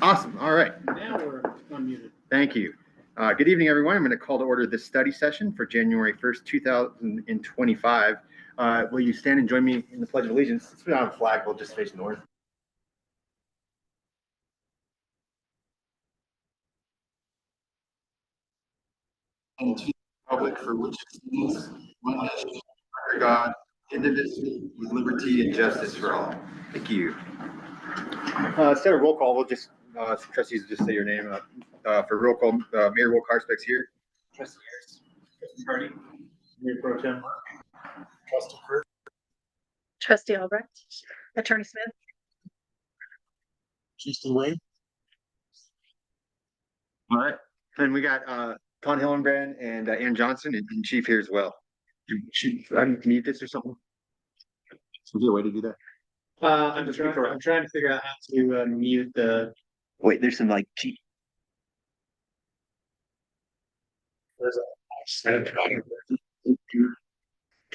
Awesome. All right. Now we're unmuted. Thank you. Good evening, everyone. I'm going to call to order this study session for January 1st, 2025. Will you stand and join me in the Pledge of Allegiance? Since we don't have a flag, we'll just face north. And to the republic for which it stands, one nation, under God, indivisible, with liberty and justice for all. Thank you. Instead of roll call, we'll just trustees just say your name. For roll call, Mayor Will Carspec's here. Trustee Harris. Trustee Hardy. Mayor Pro Tem. Trustee Kurt. Trustee Albrecht. Attorney Smith. Trustee Wayne. All right. Then we got Con Hillenbrand and Ann Johnson and Chief here as well. Should I mute this or something? Is there a way to do that? I'm trying to figure out how to mute the. Wait, there's some like cheat. Can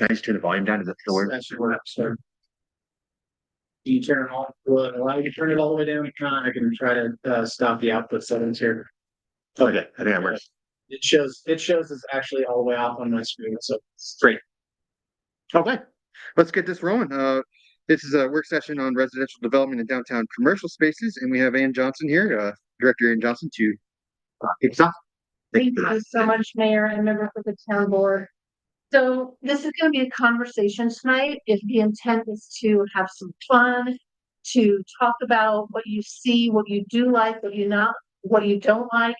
I just turn the volume down? Does that still work? That should work. So. Do you turn it off? Will it allow you to turn it all the way down? If not, I can try to stop the output settings here. Okay, I think that works. It shows it's actually all the way off on my screen. So Great. Okay, let's get this rolling. This is a work session on residential development in downtown commercial spaces, and we have Ann Johnson here, Director Ann Johnson, to kick us off. Thank you so much, Mayor and member of the town board. So this is going to be a conversation tonight. If the intent is to have some fun, to talk about what you see, what you do like, what you don't like.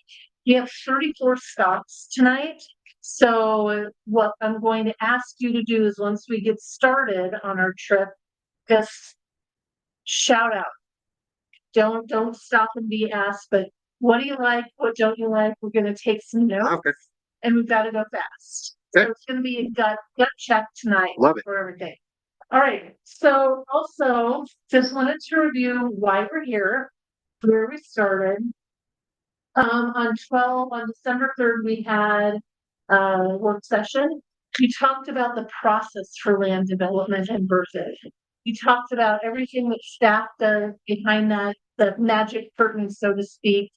We have 34 stops tonight. So what I'm going to ask you to do is once we get started on our trip, just shout out. Don't stop and be asked, but what do you like? What don't you like? We're going to take some notes. Okay. And we've got to go fast. Okay. So it's going to be a gut check tonight. Love it. For everything. All right. So also just wanted to review why we're here, where we started. On December 3rd, we had a work session. We talked about the process for land development and Berthoud. We talked about everything that staff does behind that, the magic curtain, so to speak,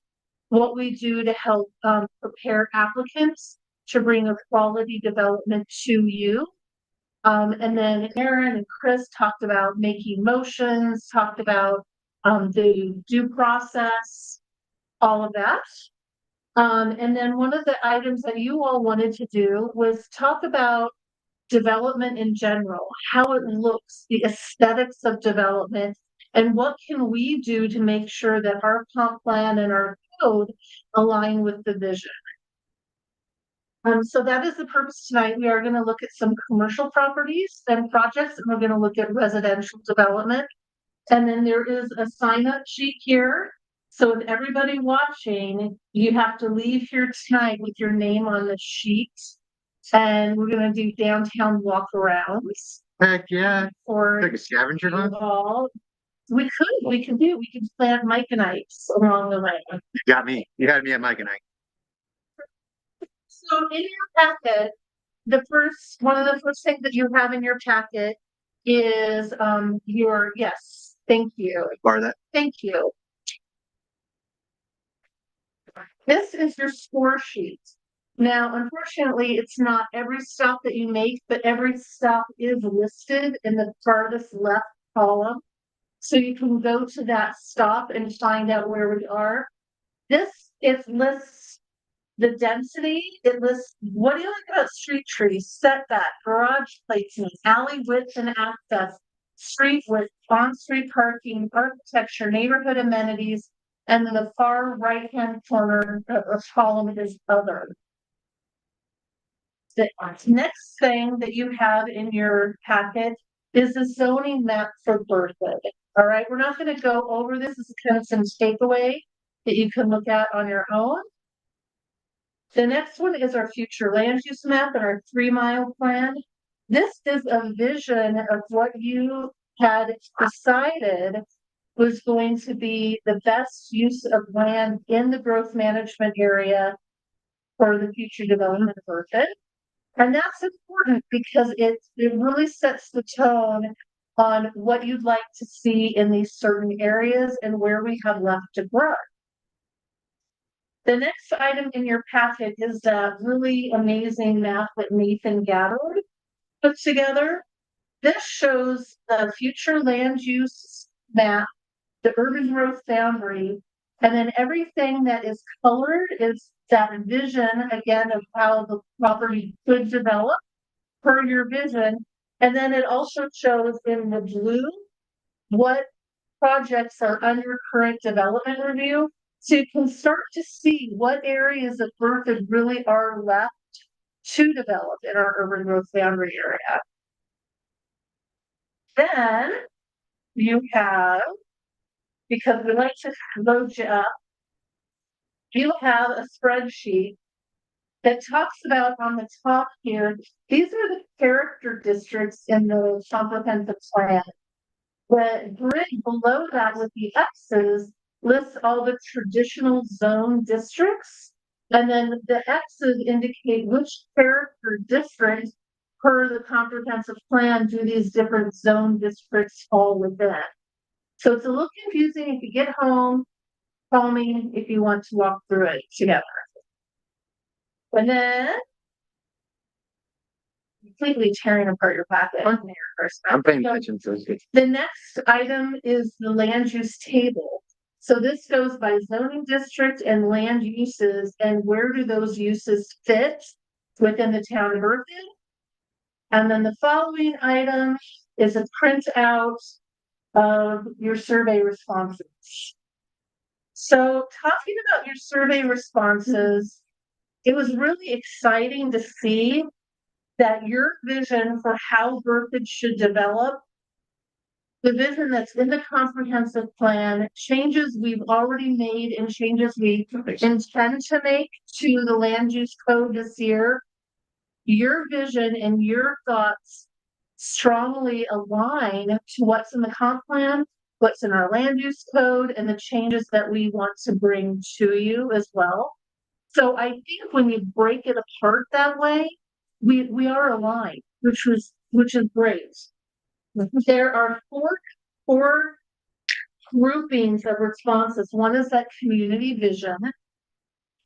what we do to help prepare applicants to bring a quality development to you. And then Aaron and Chris talked about making motions, talked about the due process, all of that. And then one of the items that you all wanted to do was talk about development in general, how it looks, the aesthetics of development, and what can we do to make sure that our comp plan and our code align with the vision. So that is the purpose tonight. We are going to look at some commercial properties and projects, and we're going to look at residential development. And then there is a sign-up sheet here. So with everybody watching, you have to leave here tonight with your name on the sheet. And we're going to do downtown walk arounds. Heck yeah. Or like a scavenger hunt. We could plant Mike-and-Ikes along the way. You got me. You had me at Mike-and-Ike. So in your packet, one of the first things that you have in your packet is yes, thank you. Bar that. Thank you. This is your score sheet. Now, unfortunately, it's not every stop that you make, but every stop is listed in the farthest left column. So you can go to that stop and find out where we are. It lists the density. It lists what do you like about street trees, setback, garage placement, alley width and access, street width, on-street parking, architecture, neighborhood amenities, and then the far right-hand corner of column is other. The next thing that you have in your packet is the zoning map for Berthoud. All right, we're not going to go over this. This is kind of some takeaway that you can look at on your own. The next one is our future land use map and our 3-mile plan. This is a vision of what you had decided was going to be the best use of land in the growth management area for the future development of Berthoud. And that's important because it really sets the tone on what you'd like to see in these certain areas and where we have left to grow. The next item in your packet is that really amazing map that Nathan Gabbard put together. This shows the future land use map, the urban growth boundary, and then everything that is colored is that vision again of how the property could develop per your vision. And then it also shows in the blue what projects are under current development review. So you can start to see what areas of Berthoud really are left to develop in our urban growth boundary area. Then you have, because we like to load you up, you have a spreadsheet that talks about on the top here, these are the character districts in the comprehensive plan. The grid below that with the X's lists all the traditional zone districts, and then the X's indicate which character district per the comprehensive plan do these different zone districts fall within. So it's a little confusing. If you get home, call me if you want to walk through it together. And then completely tearing apart your packet. I'm paying attention to it. The next item is the land use table. So this goes by zoning district and land uses, and where do those uses fit within the town of Berthoud? And then the following item is a printout of your survey responses. So talking about your survey responses, it was really exciting to see that your vision for how Berthoud should develop, the vision that's in the comprehensive plan, changes we've already made and changes we intend to make to the land use code this year, your vision and your thoughts strongly align to what's in the comp plan, what's in our land use code, and the changes that we want to bring to you as well. So I think when you break it apart that way, we are aligned, which is great. There are four groupings of responses. One is that community vision.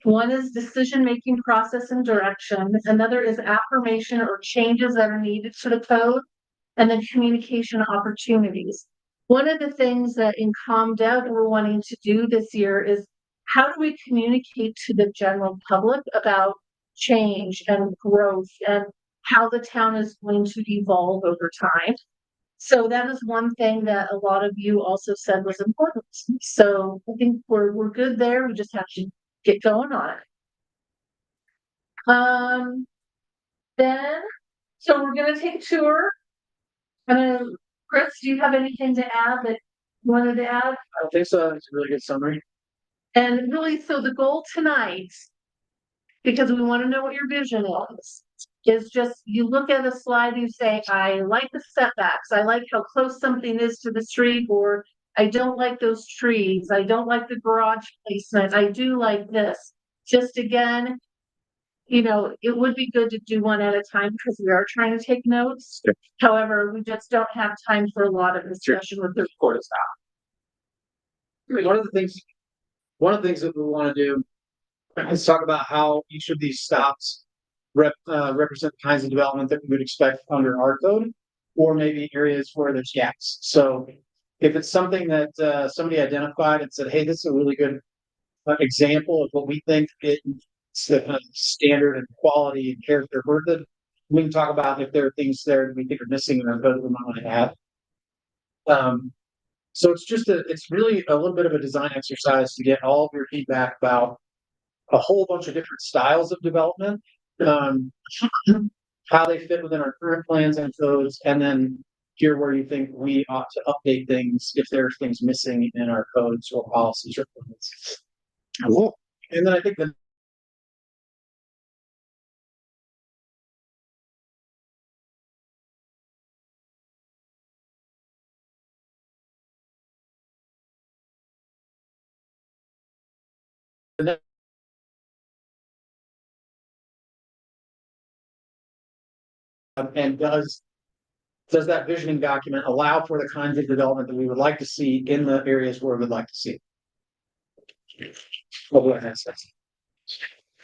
One is decision-making process and direction. Another is affirmation or changes that are needed to the code. And then communication opportunities. One of the things that in ComDev we're wanting to do this year is how do we communicate to the general public about change and growth and how the town is going to evolve over time. So that is one thing that a lot of you also said was important. So I think we're good there. We just have to get going on it. Then, so we're gonna take a tour. Chris, do you have anything to add that you wanted to add? I don't think so. It's a really good summary. And really, so the goal tonight, because we want to know what your vision is just you look at a slide and you say, I like the setbacks. I like how close something is to the street, or I don't like those trees. I don't like the garage placement. I do like this. Just again, it would be good to do one at a time because we are trying to take notes. Sure. However, we just don't have time for a lot of discussion with the Quarter stop. One of the things that we want to do is talk about how each of these stops represent the kinds of development that we would expect under our code, or maybe areas where there's gaps. So if it's something that somebody identified and said, hey, this is a really good example of what we think it's the kind of standard and quality and character of it, we can talk about if there are things there that we think are missing in our code that we might want to add. So it's really a little bit of a design exercise to get all of your feedback about a whole bunch of different styles of development, how they fit within our current plans and codes, and then hear where you think we ought to update things if there's things missing in our codes or policies or plans. Cool. And then I think the and does that visioning document allow for the kinds of development that we would like to see in the areas where we would like to see it? What would I say?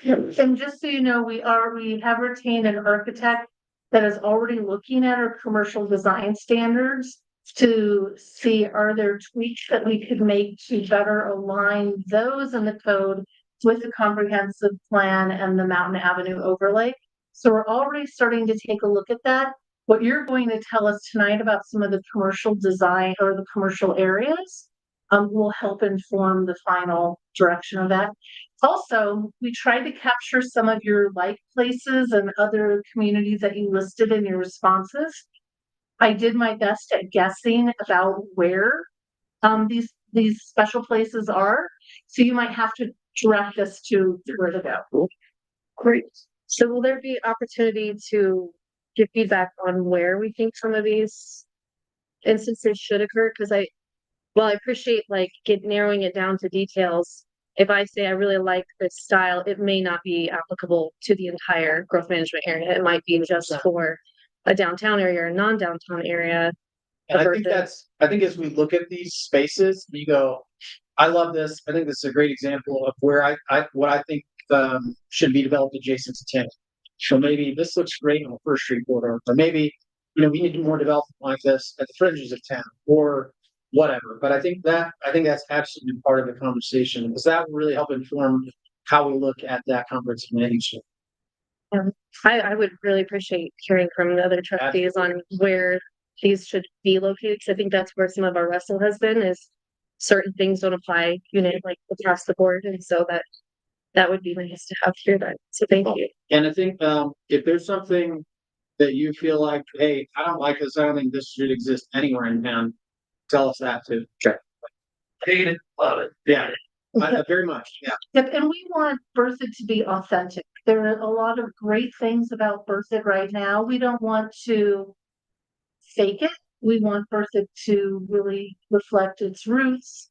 And just so you know, we have retained an architect that is already looking at our commercial design standards to see, are there tweaks that we could make to better align those in the code with the comprehensive plan and the Mountain Avenue overlay. So we're already starting to take a look at that. What you're going to tell us tonight about some of the commercial design or the commercial areas will help inform the final direction of that. Also, we tried to capture some of your like places and other communities that you listed in your responses. I did my best at guessing about where these special places are. So you might have to direct us to where to go. Great. So will there be opportunity to give feedback on where we think some of these instances should occur? Because I appreciate like narrowing it down to details. If I say I really like this style, it may not be applicable to the entire growth management area. It might be just for a downtown area or a non-downtown area. And I think as we look at these spaces, you go, I love this. I think this is a great example of where what I think should be developed adjacent to town. So maybe this looks great on the First Street corridor, but maybe, we need more development like this at the fringes of town or whatever. But I think that's absolutely part of the conversation because that will really help inform how we look at that comprehensive land use. I would really appreciate hearing from the other trustees on where these should be located. Cause I think that's where some of our wrestle has been is certain things don't apply, like across the board. And so that would be nice to have here then. So thank you. And I think, if there's something that you feel like, hey, I don't like this, I don't think this should exist anywhere in town, tell us that too. Sure. Hate it, love it. Yeah, very much, yeah. Yep, and we want Berthoud to be authentic. There are a lot of great things about Berthoud right now. We don't want to fake it. We want Berthoud to really reflect its roots,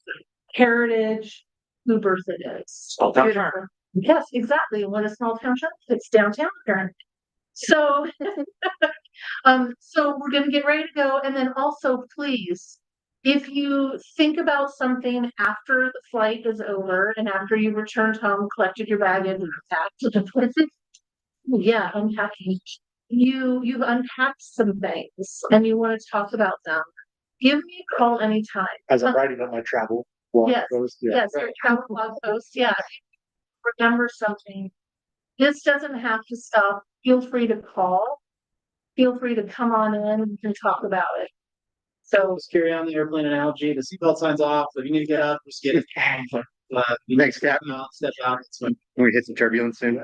heritage, who Berthoud is. Small town charm. Yes, exactly. What a small town charm. It's downtown current. So, so we're gonna get ready to go. And then also, please, if you think about something after the flight is over and after you returned home, collected your baggage and packed to the place, yeah, unpacking. You've unpacked some things and you want to talk about them. Give me a call anytime. As I'm writing on my travel blog Yes, post, yeah. Yes, your travel blog post, yeah. Remember something. This doesn't have to stop. Feel free to call. Feel free to come on in and we can talk about it. So Just carry on the airplane analogy, the seatbelt signs off, if you need to get up, just get it. Next step. Step out, it's fine. We hit some turbulence soon.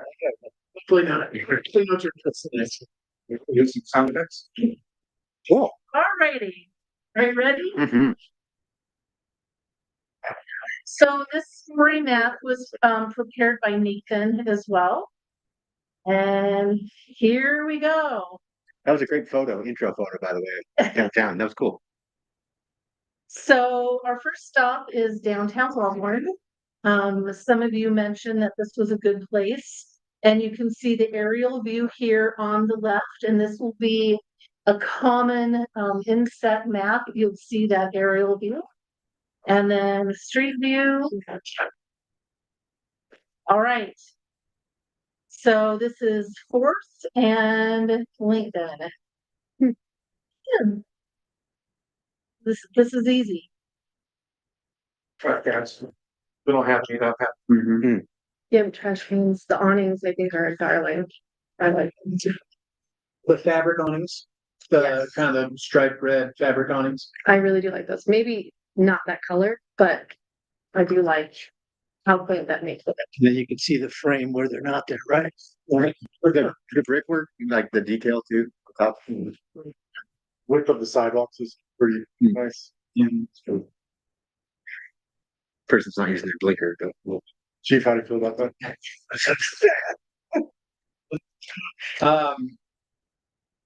Hopefully not. Hopefully no turbulence. Use some sound effects. Cool. alrighty. Are you ready? Mm-hmm. So this story map was prepared by Nathan as well. And here we go. That was a great intro photo, by the way, downtown. That was cool. So our first stop is downtown Hawthorne. Some of you mentioned that this was a good place. And you can see the aerial view here on the left, and this will be a common inset map. You'll see that aerial view. And then the street view. All right. So this is 4th and Lincoln. This is easy. Track gas. We don't have to, that. Mm-hmm. Yeah, trash cans, the awnings, I think are darling. I like them too. The fabric awnings, the Yes. kind of striped red fabric awnings. I really do like those. Maybe not that color, but I do like how quaint that makes it. And then you can see the frame where they're not there, right? Right. The brickwork, like the detail too. Up. Width of the sidewalks is pretty nice. Person's not using their blinker. But Chief, how do you feel about that?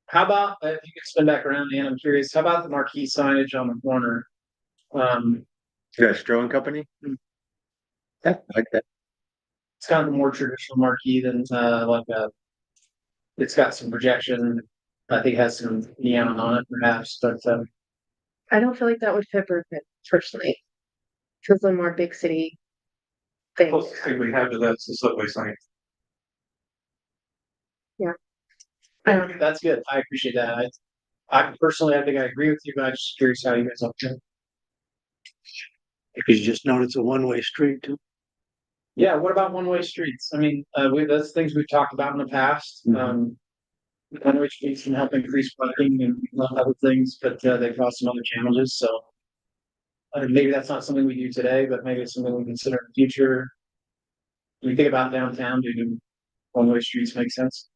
How about if you could spin back around, Ann, I'm curious, how about the marquee signage on the corner? you got a Stroh Company? Yeah, I like that. It's kind of a more traditional marquee than it's got some projection. I think it has some neon on it perhaps, but I don't feel like that would fit Berthoud personally. Because the more big city thing. Closest thing we have to that's the subway sign. That's good. I appreciate that. I personally, I think I agree with you, but I'm just curious how you guys up to. Because you just note it's a one-way street too. Yeah, what about one-way streets? I mean, that's things we've talked about in the past. One-way streets can help increase parking and other things, but they cause some other challenges, so. Maybe that's not something we do today, but maybe it's something we consider in the future. When you think about downtown, do one-way streets make sense?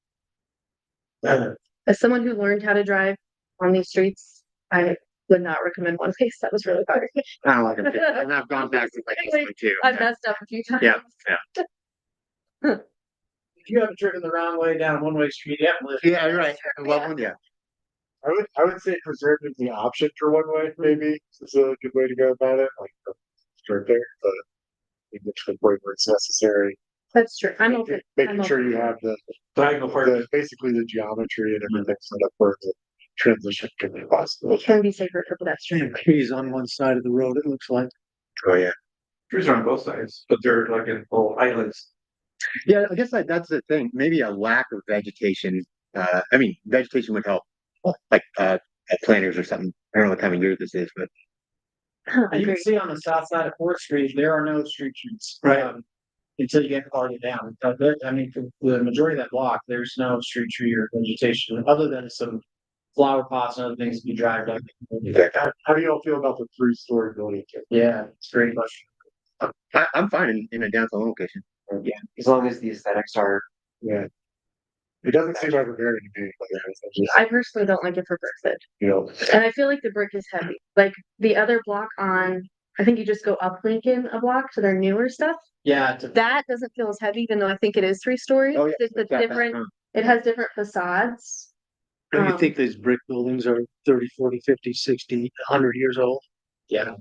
As someone who learned how to drive on these streets, I would not recommend one ways. That was really hard. I don't like it, and I've gone back to like this one too. I've messed up a few times. Yeah, If you haven't driven the wrong way down a one-way street, you haven't lived. yeah, right. Well, yeah. I would say preserving the option for one way maybe is a good way to go about it, like start there, but I think to the point where it's necessary. That's true. I'm open. Making I'm sure open. you have the Diagonal parking. basically the geometry and everything set up where the transition can be possible. It can be safer for pedestrians. Trees on one side of the road, it looks like. Oh, yeah. Trees are on both sides, but they're like in little islands. Yeah, I guess that's the thing. Maybe a lack of vegetation. I mean, vegetation would help, like planters or something. I don't know what time of year this is, but You can Agreed. see on the south side of Fourth Street, there are no street trees. Right. Until you get farther down. I mean, for the majority of that block, there's no street tree or vegetation, other than some flower pots and other things to be dragged up. How do you all feel about the 3-story building? Yeah, it's a great question. I'm fine in a downtown location. Yeah, as long as the aesthetics are, Yeah. It doesn't seem overbearing to me. I personally don't like it for brick, You know, and I feel like the brick is heavy. Like the other block on, I think you just go up Lincoln a block to their newer stuff. Yeah, That doesn't feel as heavy, even though I think it is 3 stories. Oh, yeah. It's a different, it has different facades. Don't you Um, think these brick buildings are 30, 40, 50, 60, 100 years old? yeah.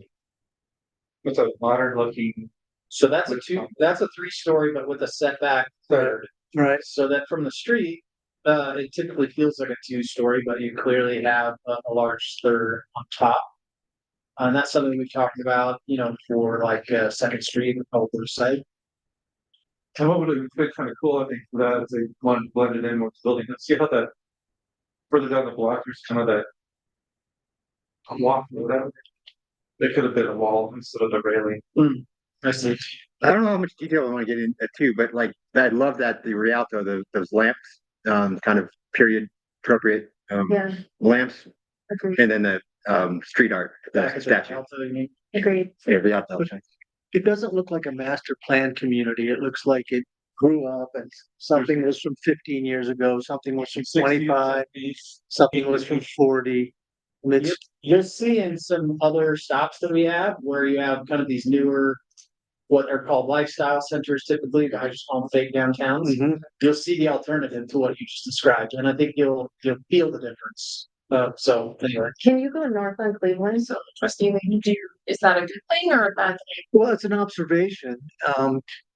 It's a modern looking. So that's a 3-story, but with a setback third. Right. So that from the street, it typically feels like a 2-story, but you clearly have a large third on top. And that's something we talked about, for like Second Street and Culver site. And what would have been kind of cool, I think, for that is they wanted to blend it in with the building. Let's see how that further down the block, there's kind of that a walk or whatever. There could have been a wall instead of the railing. I see. I don't know how much detail I want to get into, but like I love that the Rialto, those lamps, kind of period appropriate Yeah, lamps, agreed, and then the street art, Back the at statue. Rialto, you mean? agreed. Yeah, Rialto. It doesn't look like a master plan community. It looks like it grew up and something was from 15 years ago, something was from 25, something was from 40. And it's, You'll see in some other stops that we have where you have kind of these newer, what are called lifestyle centers typically, but I just call them fake downtowns. Mhm. You'll see the alternative to what you just described, and I think you'll feel the difference. So anyway, Can you go north on Cleveland? So trustee, is that a good thing or a bad thing? well, it's an observation.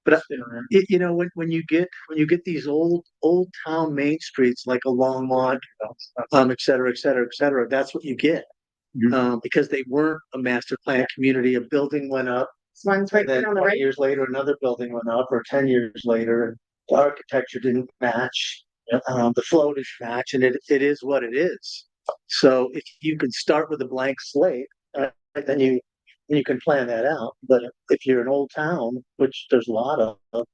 When you get these old town main streets like a Longmont, et cetera, et cetera, et cetera, that's what you get. Because they weren't a master plan community. A building went up, This one's right and then there on the 20 right. years later, another building went up, or 10 years later, and the architecture didn't match. The flow didn't match, and it is what it is. So if you can start with a blank slate, then you can plan that out. But if you're an old town, which there's a lot of,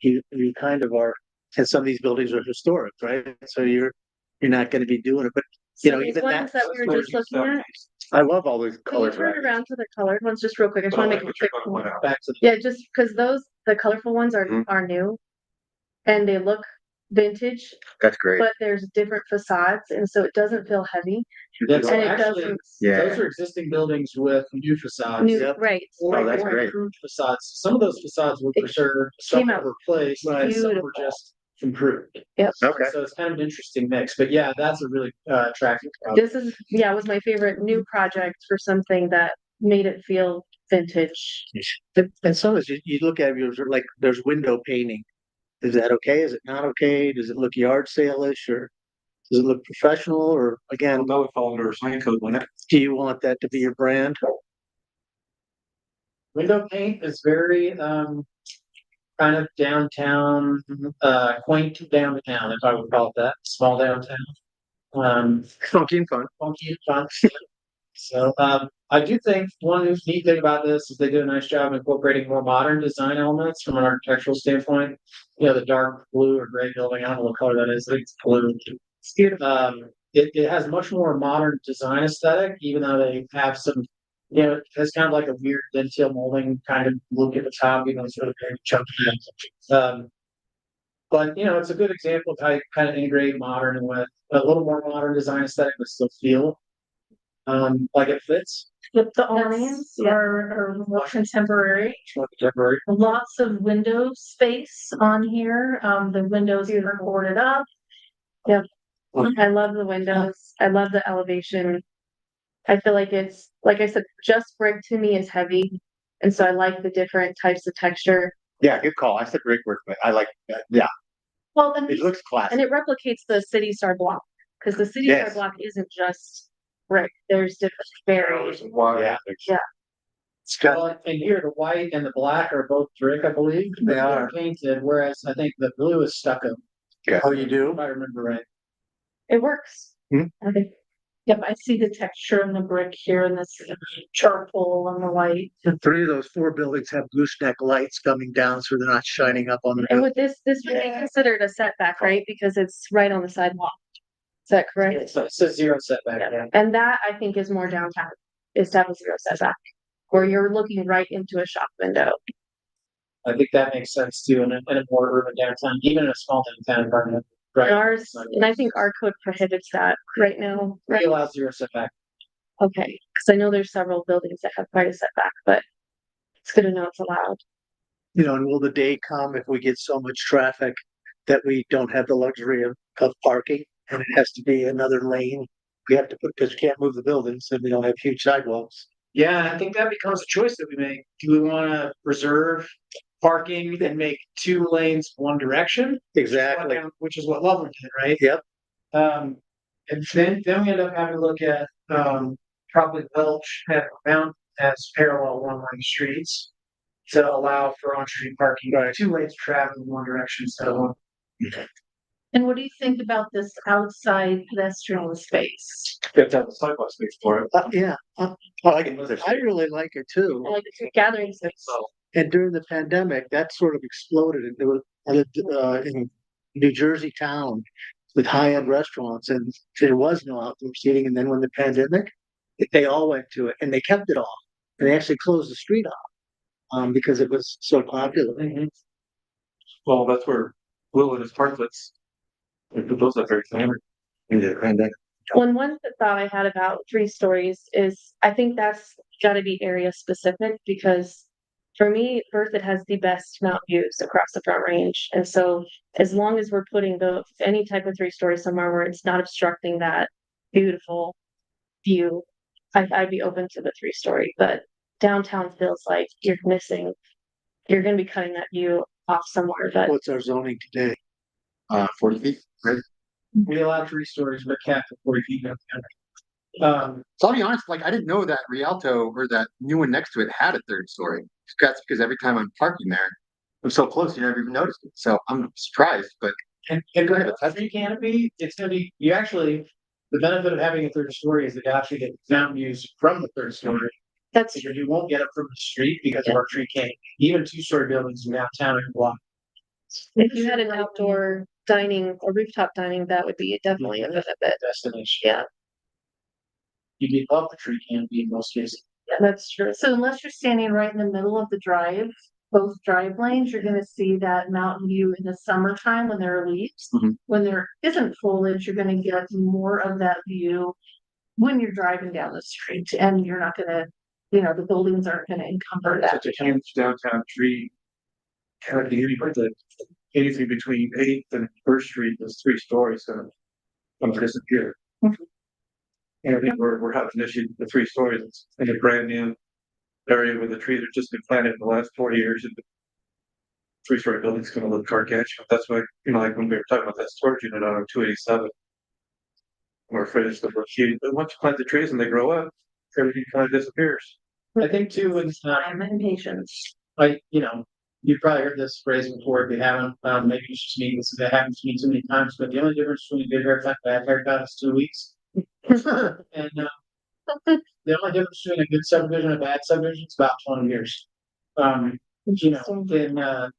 you kind of are, and some of these buildings are historic, right? So you're not going to be doing it. But So these even ones that we were just looking at, I love all those can you colors. turn around to the colored ones just real quick? I just want to make a quick point. back to Yeah, just because the colorful ones Mhm. are new. And they look vintage, That's great. but there's different facades, and so it doesn't feel heavy. That's And it actually, doesn't. Yeah. those are existing buildings with new facades. New, Yep. right. Or, Oh, that's or great. improved facades. Some of those facades were It preserved, some came were out replaced, and some were beautiful. just improved. Yep. Okay. So it's kind of an interesting mix, but yeah, that's a really attractive This project. was my favorite new project for something that made it feel vintage. And some is you look at it, you're like there's window painting. Is that okay? Is it not okay? Does it look yard sale-ish, or does it look professional? Or again, that would fall under a sign code, wouldn't it? do you want that to be your brand? Window paint is very, kind of downtown, quaint downtown, if I would call it that, small downtown. Funky and fun. Funky and fun. So, I do think one neat thing about this is they do a nice job incorporating more modern design elements from an architectural standpoint. You know, the dark blue or gray building, I don't know what color that is, I think it's blue. It's beautiful. It has much more modern design aesthetic, even though they have some, you know, it's kind of like a weird dentile molding kind of look at the top, you know, sort of very chunky. But, you know, it's a good example of how you kind of integrate modern with a little more modern design aesthetic, but still feel like it fits. With the awnings are more contemporary. More contemporary. Lots of window space on here. The windows are boarded up. I love the windows. I love the elevation. I feel like it's, like I said, just brick to me is heavy. And so I like the different types of texture Yeah, good call. I said brickwork, but I like that. Yeah, Well, and it looks and classic. it replicates the City Star block. Cause the City Star Yes. block isn't just brick. There's different variants. Yeah. It's got, Well, and here, the white and the black are both brick, I believe. They They're are. painted, whereas I think the blue is stucco, oh, you do? if I remember right. It works. Hmm. I think yep, I see the texture in the brick here and this charcoal and the white. And 3 of those 4 buildings have gooseneck lights coming down, so they're not shining up on the And roof. with this would be considered a setback, right? Because it's right on the sidewalk. Is that correct? So it says zero setback, yeah. And that I think is more downtown, is to have a zero setback. Where you're looking right into a shop window. I think that makes sense too, in a more urban downtown, even in a small downtown environment. And Right, ours, and I think our code prohibits that right now, it right? allows zero setback. Okay, because I know there's several buildings that have quite a setback, but it's good to know it's allowed. You know, and will the day come if we get so much traffic that we don't have the luxury of parking and it has to be another lane? We have to put, because we can't move the buildings and we don't have huge sidewalks. Yeah, I think that becomes a choice that we make. Do we wanna preserve parking and make 2 lanes one direction? Exactly. Which is what Loveland did, right? Yep. And then we end up having to look at, probably Welch had found as parallel one-lane streets to allow for on-street parking, Right. 2 lanes of traffic in one direction instead of one. And what do you think about this outside pedestrian space? You have to have a sidewalk space for it. Yeah, I really like it too. I like the gathering space. And during the pandemic, that sort of exploded. And there was, I lived, in New Jersey town with high-end restaurants and there was no outdoor seating. And then when the pandemic, they all went to it and they kept it off. And they actually closed the street off, because it was so popular. Well, that's where Will and his parklets. Those are very famous. One thought I had about 3 stories is I think that's gotta be area specific because for me, Berthoud has the best mountain views across the Front Range. And so as long as we're putting any type of 3-story somewhere where it's not obstructing that beautiful view, I'd be open to the 3-story, but downtown feels like you're gonna be cutting that view off somewhere, but What's our zoning today? 40 feet. We allow 3 stories, but capped at 40 feet. So I'll be honest, like I didn't know that Rialto or that new one next to it had a 3rd story. That's because every time I'm parking there, I'm so close, you never even noticed it. So I'm surprised, but And Go ahead. a tree canopy, it's gonna be, the benefit of having a 3rd story is that you actually get mountain views from the 3rd story. that's Because you won't get it from the street because of our tree canopy. Even 2-story buildings in downtown are blocked. if you had an outdoor dining or rooftop dining, that would be definitely a benefit. Destination. Yeah, You'd be above the tree canopy in most cases. that's true. So unless you're standing right in the middle of the drive, both drive lanes, you're gonna see that mountain view in the summertime when there are leaves. Mhm. When there isn't foliage, you're gonna get more of that view when you're driving down the street and you're not gonna, the buildings aren't gonna encumber that. Such a huge downtown tree. Canopy, you put the anything between 8th and First Street is 3 stories, so I'm gonna disappear. And I think we're having an issue with the 3 stories It's in a brand new area where the trees have just been planted in the last 40 years. And the 3-story building's gonna look gargantuan. That's why, like when we were talking about that storage unit on 287. We're afraid it's gonna look huge, but once you plant the trees and they grow up, everything kind of disappears. I think too, it's Time and patience. like, you've probably heard this phrase before. If you haven't, maybe you should meet this. If it happens to me too many times, but the only difference between a good haircut and a bad haircut is 2 weeks. And, the only difference between a good subdivision and a bad subdivision is about 20 years. You know,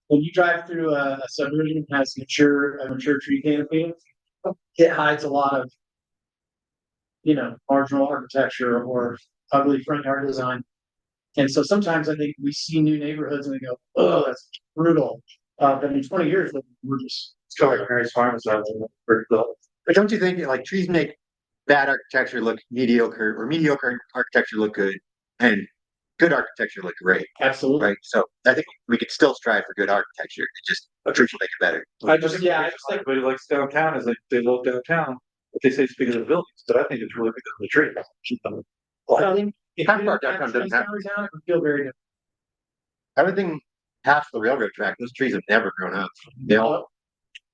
when you drive through a subdivision that has a mature tree canopy, it hides a lot of, marginal architecture or ugly front yard design. And so sometimes I think we see new neighborhoods and we go, oh, that's brutal. But in 20 years, we're just. It's kind of like Mary's Farm is that built. But don't you think like trees make bad architecture look mediocre or mediocre architecture look good and good architecture look great, Absolutely. right? So I think we could still strive for good architecture. It just trees will make it better. I just think everybody likes downtown is like they love downtown, but they say it's because of the buildings, but I think it's really because of the tree. Well, I think If half you of our didn't have downtown doesn't have trees downtown, it would feel very different. everything past the railroad track. Those trees have never grown up. They all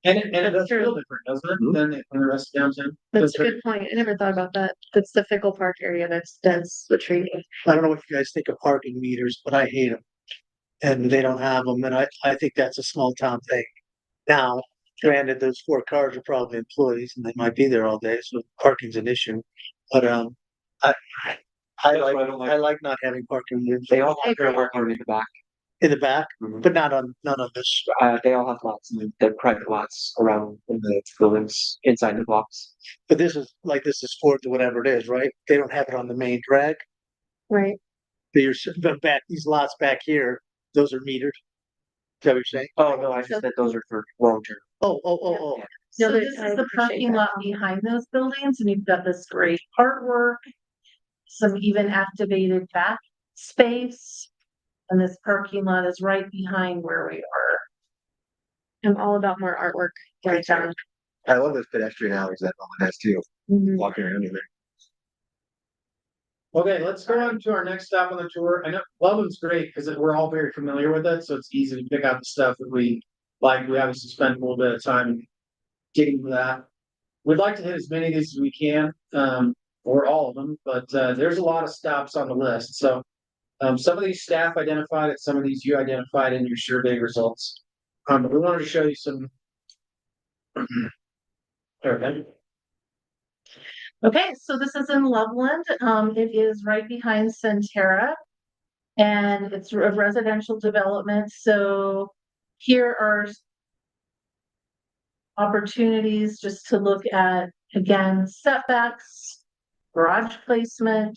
And it does That's feel true. different, doesn't it, Mhm. than the rest of downtown? That's a good point. I never thought about that. That's the Fickle Park area. That's the tree. I don't know what you guys think of parking meters, but I hate them. And they don't have them, and I think that's a small town thing. Now, granted, those 4 cars are probably employees and they might be there all day, so parking's an issue. But, I That's why I don't I like not having parking meters They all have their work in the back. in the back, Mhm. but not on this. They all have lots, and they're private lots around in the buildings, inside the blocks. But this is Fourth or whatever it is, right? They don't have it on the main drag. Right. The back, these lots back here, those are metered. Is that what you're saying? Oh, no, I just said those are for long term. Oh. No, So that- this I is the appreciate parking that. lot behind those buildings and you've got this great artwork. Some even activated back space. And this parking lot is right behind where we are. I'm all about more artwork downtown. I love those pedestrian alleys that one has too. Mhm. Walking around in there. Okay, let's go on to our next stop on the tour. I know Loveland's great because we're all very familiar with it, so it's easy to pick out the stuff that we like. We obviously spend a little bit of time getting to that. We'd like to hit as many of these as we can, or all of them, but there's a lot of stops on the list. So some of these staff identified it, some of these you identified in your survey results. But we wanted to show you some. Okay. Okay, so this is in Loveland. It is right behind Centera. And it's a residential development, so here are opportunities just to look at, again, setbacks, garage placement,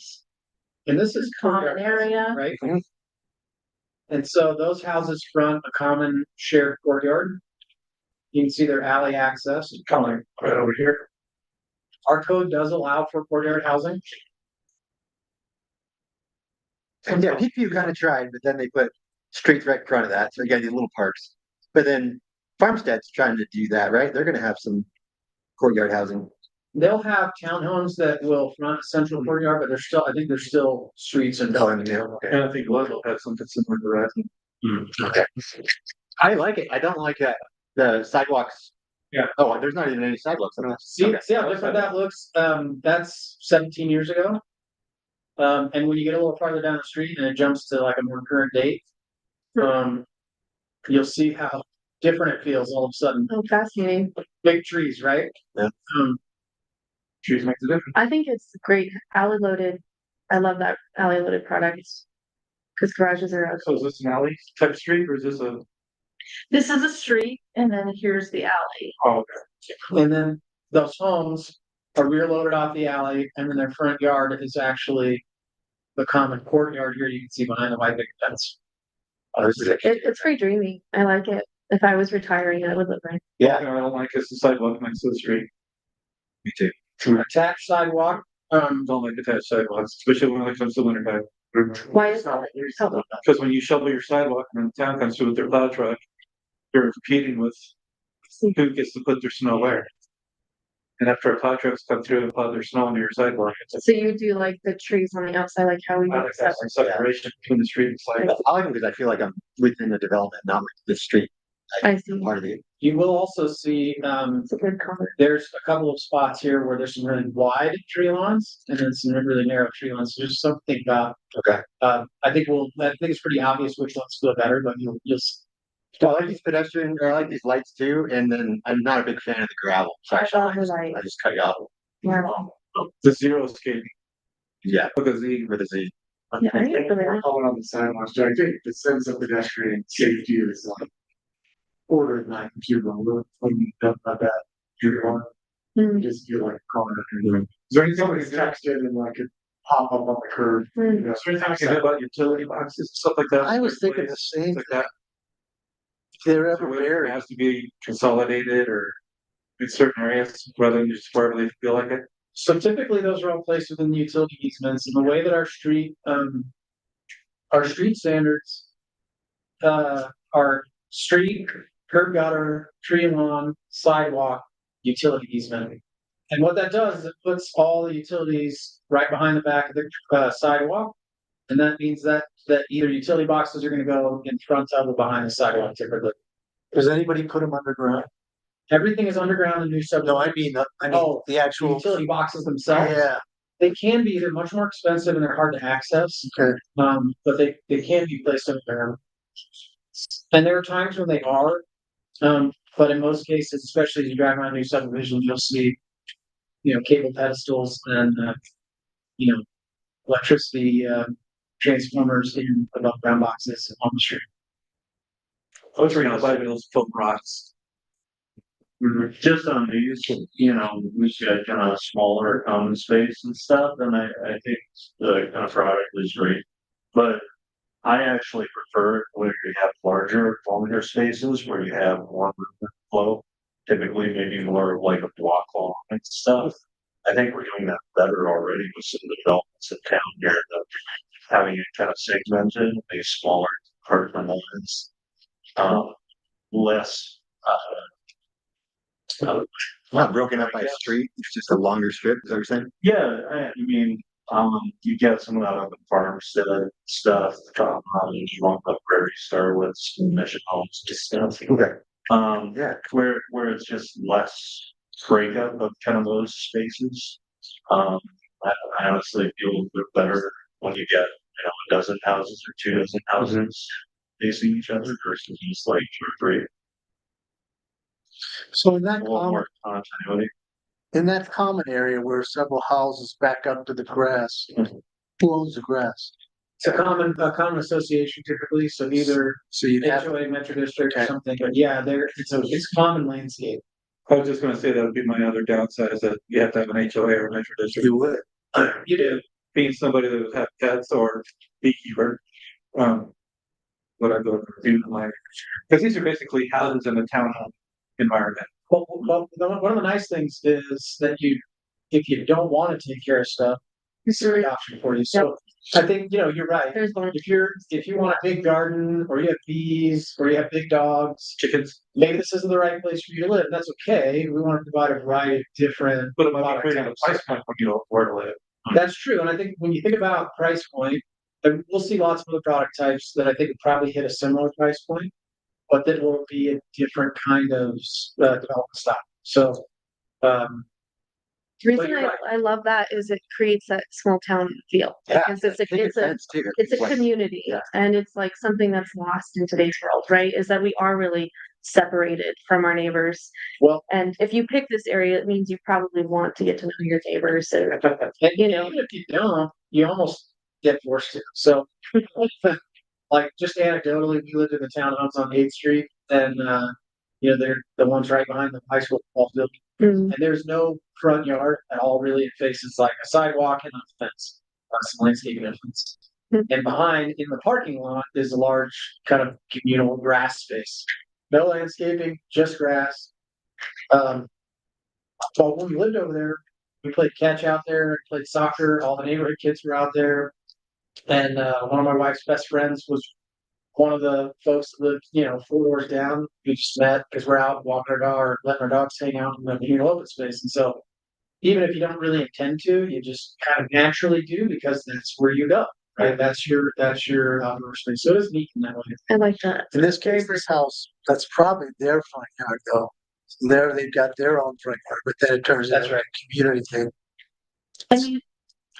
And this is common area. right? And so those houses front a common shared courtyard. You can see their alley access. Kind of like right over here. Our code does allow for courtyard housing. And yeah, Peakview kind of tried, but then they put streets right in front of that, so you got these little parks. But then Farmstead's trying to do that, right? They're gonna have some courtyard housing. They'll have townhomes that will front a central courtyard, but I think there's still streets and. Oh, in the middle, okay. And I think Ludlow had something similar to that. Okay. I like it. I don't like the sidewalks. Yeah. Oh, there's not even any sidewalks. I don't know. See how different that looks? That's 17 years ago. And when you get a little farther down the street and it jumps to like a more current date, you'll see how different it feels all of a sudden. Oh, fascinating. Big trees, right? Yeah. Trees make the difference. I think it's great. Alley loaded. I love that alley loaded product. Cause garages are. So is this an alley type street or is this a? This is a street, and then here's the alley. Oh, okay. And then those homes are rear loaded off the alley and then their front yard is actually the common courtyard here you can see behind the white picket fence. Oh, this is it. It's very dreamy. I like it. If I was retiring, I would live there. Yeah, I don't like is the sidewalk next to the street. me too. Attached sidewalk, Don't like attached sidewalks, especially when it comes to winter time. Why is that? Oh, Because when you shovel your sidewalk and the town comes through with their plow truck, you're competing with who gets to put their snow where. And after our plow trucks come through and plow their snow into your sidewalk, it's So you do like the trees on the outside, like how we I do like stuff. that separation between the street and sidewalk. I like them because I feel like I'm within the development, not with the street. I see. part of it. You will also see, It's a good comment. there's a couple of spots here where there's some really wide tree lawns and then some really narrow tree lawns. So just something about. Okay. I think it's pretty obvious which ones feel better, but you'll just. Well, I like these pedestrian, or I like these lights too, and then I'm not a big fan of the gravel. Sorry, I love the light. I just cut you off. Yeah. The zero escape Yeah, with a Z. with a Z. Yeah, I think for that. Calling on the sidewalks, I think the sense of pedestrian safety is like order of magnitude lower when you don't have that. You Hmm. just feel like calling it. Is there anything we texted and like it pop up on the curb? Hmm. You know, is there anything we can do about utility boxes, stuff like that? I was thinking the same Like thing. that. If they're ever Whether it buried, has to be consolidated or in certain areas, rather than just wherever they feel like it. So typically those are all placed within the utility easements and the way that our street standards. Are street, curb gutter, tree and lawn, sidewalk, utility easement. And what that does is it puts all the utilities right behind the back of the sidewalk. And that means that either utility boxes are gonna go in front of or behind the sidewalk typically. does anybody put them underground? Everything is underground in new No, subdivisions. the The actual, utility boxes themselves. yeah, They can be, they're much more expensive and they're hard to access. okay. But they can be placed underground. And there are times when they are, but in most cases, especially as you drive around new subdivisions, you'll see, cable pedestals and, electricity, transformers in above ground boxes on the street. I was reading about those foam rods. Just on these, we got kind of smaller common space and stuff, and I think the kind of product is great. But I actually prefer it where you have longer spaces where you have more movement flow. Typically, maybe more of like a block long and stuff. I think we're doing that better already with some developments in town here, that having it kind of segmented, these smaller apartment lines. Less, Not broken up by street, it's just a longer strip, is that what you're saying? yeah, I mean, you get some of that on the farmstead stuff, along the Prairie Star with some mission homes and stuff. Okay. Yeah, where it's just less breakup of kind of those spaces. I honestly feel a bit better when you get, a dozen houses or 2 dozen houses facing each other versus just like 2 or 3. So A little more continuity. in that common area where several houses back up to the grass, who owns the grass? It's a common association typically, so either So you'd have, HOA, Metro District or Okay. something, but yeah, it's common landscape. I was just gonna say that would be my other downside is that you have to have an HOA or Metro District. you would. You do. Being somebody that would have pets or beekeeper, would I go to my, because these are basically houses in a townhome environment. Well, one of the nice things is that if you don't want to take care of stuff, it's a great option for you. So I think, you're right. There's one. If you want a big garden or you have bees or you have big dogs, Chickens, maybe this isn't the right place for you to live. That's okay. We want to provide a variety of different. but it might be product creating a types. price point when you know where to live. That's true. And I think when you think about price point, and we'll see lots of other product types that I think would probably hit a similar price point, but that will be a different kind of development style. So, The reason you're right. I love that is it creates that small town feel. Yeah, Because it's a fence too. it's a Like- community Yeah. and it's like something that's lost in today's world, right? Is that we are really separated from our neighbors. well, And if you pick this area, it means you probably want to get to know your neighbors or, and you know. even if you don't, you almost get forced to. So, like just anecdotally, we lived in the townhomes on 8th Street and, they're the ones right behind the high school football field. Mm, And there's no front yard at all, really. It faces like a sidewalk and a fence, some landscaping fence. Hmm. And behind in the parking lot is a large kind of communal grass space. No landscaping, just grass. So when we lived over there, we played catch out there, played soccer, all the neighborhood kids were out there. And one of my wife's best friends was one of the folks that lived, 4 doors down. We just met because we're out walking our dog or letting our dogs hang out in the communal open space. And so even if you don't really intend to, you just kind of naturally do because that's where you go. Right? That's your outdoor space. So it is neat in that way. I like that. In this case, this house That's probably their front yard though. There they've got their own front yard, but then it turns That's into right. a community thing. And you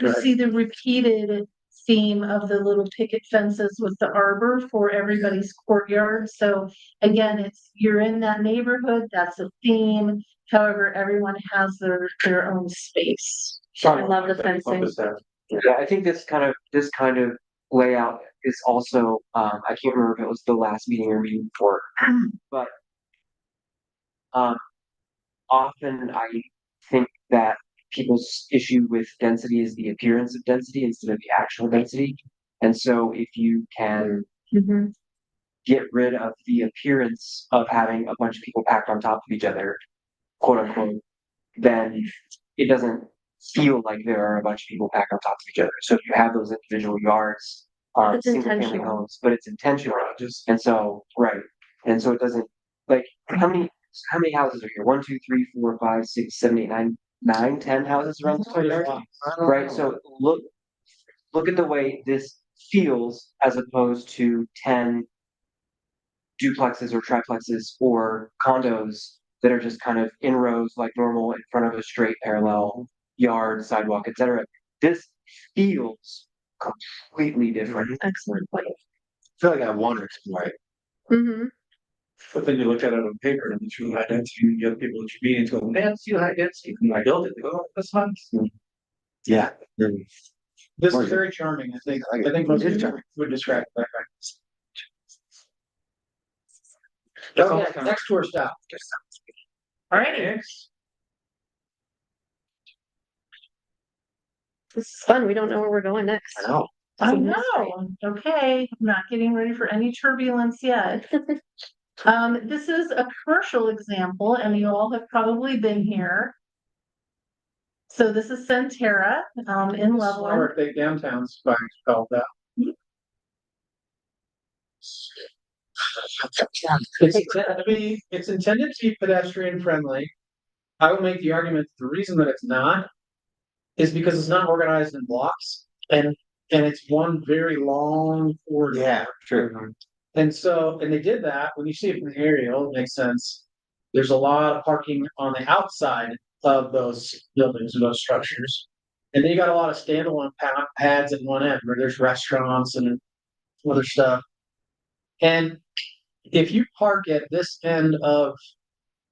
Right. see the repeated theme of the little picket fences with the arbor for everybody's courtyard. So again, it's, you're in that neighborhood, that's a theme. However, everyone has their own space. I love the fencing. Yeah, I think this kind of layout is also, I can't remember if it was the last meeting or meeting before, but often I think that people's issue with density is the appearance of density instead of the actual density. And so if you can Mhm. get rid of the appearance of having a bunch of people packed on top of each other, quote unquote, then it doesn't feel like there are a bunch of people packed on top of each other. So if you have those individual yards, It's single family intentional. homes, but it's intentional. And so, right. And so it doesn't, like, how many houses are here? 1, 2, 3, 4, 5, 6, 7, 8, 9, 10 houses around this There's a yard? lot. I don't Right, know. so look at the way this feels as opposed to 10 duplexes or triplexes or condos that are just kind of in rows like normal in front of a straight parallel yard, sidewalk, etc. This feels completely different. Excellent point. I feel like I want to explore it. Mm-hmm. But then you look at it on paper and it's really high density, and you have people that you're meeting to go, man, it's too high density, and I build it, they go, oh, that's nice. Yeah. This is very charming, I think. I think most people would describe it that way. Okay, next tour stop. All right. This is fun. We don't know where we're going next. I know. I know. Okay, I'm not getting ready for any turbulence yet. This is a commercial example, and you all have probably been here. So this is Centera, in Loveland. Our big downtowns, by called that. It's intended to be pedestrian friendly. I will make the argument, the reason that it's not is because it's not organized in blocks and it's one very long corridor. Yeah, true. And so, and they did that, when you see it from the aerial, it makes sense. There's a lot of parking on the outside of those buildings and those structures. And then you got a lot of standalone pads at one end where there's restaurants and other stuff. And if you park at this end of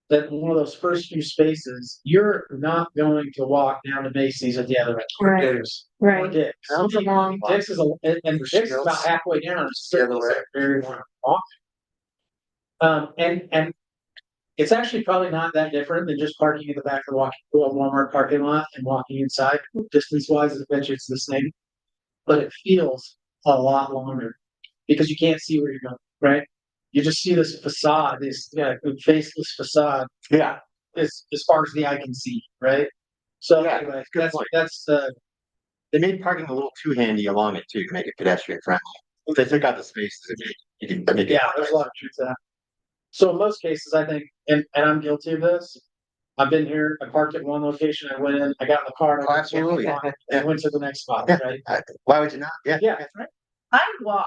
that, one of those first few spaces, you're not going to walk down to Macy's at the other end. Or Right. Dick's. Right. Or Dick's. It's a long. Dick's is and Dick's is about halfway down. It's The other way. very long walk. And it's actually probably not that different than just parking in the back of the Walmart parking lot and walking inside. Distance wise, I bet you it's the same. But it feels a lot longer because you can't see where you're going, right? You just see this facade, this faceless facade. Yeah. As far as the eye can see, right? So Yeah, anyway, good that's point. that's They made parking a little too handy along it too, to make it pedestrian friendly. They took out the spaces. You can make it. yeah, there's a lot of truth to that. So in most cases, I think, and I'm guilty of this. I've been here, I parked at one location, I went in, I got in the car, and Oh, I absolutely. went to the next spot, Yeah. right? Why would you not? Yeah. Yeah, that's right. I walk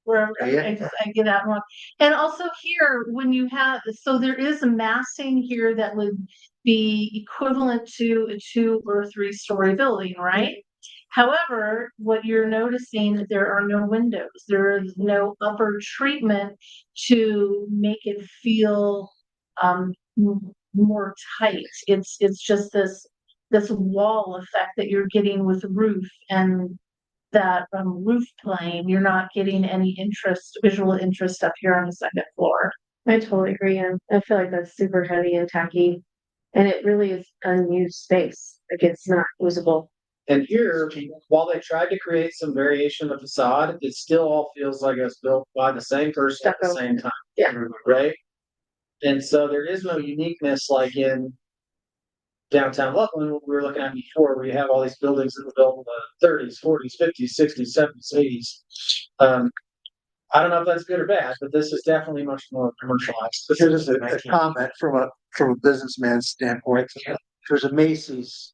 wherever Yeah. I get out and walk. And also here, when you have, so there is a massing here that would be equivalent to a 2 or 3 story building, right? However, what you're noticing, there are no windows. There is no upper treatment to make it feel more tight. It's just this wall effect that you're getting with roof and that roof plane. You're not getting any visual interest up here on the second floor. I totally agree. And I feel like that's super heavy and tacky. And it really is unused space. Like it's not usable. And here, while they tried to create some variation of facade, it still all feels like it's built by the same person at the Stucco. same time. Yeah. Right? And so there is no uniqueness like in downtown Loveland, what we were looking at before, where you have all these buildings that were built in the 30s, 40s, 50s, 60s, 70s, 80s. I don't know if that's good or bad, but this is definitely much more commercialized. But here's a comment from a businessman's standpoint. There's a Macy's.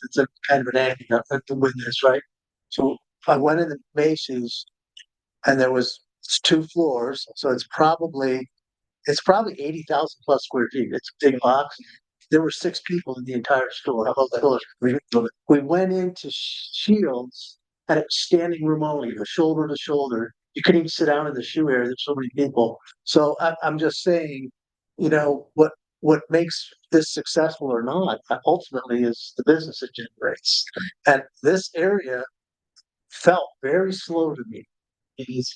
It's a kind of an anecdote at the witness, right? So I went into Macy's and there was 2 floors, so it's probably It's probably 80,000 plus square feet. It's a big box. There were 6 people in the entire store. How about that? We went into Shields and it was standing room only, shoulder to shoulder. You couldn't even sit down in the shoe area. There's so many people. So I'm just saying, what makes this successful or not ultimately is the business it generates. And this area felt very slow to me. It is.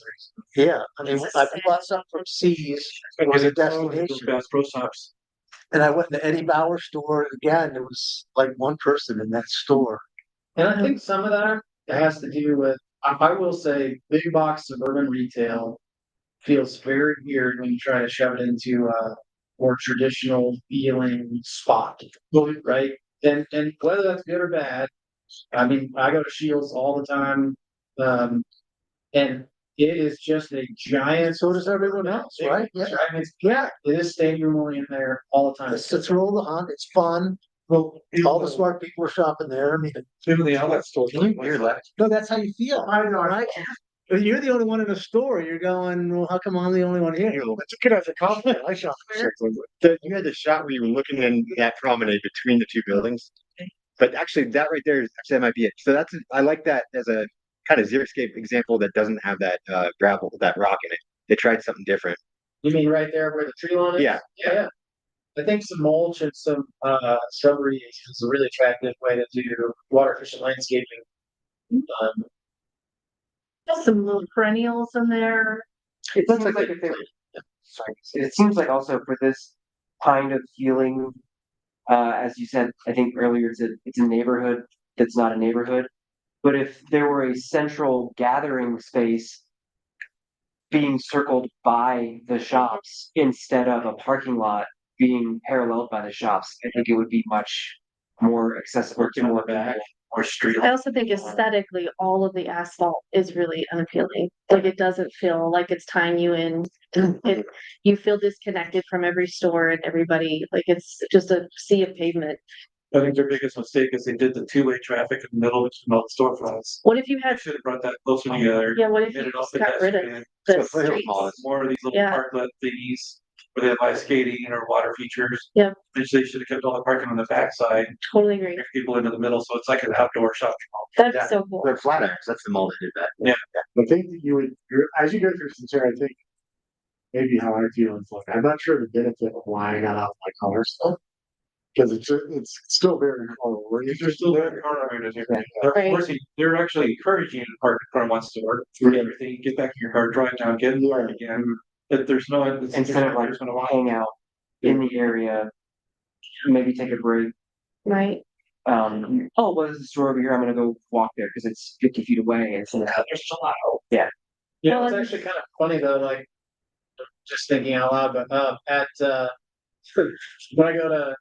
Yeah, I mean, I bought something from C's. It was a destination. Bass Pro Shops. And I went to Eddie Bauer store and again, there was like one person in that store. And I think some of that has to do with, I will say, big box suburban retail feels very weird when you try to shove it into a more traditional feeling spot, right? And whether that's good or bad, I mean, I go to Shields all the time, and it is just a giant. So does everyone else, right? Yeah. Yeah, it is stadium only in there all the time. It's to throw the hunt. It's fun. Well, All the smart people are shopping there. I mean, even the outlet stores. no, that's how you feel. I know, right? But you're the only one in the store. You're going, well, how come I'm the only one here? That's a good as a compliment. I shop there. You had the shot where you were looking in that promenade between the two buildings. But actually that right there that might be it. So I like that as a kind of xeriscape example that doesn't have that gravel, that rock in it. They tried something different. You mean right there where the tree line is? Yeah. Yeah. I think some mulch and some shrubbery is a really attractive way to do water efficient landscaping. Some little perennials in there. It seems like if they, sorry, it seems like also for this kind of feeling, as you said, I think earlier, it's a neighborhood that's not a neighborhood. But if there were a central gathering space being circled by the shops instead of a parking lot being paralleled by the shops, I think it would be much more accessible to more people. Or street. I also think aesthetically, all of the asphalt is really unappealing. Like it doesn't feel like it's tying you in. You feel disconnected from every store and everybody. Like it's just a sea of pavement. I think their biggest mistake is they did the two-way traffic in the middle between all the storefronts. What if you They had, should have brought that closer together. yeah, what if Made you it all just got rid of pedestrian. the So Hill streets? Mall is- More of these little Yeah. parklet thingies where they have ice skating or water features. Yep. Which they should have kept all the parking on the backside, Totally agree. bring people into the middle, so it's like an outdoor shopping mall. That'd be Yeah. so cool. The Flatirons, that's the mall that did that. I think that as you go through sincere, I think maybe how I feel is like, I'm not sure the benefit of why I got out of my car stuff. Because it's still very hard. They're still there, car owners, Yeah. they're Right. forcing, they're actually encouraging you to park in front of one store, do everything, get back in your car, drive down, get in the park again. That there's no. Instead of like hang out in the area, maybe take a break. Right. Oh, well, there's a store over here. I'm gonna go walk there because it's 50 feet away. And so There's still not. You know, Well, it's actually kind of funny though, like, just thinking out loud, but, when I go to,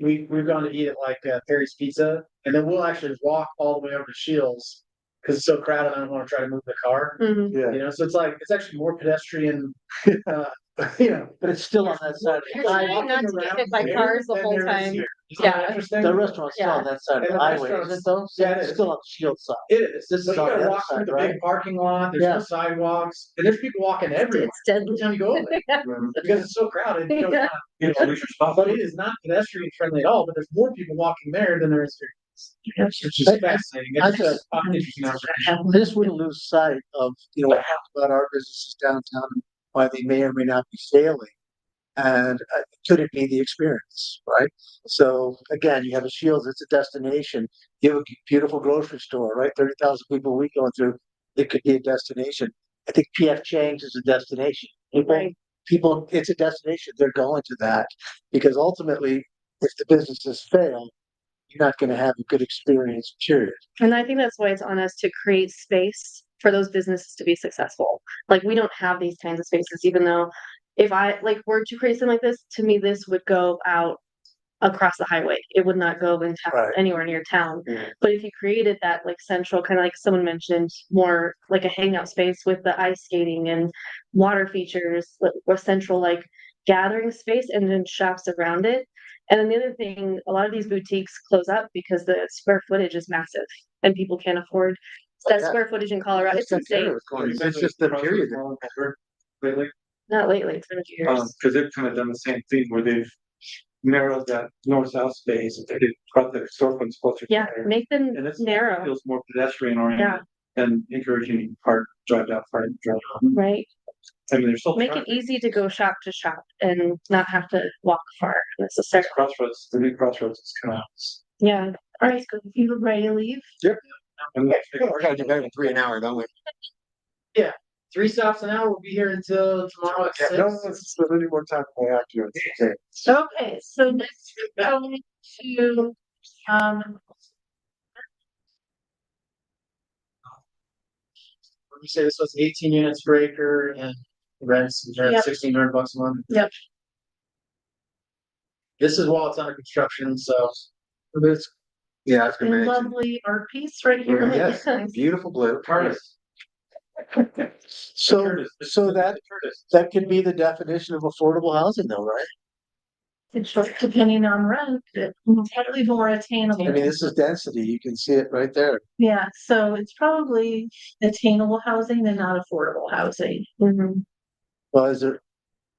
we've gone to eat at like Perry's Pizza, and then we'll actually walk all the way over to Shields, cause it's so crowded, I don't wanna try to move the car, Mhm. Yeah, you know, so it's like, it's actually more pedestrian, you know. but it's still on that side. You're trying not to get hit by There cars the than whole there is time. here. Isn't that Yeah. interesting? The restaurant's still on that side of And the the highway, restaurant's- isn't it though? yeah, it It's is. still on the Shield side. It is, so you It's on gotta the walk other through the side, big right? parking lot, there's Yeah. no sidewalks, and there's people walking everywhere. It's deadly. Every time you go over there, because it's so crowded, you know, Yeah. You don't lose your spot. but it is not pedestrian friendly at all, but there's more people walking there than there is here. Which is I- fascinating. I It's just just- an interesting observation. I just wouldn't lose sight of, what happened about our businesses downtown and why they may or may not be failing. And could it be the experience, right? So again, you have a Shields, it's a destination. You have a beautiful grocery store, right? 30,000 people a week going through. It could be a destination. I think PF Chang's is a destination. Right. People, it's a destination. They're going to that because ultimately, if the businesses fail, you're not going to have a good experience, period. And I think that's why it's on us to create space for those businesses to be successful. Like we don't have these kinds of spaces, even though if I like were to create something like this, to me, this would go out across the highway. It would not go in town, Right. anywhere near town. Yeah. But if you created that like central, kind of like someone mentioned, more like a hangout space with the ice skating and water features, like a central like gathering space and then shops around it. And then the other thing, a lot of these boutiques close up because the square footage is massive and people can't afford that Yeah. square footage in Colorado. It's insane. It's just the period. Lately, Not lately, it's been a few years. Cause they've kind of done the same thing where they've narrowed that north-south space, they did brought the storefronts closer. Yeah, make them And it's narrow, feels more pedestrian oriented Yeah. than encouraging you to park, drive out, park, drive out. right? I mean, there's still. Make it traffic. easy to go shop to shop and not have to walk far necessarily. Crossroads, the new crossroads is kind of. Yeah, All right, you ready to leave? And We're gonna do better than 3 an hour, don't we? 3 stops an hour, we'll be here until tomorrow at Yeah, no, 6. let's spend any more time than we have to. It's okay. Okay, so next we're going to, Let me say this was 18 units per acre and rents Yep. $1,600 a month. Yep. This is while it's under construction, so it's Yeah, that's a gonna be. lovely art piece right here. Yes, beautiful blue. Curtis. So, Curtis, so that, that could be the definition of affordable housing though, right? It's just depending on rent, it's slightly more attainable. I mean, this is density. You can see it right there. Yeah, so it's probably attainable housing and not affordable housing. Mhm. Well, is there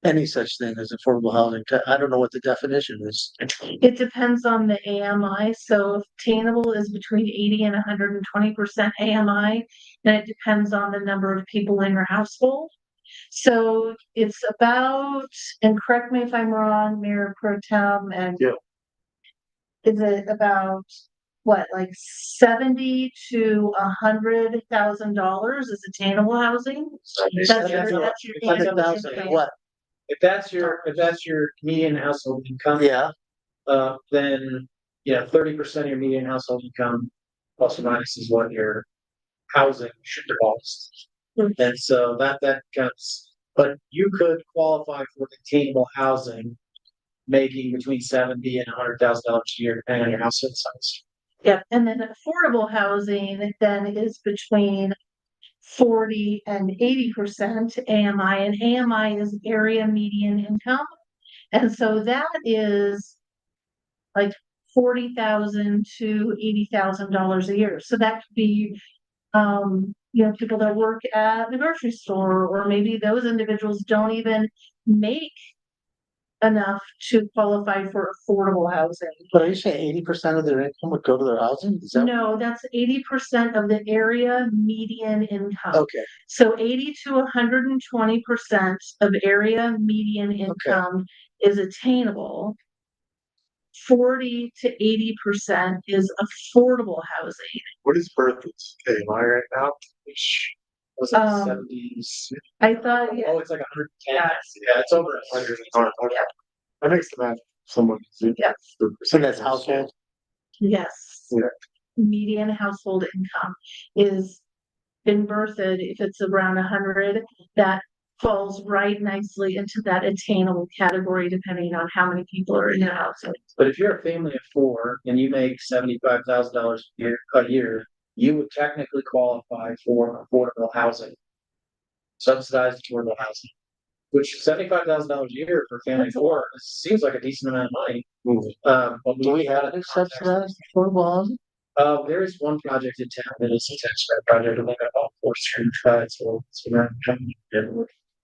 any such thing as affordable housing? I don't know what the definition is. It depends on the AMI, so attainable is between 80 and 120% AMI. And it depends on the number of people in your household. So it's about, and correct me if I'm wrong, Mayor Pro Tem, and Yeah. is it about, what, like 70 to $100,000 is attainable housing? That's your 100,000, income. what? if that's your median household income, Yeah, then, 30% of your median household income plus or minus is what your housing should cost. And so that counts, but you could qualify for attainable housing, making between 70 and $100,000 a year, depending on your household size. Yeah, and then affordable housing then is between 40 and 80% AMI, and AMI is area median income. And so that is like $40,000 to $80,000 a year. So that could be, people that work at the grocery store, or maybe those individuals don't even make enough to qualify for affordable housing. but are you saying 80% of their income would go to their housing? Is that? No, that's 80% of the area median income. Okay, So 80 to 120% of area median income is attainable. 40 to 80% is affordable housing. What is Berthoud's AMI right now? Was it Um, 70s? I thought, yeah, Oh, it's like 110. Yes. Yeah, it's over 100. 100. That makes the math somewhat easy. Yes. so that's household. yes. Yeah. Median household income is in Berthoud, if it's around 100, that falls right nicely into that attainable category, depending on how many people are in the household. But if you're a family of 4 and you make $75,000 a year, you would technically qualify for affordable housing. Subsidized affordable housing, which $75,000 a year for a family of 4 seems like a decent amount of money. But Do we have any subsidized affordable housing? There is one project in town that is a tax credit project, and they got all 4 street trades, so it's not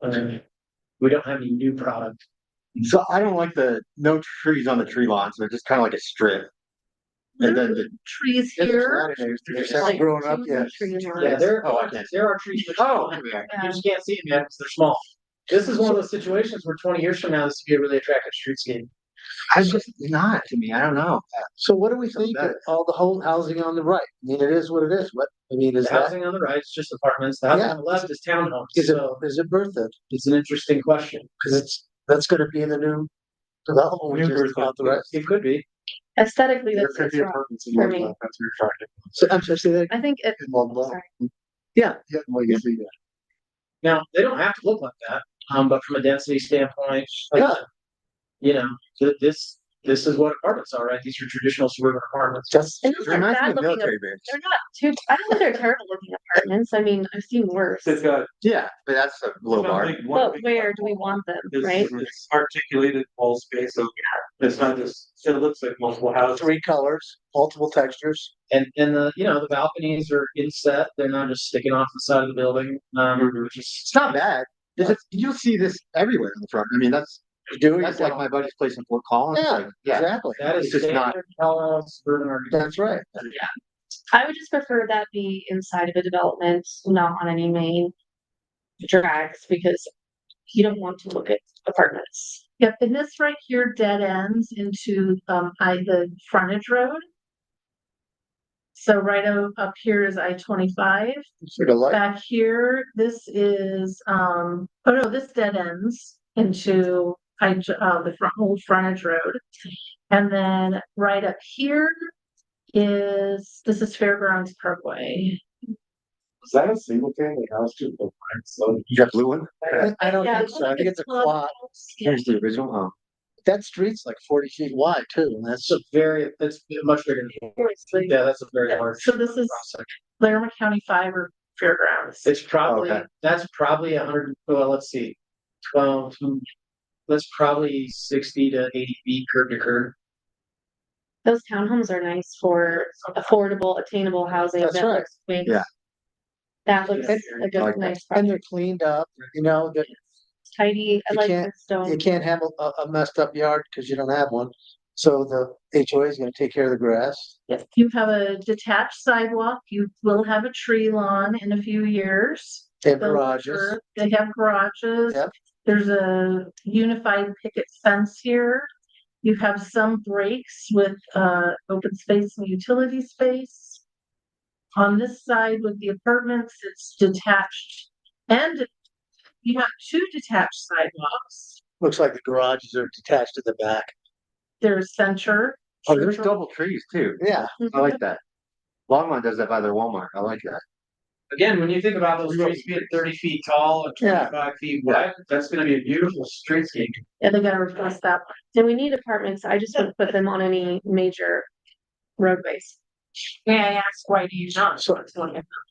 happening. We don't have any new product. So I don't like the no trees on the tree lawns. They're just kind of like a strip. And then the. Trees here. There's haven't grown up yet. Yeah, there Oh, are, okay. there are trees. but Oh, you just can't see them yet because they're small. This is one of those situations where 20 years from now, this would be a really attractive streetscape. I just not to me. I don't know. So what do we think of all the whole housing on the right? I mean, it is what it is. What, I mean, is The that, housing on the right is just apartments. The housing Yeah. on the left is townhomes. is it, So is it Berthoud? it's an interesting question. Cause that's gonna be in the new development we New just Berthoud. authorized. It could be. Aesthetically, There that's could be wrong. apartments in for one me. block, that's what you're talking about. So I'm just saying, I think it, In one block. sorry. yeah, Yeah, well, you see that. Now, they don't have to look like that, but from a density standpoint, Yeah. this is what apartments are, right? These are traditional suburban apartments. just, And It those aren't reminds me bad of looking, military base. they're not too, I don't think they're terrible looking apartments. I mean, I've seen worse. It's got. Yeah, but that's a low bar. But where do we want them, right? It's articulated wall space, so it's not just, it looks like multiple houses. 3 colors, multiple textures. And the balconies are inset, they're not just sticking off the side of the building, which is It's not bad. you'll see this everywhere in the front. I mean, that's like my buddy's place in Fort Collins. Yeah, Like, yeah, exactly. That is It's just not- standard Colorado suburban architecture. That's right. I would just prefer that be inside of a development, not on any main drags, because you don't want to look at apartments. Yep, and this right here dead ends into, the frontage road. So up here is I-25. Sort of like, Back here, this is, oh no, this dead ends into the whole frontage road. And then right up here this is Fairgrounds Parkway. Is that a single family house too? So you got blue one? I don't Yeah, think so. I think it's a quad. Here's the original home. That street's like 40 feet wide too, and that's, It's much bigger. Yeah, that's a very large. So this is cross section. Laramie County Fiber Fairgrounds. It's probably, Okay. that's probably 100, well, let's see. 12, that's probably 60 to 80 feet curb to curb. Those townhomes are nice for affordable, attainable housing. That's that right. looks quaint. Yeah. That looks Yeah. a good, like that. nice, and project. they're cleaned up, you know, that Tidy. I You like can't- the stone. you can't have a messed up yard because you don't have one. So the HOA is gonna take care of the grass. If you have a detached sidewalk, you will have a tree lawn in a few years. They have They'll garages. curb, They have garages. Yep. There's a unified picket fence here. You have some breaks with open space and utility space. On this side with the apartments, it's detached. And you have two detached sidewalks. Looks like the garages are detached to the back. There's center. Oh, there's double trees too. Yeah, I like that. Longmont does that by their Walmart. I like that. Again, when you think about those trees being 30 feet tall and Yeah. 25 feet wide, that's gonna be a beautiful streetscape. And they gotta replace that one. And we need apartments. I just wouldn't put them on any major roadways. May I ask, why do you not? So-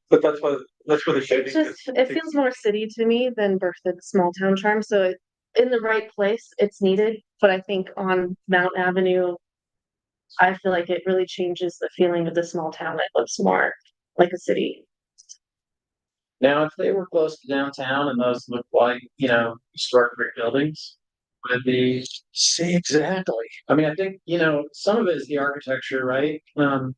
But that's where the shading It's is. just, it feels more city to me than Berthoud's small town charm, so in the right place, it's needed, but I think on Mount Avenue, I feel like it really changes the feeling of the small town. It looks more like a city. Now, if they were close to downtown and those look like, historic brick buildings, would be, see, exactly. I mean, I think, some of it is the architecture, right? And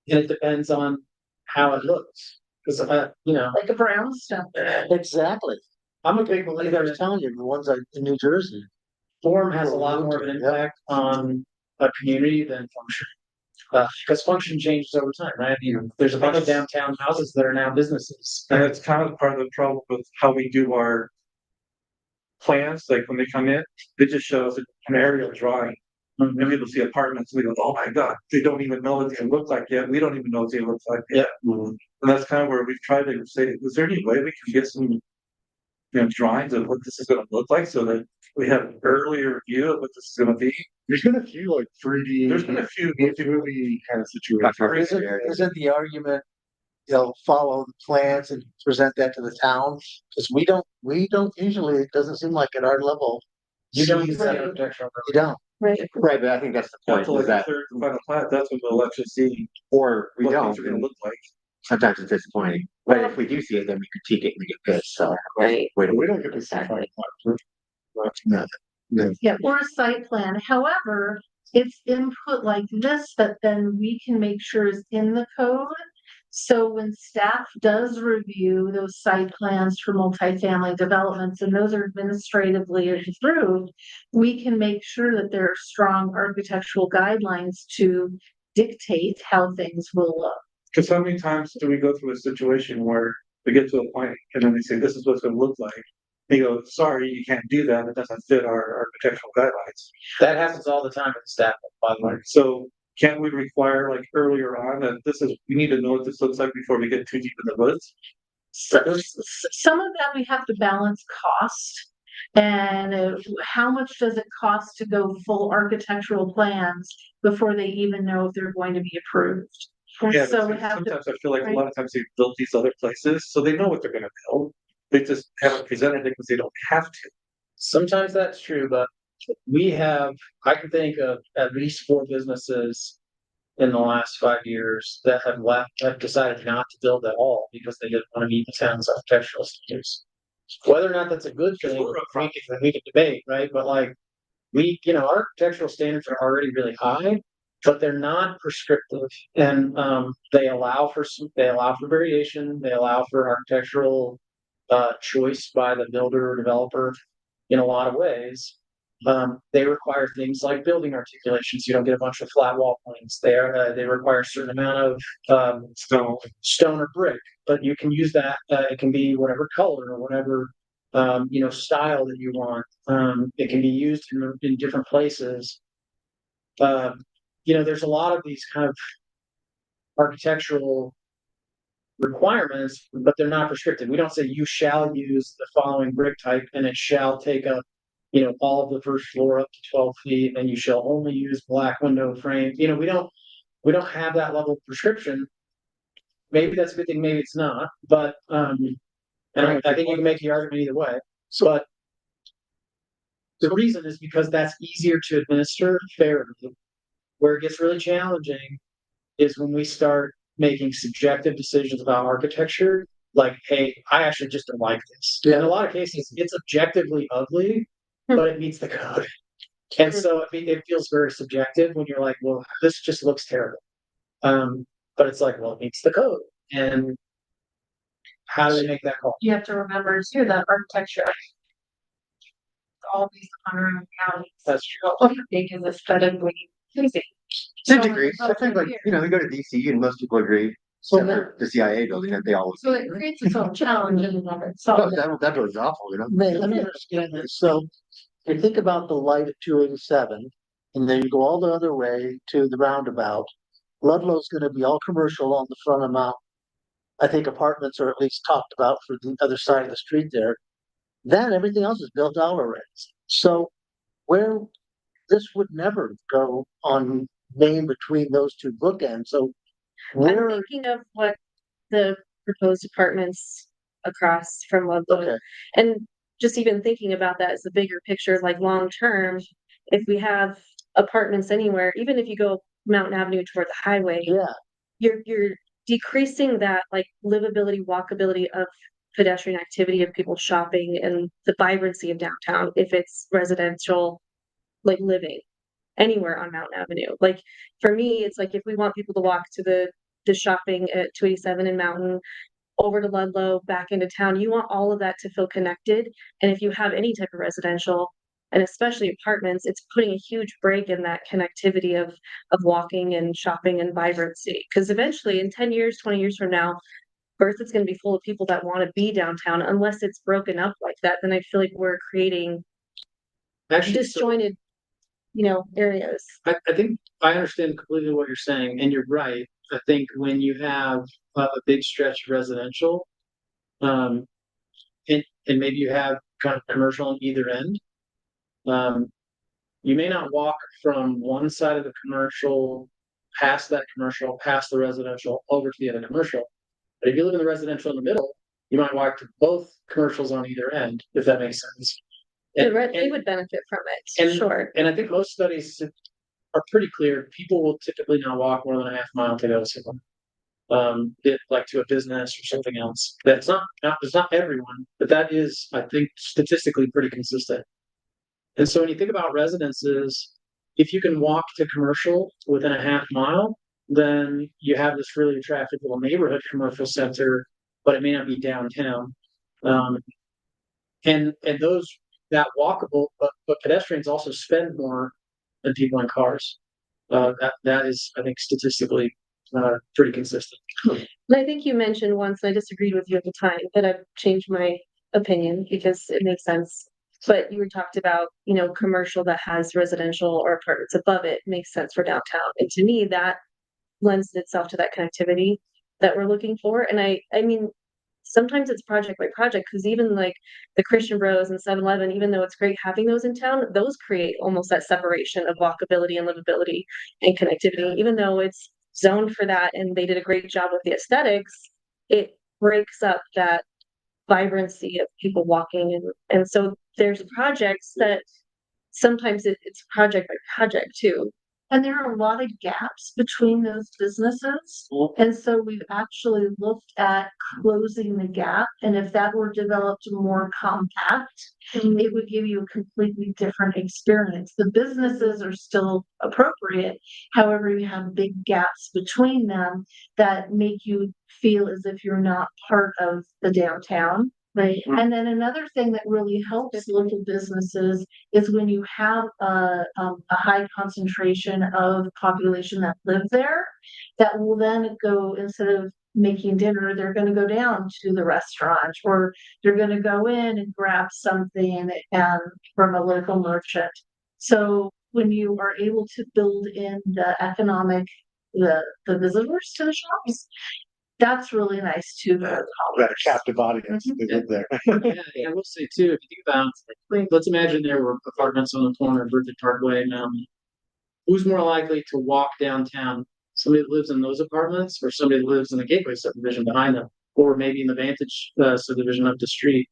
it depends on how it looks. Cause, Like a brownstone. Exactly. I'm a big Like I believer was that telling you, the ones in New Jersey. form has a lot more of an impact on a community than function. Because function changes over time, right? There's a bunch of downtown houses that are now businesses. And it's kind of part of the problem with how we do our plans, like when they come in, they just show us an aerial drawing. And people see apartments, and we go, oh my God, they don't even know what they look like yet. We don't even know what they look like yet. And that's kind of where we've tried to say, is there any way we can get some, drawings of what this is gonna look like so that we have an earlier view of what this is gonna be? there's been a few like 3D. There's been a few, movie kind of situations. Isn't the argument, follow the plans and present that to the town? Because we don't usually, it doesn't seem like at our level. You don't see use that. that architectural. You don't. Right. Right, but I think that's the point, until is like the that, third and final plat, that's when we'll actually see or we what don't, things are gonna and look like. sometimes it's disappointing. But if we do see it, then we critique it and we get pissed, so. Right. Wait a We minute. don't get to see Exactly. Yeah, or a site plan. However, it's input like this that then we can make sure is in the code. So when staff does review those site plans for multifamily developments and those are administratively approved, we can make sure that there are strong architectural guidelines to dictate how things will look. Cause how many times do we go through a situation where we get to a point and then they say, this is what it's gonna look like? They go, sorry, you can't do that. It doesn't fit our architectural guidelines. That happens all the time with staff, by the way. So can't we require like earlier on that we need to know what this looks like before we get too deep in the woods? Some of that we have to balance cost. And how much does it cost to go full architectural plans before they even know if they're going to be approved? Yeah, So we but have to, sometimes I feel like a lot of times they've built these other places, so they know what they're gonna build. They just haven't presented it because they don't have to. Sometimes that's true, but I can think of at least 4 businesses in the last 5 years that have decided not to build at all because they didn't want to meet the town's architectural standards. Whether or not that's a good thing, we can debate, right? But like, architectural standards are already really high, but they're not prescriptive. And, they allow for variation, they allow for architectural, choice by the builder or developer in a lot of ways. They require things like building articulation, so you don't get a bunch of flat wall planes. They require a certain amount of, stone or brick, but you can use that, it can be whatever color or whatever, style that you want. It can be used in different places. There's a lot of these kind of architectural requirements, but they're not prescriptive. We don't say you shall use the following brick type and it shall take up, all of the first floor up to 12 feet, and you shall only use black window frames. We don't have that level of prescription. Maybe that's a good thing, maybe it's not, but, and I think you can make the argument either way. But the reason is because that's easier to administer fairly. Where it gets really challenging is when we start making subjective decisions about architecture, like, hey, I actually just don't like this. In a lot of cases, it's objectively ugly, but it meets the code. And so it feels very subjective when you're like, well, this just looks terrible. But it's like, well, it meets the code. And how do they make that call? You have to remember too, that architecture. All these honoring counties. That's true. Big is aesthetically pleasing. To a degree, I think like, we go to DC and most people agree, So except for the CIA building that they all. So it creates its own challenge in and of Oh, itself. that was awful, May, let me understand this. So you think about the light at 287, and then you go all the other way to the roundabout. Ludlow's gonna be all commercial on the front of Mount. I think apartments are at least talked about for the other side of the street there. Then everything else is built out already. So where this would never go on name between those two bookends. So I'm where, thinking of what the proposed apartments across from Ludlow. okay, And just even thinking about that as the bigger picture, like long term, if we have apartments anywhere, even if you go Mountain Avenue toward the highway, yeah, you're decreasing that like livability, walkability of pedestrian activity of people shopping and the vibrancy of downtown if it's residential, like living anywhere on Mountain Avenue. Like for me, it's like if we want people to walk to the shopping at 287 and Mountain, over to Ludlow, back into town, you want all of that to feel connected. And if you have any type of residential, and especially apartments, it's putting a huge break in that connectivity of walking and shopping and vibrancy. Because eventually, in 10 years, 20 years from now, Berthoud's going to be full of people that want to be downtown. Unless it's broken up like that, then I feel like we're creating Actually, disjointed, areas. I think I understand completely what you're saying, and you're right. I think when you have a big stretch of residential, and maybe you have kind of commercial on either end, you may not walk from one side of the commercial, past that commercial, past the residential, over to the other commercial. But if you live in the residential in the middle, you might walk to both commercials on either end, if that makes sense. They would benefit from it, and- sure. And I think most studies are pretty clear. People will typically not walk more than a half mile to go somewhere. Like to a business or something else. That's it's not everyone, but that is, I think, statistically pretty consistent. And so when you think about residences, if you can walk to commercial within a half mile, then you have this really attractive little neighborhood commercial center, but it may not be downtown. And that walkable, but pedestrians also spend more than people in cars. That is, I think, statistically pretty consistent. And I think you mentioned once, and I disagreed with you at the time, that I've changed my opinion because it makes sense. But you talked about, commercial that has residential or apartments above it makes sense for downtown. And to me, that lends itself to that connectivity that we're looking for. And I mean, sometimes it's project by project, because even like the Christian Bros and 7-Eleven, even though it's great having those in town, those create almost that separation of walkability and livability and connectivity. Even though it's zoned for that and they did a great job with the aesthetics, it breaks up that vibrancy of people walking. And so there's projects that sometimes it's project by project too. And there are a lot of gaps between those businesses. And so we've actually looked at closing the gap. And if that were developed more compact, it would give you a completely different experience. The businesses are still appropriate. However, you have big gaps between them that make you feel as if you're not part of the downtown. Right. And then another thing that really helps local businesses is when you have a high concentration of population that live there, that will then go, instead of making dinner, they're gonna go down to the restaurant, or they're gonna go in and grab something from a local merchant. So when you are able to build in the economic, the visitors to the shops, that's really nice too. That a captive audience, they live there. Yeah, I will say too, if you think about, like, let's imagine there were apartments on the corner of Berthoud Parkway and who's more likely to walk downtown? Somebody that lives in those apartments, or somebody that lives in the Gateway subdivision behind them, or maybe in the Vantage subdivision up the street?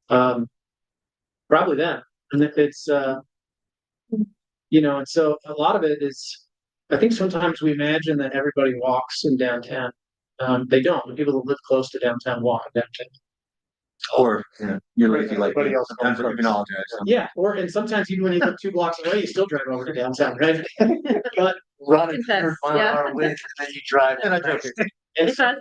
Probably them. And if it's and so a lot of it is, I think sometimes we imagine that everybody walks in downtown. They don't. The people that live close to downtown walk downtown. Or, you're lazy like Everybody me. else Sometimes I goes even apologize. Yeah, and sometimes even when you live 2 blocks away, you still drive over to downtown, right? But Running Confess, 100-mile-an-hour wind, and then you drive. And I joke. and so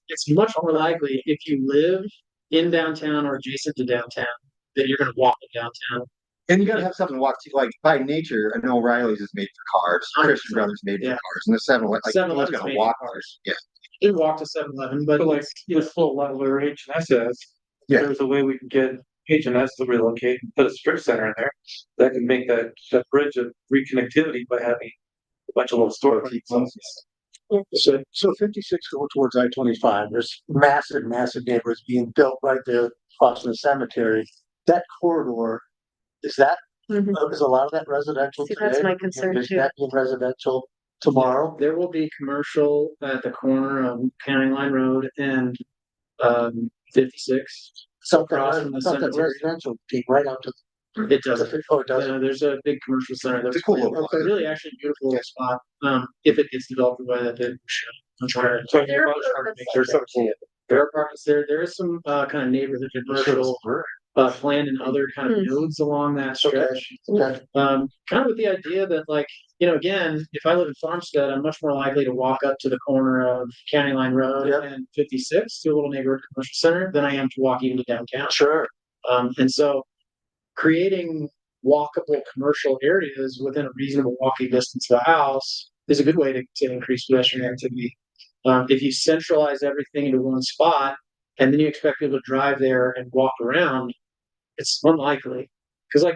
it's much more likely if you live in downtown or adjacent to downtown that you're going to walk to downtown. And you gotta have something to walk to, like, by nature, I know O'Reilly's is made for cars, Christian Brothers made for Yeah. cars, and the 7-Eleven, like, 7-Eleven's someone's gonna made walk for cars, yeah. You walk to 7-Eleven, but But like, this full level where H&S is, Yeah. there's a way we can get H&S to relocate and put a strip center in there. That can make that bridge of reconnectivity by having a bunch of little storefronts. So 56 going towards I-25, there's massive neighborhoods being built right there across from the cemetery. That corridor, is a lot of that residential See, today? that's my concern Is too. that being residential tomorrow? there will be commercial at the corner of County Line Road and 56. Something, Across from the something cemetery. residential being right up to. It doesn't. Oh, it doesn't. There's a big commercial center that's It's a cool little planned. spot. Really actually beautiful little spot. If it gets developed the way that it should. I'm trying So to. you're about to make sure something. There are apartments there. There is some kind of neighborhood commercial planned in other kind of nodes along that stretch. Okay. Kind of with the idea that, like, again, if I live in Farmstead, I'm much more likely to walk up to the corner of County Line Road Yep. and 56 to a little neighborhood commercial center than I am to walk even to downtown. Sure. And so creating walkable commercial areas within a reasonable walking distance of a house is a good way to increase pedestrian activity. If you centralize everything into one spot and then you expect people to drive there and walk around, it's unlikely. Because, like,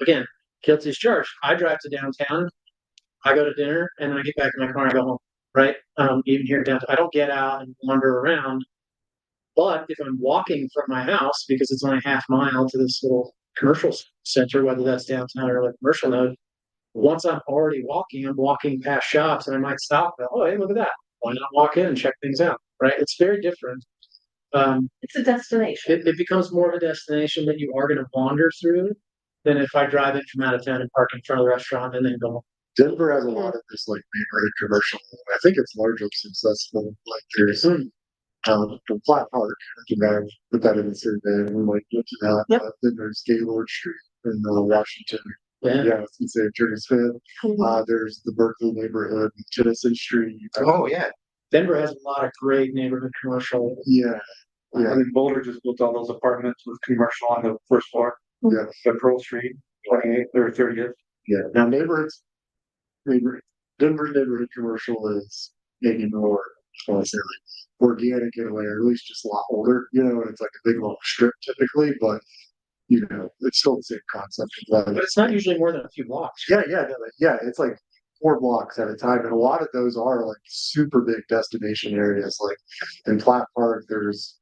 again, guilty as charged. I drive to downtown, I go to dinner, and then I get back in my car and I go home, right? Even here downtown, I don't get out and wander around. But if I'm walking from my house, because it's only a half mile to this little commercial center, whether that's downtown or like commercial node, once I'm already walking, I'm walking past shops and I might stop and go, oh, hey, look at that. Why not walk in and check things out, right? It's very different. It's a destination. It becomes more of a destination that you are going to wander through than if I drive in from out of town and park in front of the restaurant and then go home. Denver has a lot of this like neighborhood commercial. I think it's largely successful. Like there's from Flat Park, you know, put that in the survey and we like looked at that. Yep. Then there's Gaylord Street in Washington. Yeah. Yeah, I was gonna say Attorney Smith. There's the Berkeley neighborhood, Genesee Street. Oh, yeah. Denver has a lot of great neighborhood commercial. Yeah, I mean, Boulder just built all those apartments with commercial on the first floor. yeah, The Pearl Street, 28th or 30th. yeah. Now Denver neighborhood commercial is maybe more, I want to say like organic in a way, or at least just a lot older, and it's like a big long strip typically, but it's still the same concept. But it's not usually more than a few blocks. Yeah, it's like 4 blocks at a time, and a lot of those are like super big destination areas. Like in Flat Park, there's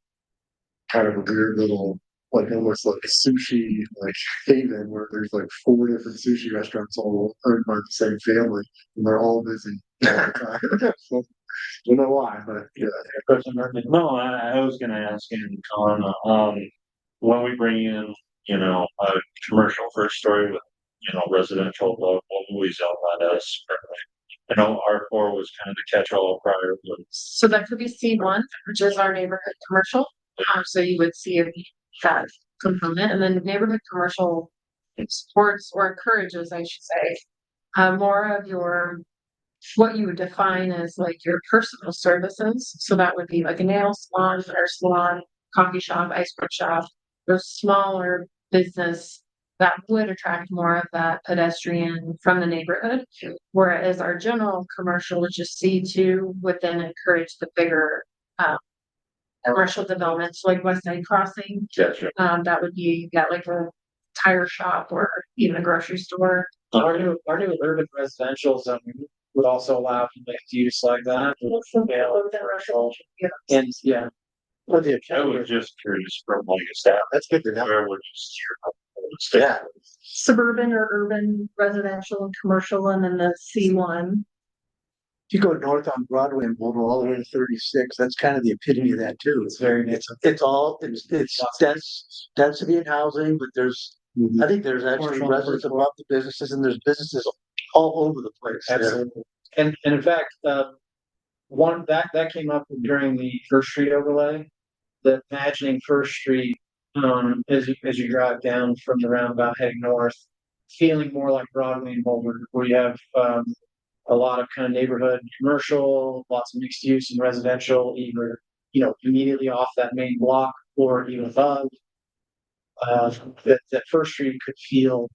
kind of a weird little, like almost like a sushi like haven where there's like 4 different sushi restaurants all owned by the same family, and they're all busy all the time. So, don't know why, but yeah. No, I was gonna ask him, Colin, when we bring in, a commercial first story with residential, will always zone that as. I know R4 was kind of the catch-all prior, but So that could be C1, which is our neighborhood commercial. So you would see that component, and then neighborhood commercial supports or encourages, I should say, more of what you would define as like your personal services. So that would be like a nail salon, hair salon, coffee shop, ice cream shop, those smaller business that would attract more of that pedestrian from the neighborhood. Whereas our general commercial, which is C2, would then encourage the bigger commercial developments like West Side Crossing. gotcha. That would be like a tire shop or even a grocery store. Our new urban residential zone would also allow mixed use like that. And yeah, For the I was just curious from like a staff, that's good to know. where would you Yeah. Suburban or urban residential and commercial, and then the C1. If you go north on Broadway and Boulder all the way to 36, that's kind of the epitome of that too. it's very It's density in housing, but I think there's actually Commercial. residents above the businesses and there's businesses all over the place. there. absolutely. And in fact, one that came up during the First Street overlay. That imagining First Street, as you drive down from the roundabout heading north, feeling more like Broadway and Boulder, where you have a lot of kind of neighborhood commercial, lots of mixed use and residential, either immediately off that main block or even above. That First Street could feel.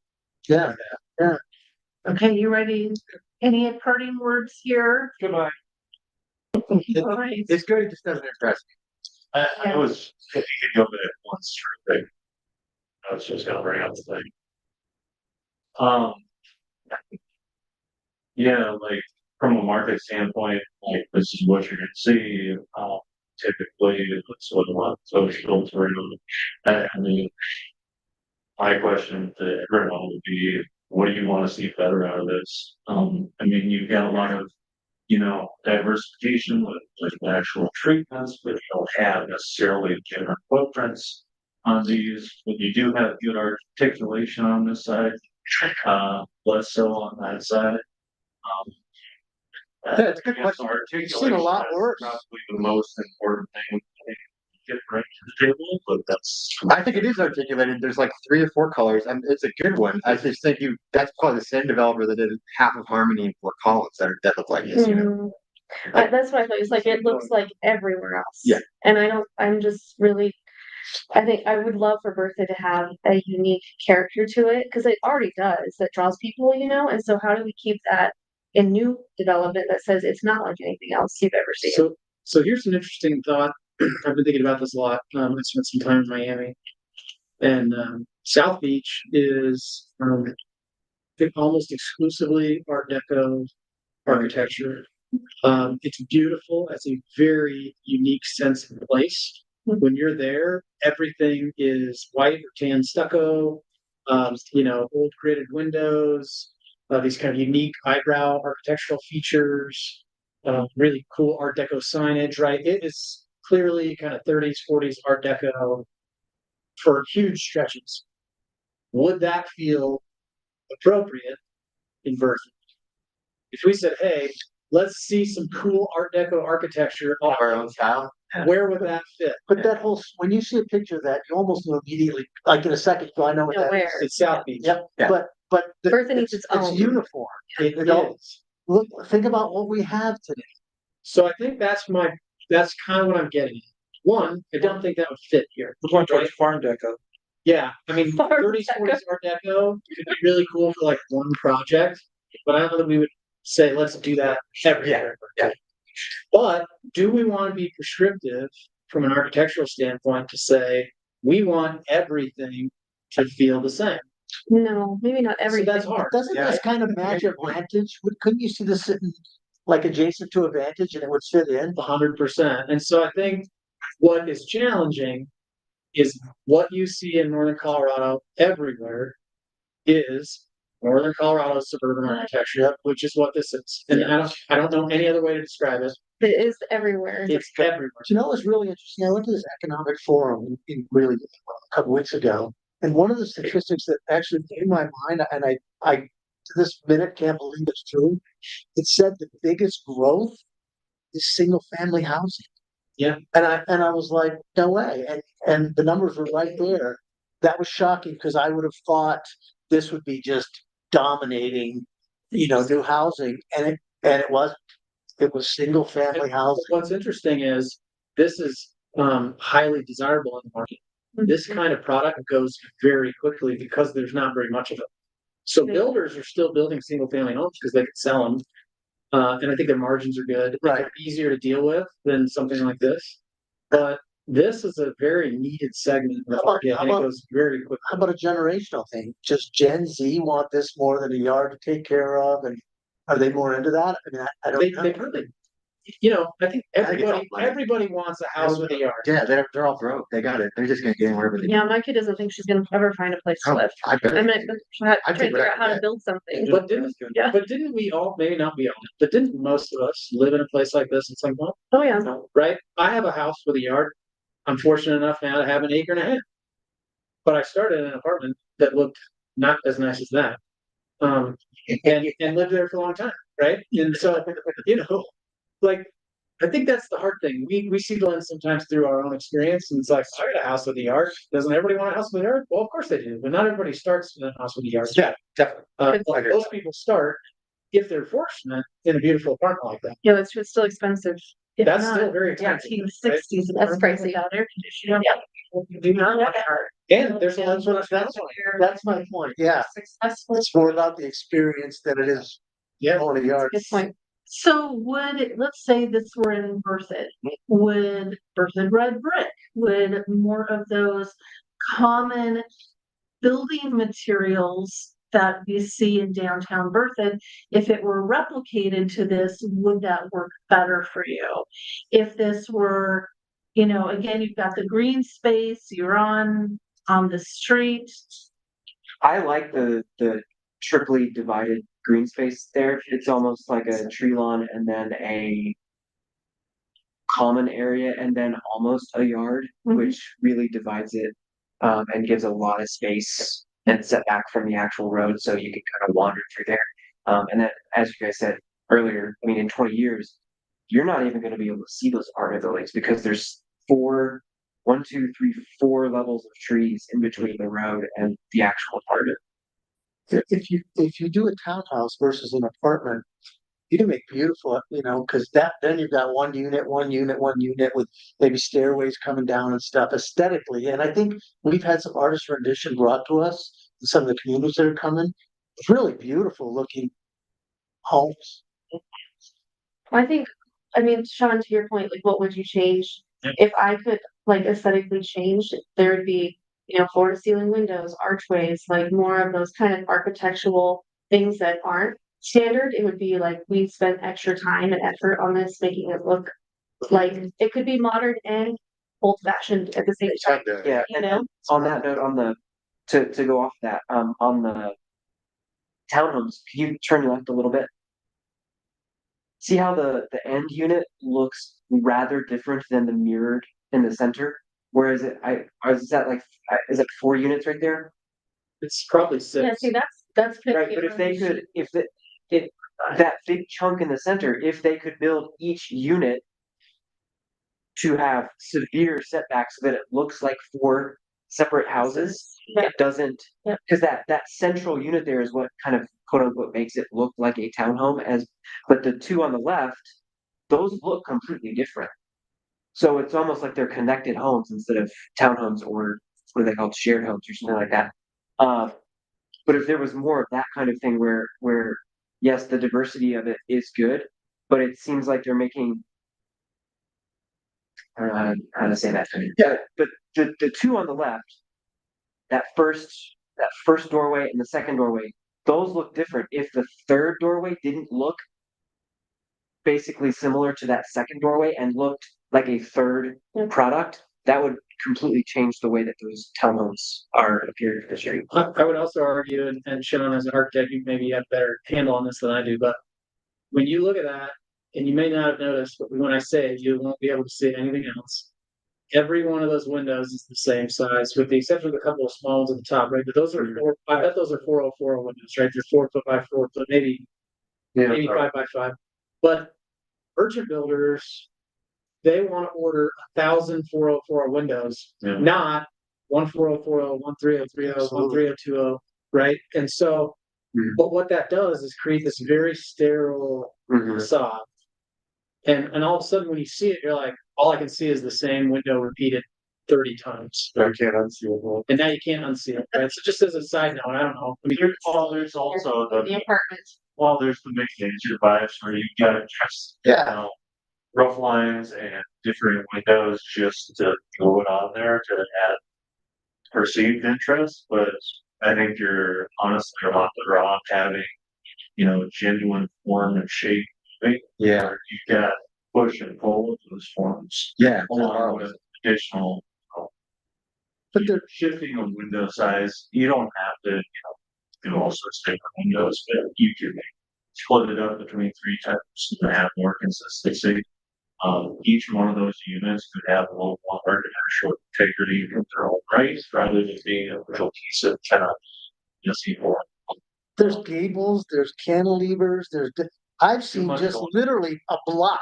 Yeah. Okay, you ready? Any parting words here? Goodbye. All right. It's good, it just doesn't impress I was, if you could go there once, sure thing. I was just gonna bring up the thing. Yeah, like from a market standpoint, like this is what you're gonna see, typically it's what a lot of social tourism. I mean. My question to everyone would be, what do you wanna see better out of this? I mean, you've got a lot of, diversification with the actual treatments, but you don't have necessarily different footprints on these, but you do have good articulation on this side, less so on that side. Yeah, it's a good I guess question. articulation You've seen a lot is worse. Probably the most important thing. Get right to the table, but that's. I think it is articulated. There's like 3 or 4 colors, and it's a good one. I just think that's probably the same developer that did half of Harmony and Fort Collins that look like this, That's what I thought, it's like, it looks like everywhere else. Yeah. And I'm just really, I think I would love for Bertha to have a unique character to it, because it already does, that draws people, and so how do we keep that in new development that says it's not like anything else you've ever seen? So here's an interesting thought. I've been thinking about this a lot. I spent some time in Miami, and South Beach is I think almost exclusively Art Deco architecture. It's beautiful. It's a very unique sense of place. When you're there, everything is white or tan stucco. Old gridded windows. These kind of unique eyebrow architectural features. Really cool Art Deco signage. Right, it is clearly kind of 30s, 40s Art Deco for huge stretches. Would that feel appropriate in Bertha? If we said, hey, let's see some cool Art Deco architecture Of our own style. where would that fit? But when you see a picture of that, you almost know immediately, like in a second, I know what Know that where. is. It's South Beach. Yep, Yeah. but Bertha needs its it's own. uniform. It You know? is. Look, think about what we have today. So I think that's kind of what I'm getting at. One, I don't think that would fit here. Towards farm deco. Yeah, I mean, Farm 30s, 40s Art Deco could be really cool for like one project, but I don't know that we would say, let's do that everywhere. Yeah. But do we want to be prescriptive from an architectural standpoint to say, we want everything to feel the same? No, maybe not So everything. that's hard. Doesn't this kind of match Advantage? Couldn't you see this sitting like adjacent to Advantage and it would fit in? 100%. And so I think what is challenging is what you see in Northern Colorado everywhere is Northern Colorado suburban architecture, which is what this is. And I don't know any other way to describe it. It is everywhere. It's everywhere. You know, it's really interesting. I went to this economic forum in Greeley a couple weeks ago, And one of the statistics that actually blew my mind, and I to this minute can't believe it's true. It said the biggest growth is single family housing. Yeah. And I was like, no way. And the numbers were right there. That was shocking because I would have thought this would be just dominating, new housing, and it wasn't. It was single family housing. What's interesting is this is highly desirable in the market. This kind of product goes very quickly because there's not very much of it. So builders are still building single family homes because they can sell them. And I think their margins are good. Right. They're easier to deal with than something like this. But this is a very needed segment of the market and it goes very quickly. How about a generational thing? Does Gen Z want this more than a yard to take care of? And are they more into that? I mean, I don't know. They probably, I think everybody wants a house with a yard. Yeah, they're all broke. They got it. They're just gonna get in wherever they. Yeah, my kid doesn't think she's gonna ever find a place to Oh, live. I bet. I mean, trying I to think figure out how to that- build something. But didn't we all, maybe not we all, but didn't most of us live in a place like this at some point? Oh, yeah. Right? I have a house with a yard. I'm fortunate enough now to have an acre and a half. But I started in an apartment that looked not as nice as that. And lived there for a long time, right? And so, like, I think that's the hard thing. We see the lens sometimes through our own experience, and it's like, I got a house with a yard. Doesn't everybody want a house with a yard? Well, of course they do, but not everybody starts in a house with a yard. Yeah, definitely. Those people start, if they're fortunate, in a beautiful apartment like that. Yeah, that's just still expensive. If That's not, still very expensive. 1960s. That's pricey. Without air conditioning. Do not want art. And there's a lot of That's my point. Yeah. Successful. It's more about the experience than it is Yeah. owning a yard. Good point. So let's say this were in Berthoud, would Berthoud red brick, would more of those common building materials that we see in downtown Berthoud, if it were replicated to this, would that work better for you? If this were, again, you've got the green space, you're on the street. I like the triply divided green space there. It's almost like a tree lawn and then a common area and then almost a yard, Mhm. which really divides it and gives a lot of space and setback from the actual road, so you can kind of wander through there. And then, as you guys said earlier, I mean, in 20 years, you're not even going to be able to see those apartment buildings because there's 4 levels of trees in between the road and the actual apartment. If you do a townhouse versus an apartment, you can make beautiful, because then you've got one unit with maybe stairways coming down and stuff aesthetically. And I think we've had some artist rendition brought to us in some of the communities that are coming. It's really beautiful looking homes. I mean, Sean, to your point, like, what would you change? Yeah. If I could, like, aesthetically change, there would be, floor to ceiling windows, archways, like more of those kind of architectural things that aren't standard. It would be like, we spent extra time and effort on this, making it look like it could be modern and old fashioned at the same time, Yeah, you know? on that note, to go off that, on the townhomes, can you turn left a little bit? See how the end unit looks rather different than the mirrored in the center? Whereas is that 4 units right there? It's probably 6. Yeah, see, that's. Right, but if they could, if that big chunk in the center, if they could build each unit to have severe setbacks so that it looks like 4 separate houses, Yeah. it doesn't, Yeah. because that central unit there is what kind of quote unquote makes it look like a townhome but the 2 on the left, those look completely different. So it's almost like they're connected homes instead of townhomes, or what are they called, shared homes or something like that. But if there was more of that kind of thing where yes, the diversity of it is good, but it seems like they're making, I don't know how to say that. Yeah. But the 2 on the left, that first doorway and the second doorway, those look different. If the third doorway didn't look basically similar to that second doorway and looked like a third product, that would completely change the way that those townhomes are appearing to the street. I would also argue, and Sean, as an architect, you maybe have better handle on this than I do, but when you look at that, and you may not have noticed, but when I say it, you won't be able to see anything else. every one of those windows is the same size, with the exception of a couple of small ones at the top, right? But those are I bet those are 404 windows, right? They're 4 foot by 4 foot, maybe Yeah. 5 by 5. But merchant builders, they want to order 1,000 404 windows, Yeah. not 14040, 13030, Absolutely. 13020, right? And so, but what that does is create this very sterile facade. And all of a sudden, when you see it, you're like, all I can see is the same window repeated 30 times. I can't unsee it. And now you can't unsee it, right? So just as a side note, I don't know. I mean, There's also The the, apartment. there's the mixed nature bias where you gotta just, rough lines and different windows just to throw it on there to add perceived interest, but I think you're honestly a lot better off having, genuine form and shape. Right? Yeah. Where you got push and pull of those forms Yeah. along with additional. But they're, Shifting of window size, you don't have to, do all sorts of different windows, but you can split it up between 3 types and have more consistency. Each one of those units could have a little more architectural integrity in their own right, rather than being a cohesive kind of, form. there's gables, there's cantilevers, I've seen much just going literally a block.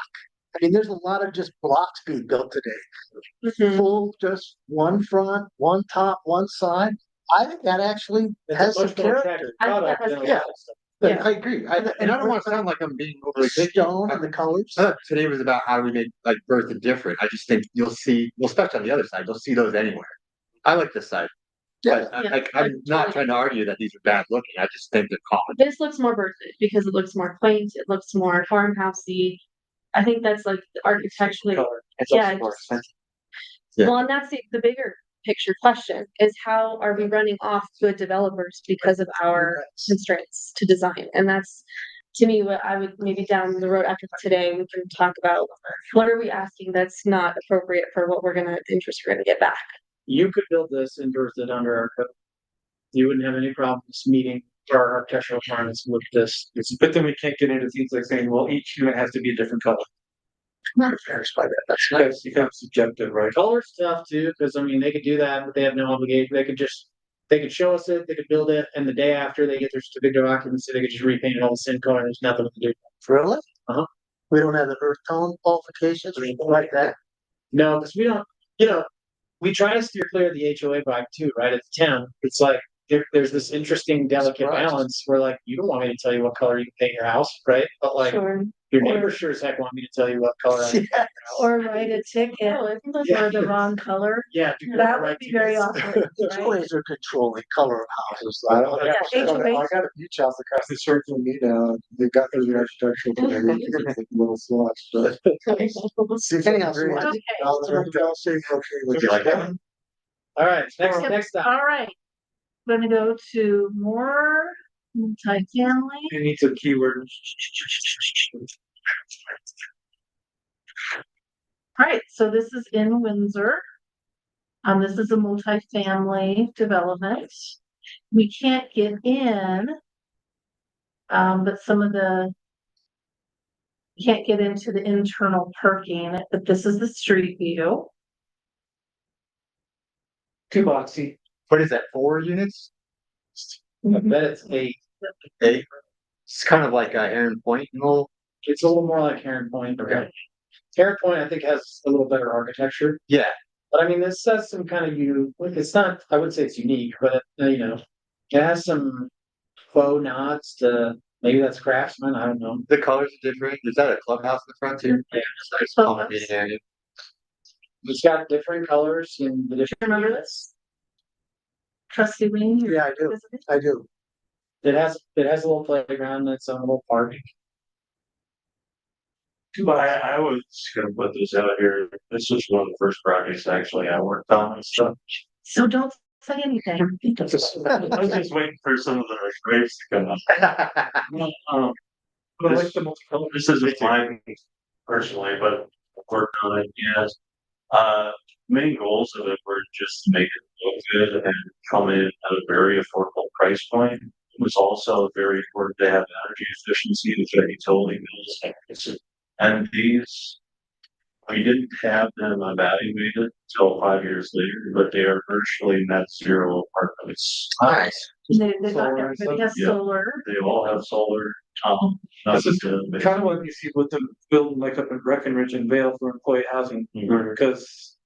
I mean, there's a lot of just blocks being built today. Mhm. Full, just one front, one top, one side. I think that actually it's has a some much more character. attractive I think that product has than a lot character. of stuff. Yeah. I agree. And I don't want to sound like I'm being The overly picky. stone and the colors. I thought today was about how do we make like Bertha different. I just think you'll see, well, especially on the other side, you'll see those anywhere. I like this side. Yeah. But I'm not trying to argue that these are bad looking. I just think they're common. This looks more Berthoud because it looks more quaint, it looks more farmhousey. I think that's like architecturally, It's Yeah, also more just- expensive. Yeah. well, and that's the bigger picture question is how are we running off good developers because of our constraints to design? And that's, to me, what I would maybe down the road after today, we can talk about what are we asking that's not appropriate for what interest we're gonna get back. You could build this in Berthoud under our code. You wouldn't have any problems meeting our architectural requirements with this. But then we can't get into things like saying, well, each unit has to be a different color. Not embarrassed by that. That's nice. That's kind of subjective, right? Color stuff too, because I mean, they could do that, but they have no obligation. They could show us it, they could build it, and the day after they get their certificate of occupancy, they could just repaint it all the same color. There's nothing to do. Really? Uh-huh. We don't have the earth tone qualifications or anything like that. No, because we don't, we try to steer clear of the HOA vibe too, right? At the town, it's like, there's this interesting delicate Surprised. balance where like, you don't want me to tell you what color you can paint your house, right? But like, Sure. your neighbor sure as heck want me to tell you what color. I can paint your house. Or write a ticket for the wrong color. Yeah. do you That right would be very tickets? awkward, right? HOAs are controlling color of houses. I don't, Yeah, I got a beach house across the street from me now. They've got through the architectural committee. It's like a little swatch, but. Anyhow, Okay. I'll say okay with You like that? All right, next Okay. up. All right. We're gonna go to more multifamily. It needs a keyword. All right, so this is in Windsor. This is a multifamily development. We can't get in. But can't get into the internal parking, but this is the street view. Too boxy. What is that, 4 units? I bet it's 8. 8? It's kind of like Heron Point, It's a little more like Heron Point. Okay. Heron Point, I think, has a little better architecture, Yeah. but I mean, this has some kind of it's not, I would say it's unique, but it has some faux nods to, maybe that's Craftsman, I don't know. The colors are different. Is that a clubhouse in the front too? Yeah, It's a common meeting area. It's got different colors in the different Remember units. Trustee Wayne? you're Yeah, I do. visiting? I do. It has a little playground, and its own little park. I was gonna put this out here. This was one of the first projects actually I worked on and stuff. So don't say anything. I was just waiting for some of the grapes to come up. I like the multicolor. This isn't mine personally, but I've worked on it, yes. Main goals of it were just to make it look good and come in at a very affordable price point. It was also very important to have energy efficiency to fit utility bills. And these We didn't have them evaluated until 5 years later, but they are virtually net zero apartments. Nice. They got, Solar and everybody has stuff. solar. They all have solar, This is nothing kind of what you see with the building like up in Breckenridge and Vale for employee housing, because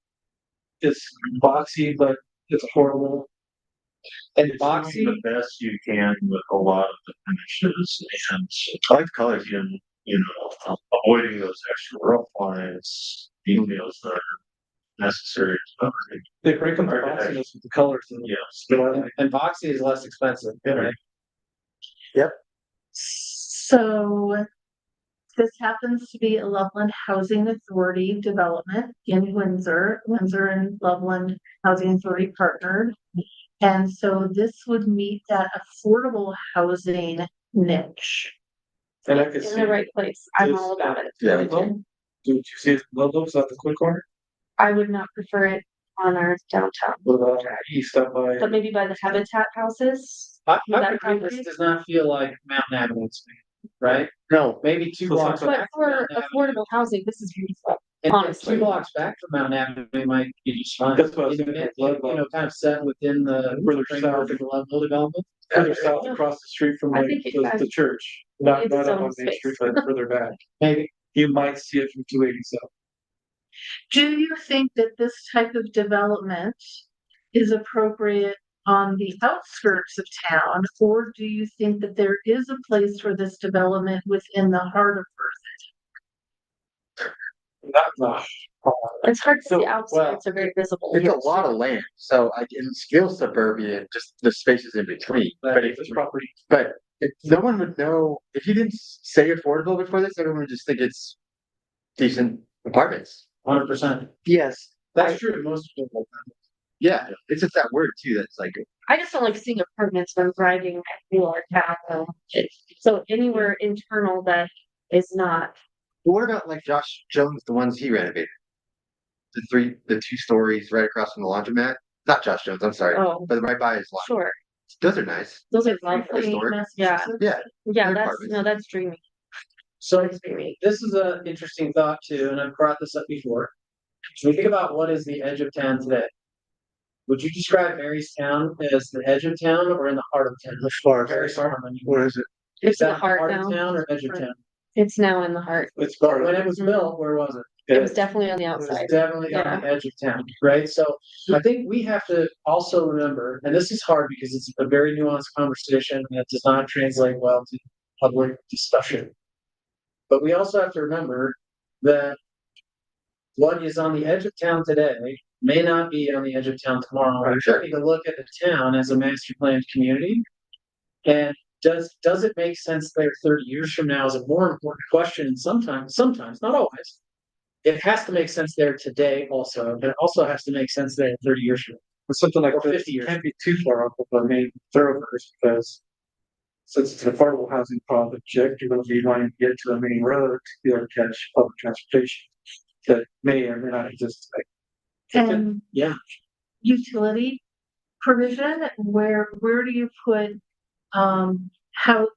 it's boxy, but it's affordable. And It's doing boxy, the best you can with a lot of the finishes and I like the colors. again, avoiding those extra rough lines, details that are necessary. to cover it. They break them the boxiness with the colors. And Yes. and boxy is less expensive, right? So this happens to be a Loveland Housing Authority development in Windsor. Windsor and Loveland Housing Authority partnered. And so this would meet that affordable housing niche. And I could In see. the right place. I'm Just, all about it. Yeah, Ludlow? Do you see it, Ludlow's at the quick corner? I would not prefer it on our downtown, East up by. but maybe by the Habitat houses. I Would that would agree, property? this does not feel like Mountain Avenue to me, right? No, Maybe two So blocks something- back. But from for Mountain Avenue. affordable housing, this is beautiful. And honestly. 2 blocks back from Mountain Avenue might be just fine. That's what I was In thinking, mid- Ludlow. kind of set within the Further framework south. of the Ludlow development. Further south across the street from I like think it the does. church, not It's up its on own Main space. Street, but further back. Maybe. You might see it from 280 south. Do you think that this type of development is appropriate on the outskirts of town? Or do you think that there is a place for this development within the heart of Berthoud? Not much. It's hard to So, see outside, it's a very visible. it's a lot of land, so it feels suburban, just the spaces in between. But if, This property, but if no one would know, if you didn't say affordable before this, everyone would just think it's decent apartments. 100%. Yes. That's true. Most people. Yeah, it's just that word too, that's like, I just don't like seeing apartments when driving through our town. So anywhere internal that is not, What about like Josh Jones, the ones he renovated? The 2 stories right across from the laundromat? Not Josh Jones, I'm sorry, oh, but right by his lawn. sure, Those are nice. those are Historic. lovely. Yeah. Yeah, Yeah, They're that's, apartments. no, that's dreamy. So That's dreamy. this is an interesting thought too, and I've brought this up before. When you think about what is the edge of town today, would you describe Marystown as the edge of town or in the heart of town? as far as, Marystown, where is it? is It's in that the heart of now. town or edge of town? It's now in the heart. it's part When of it was built, where was it? It was definitely on the It was outside. definitely on the edge of town, right? So I think we have to also remember, and this is hard because it's a very nuanced conversation that does not translate well to public discussion. But we also have to remember that what is on the edge of town today may not be on the edge of town tomorrow. We Sure. need to look at the town as a master planned community. And does it make sense there 30 years from now is a more important question. And sometimes, not always. It has to make sense there today also, but it also has to make sense there 30 years from now. With something like Or this, 50 you years. can't be too far off of the main thoroughfares because since it's an affordable housing project, you're gonna be wanting to get to the main road to be able to catch public transportation that may or may not exist today. And Yeah. utility provision, where do you put, how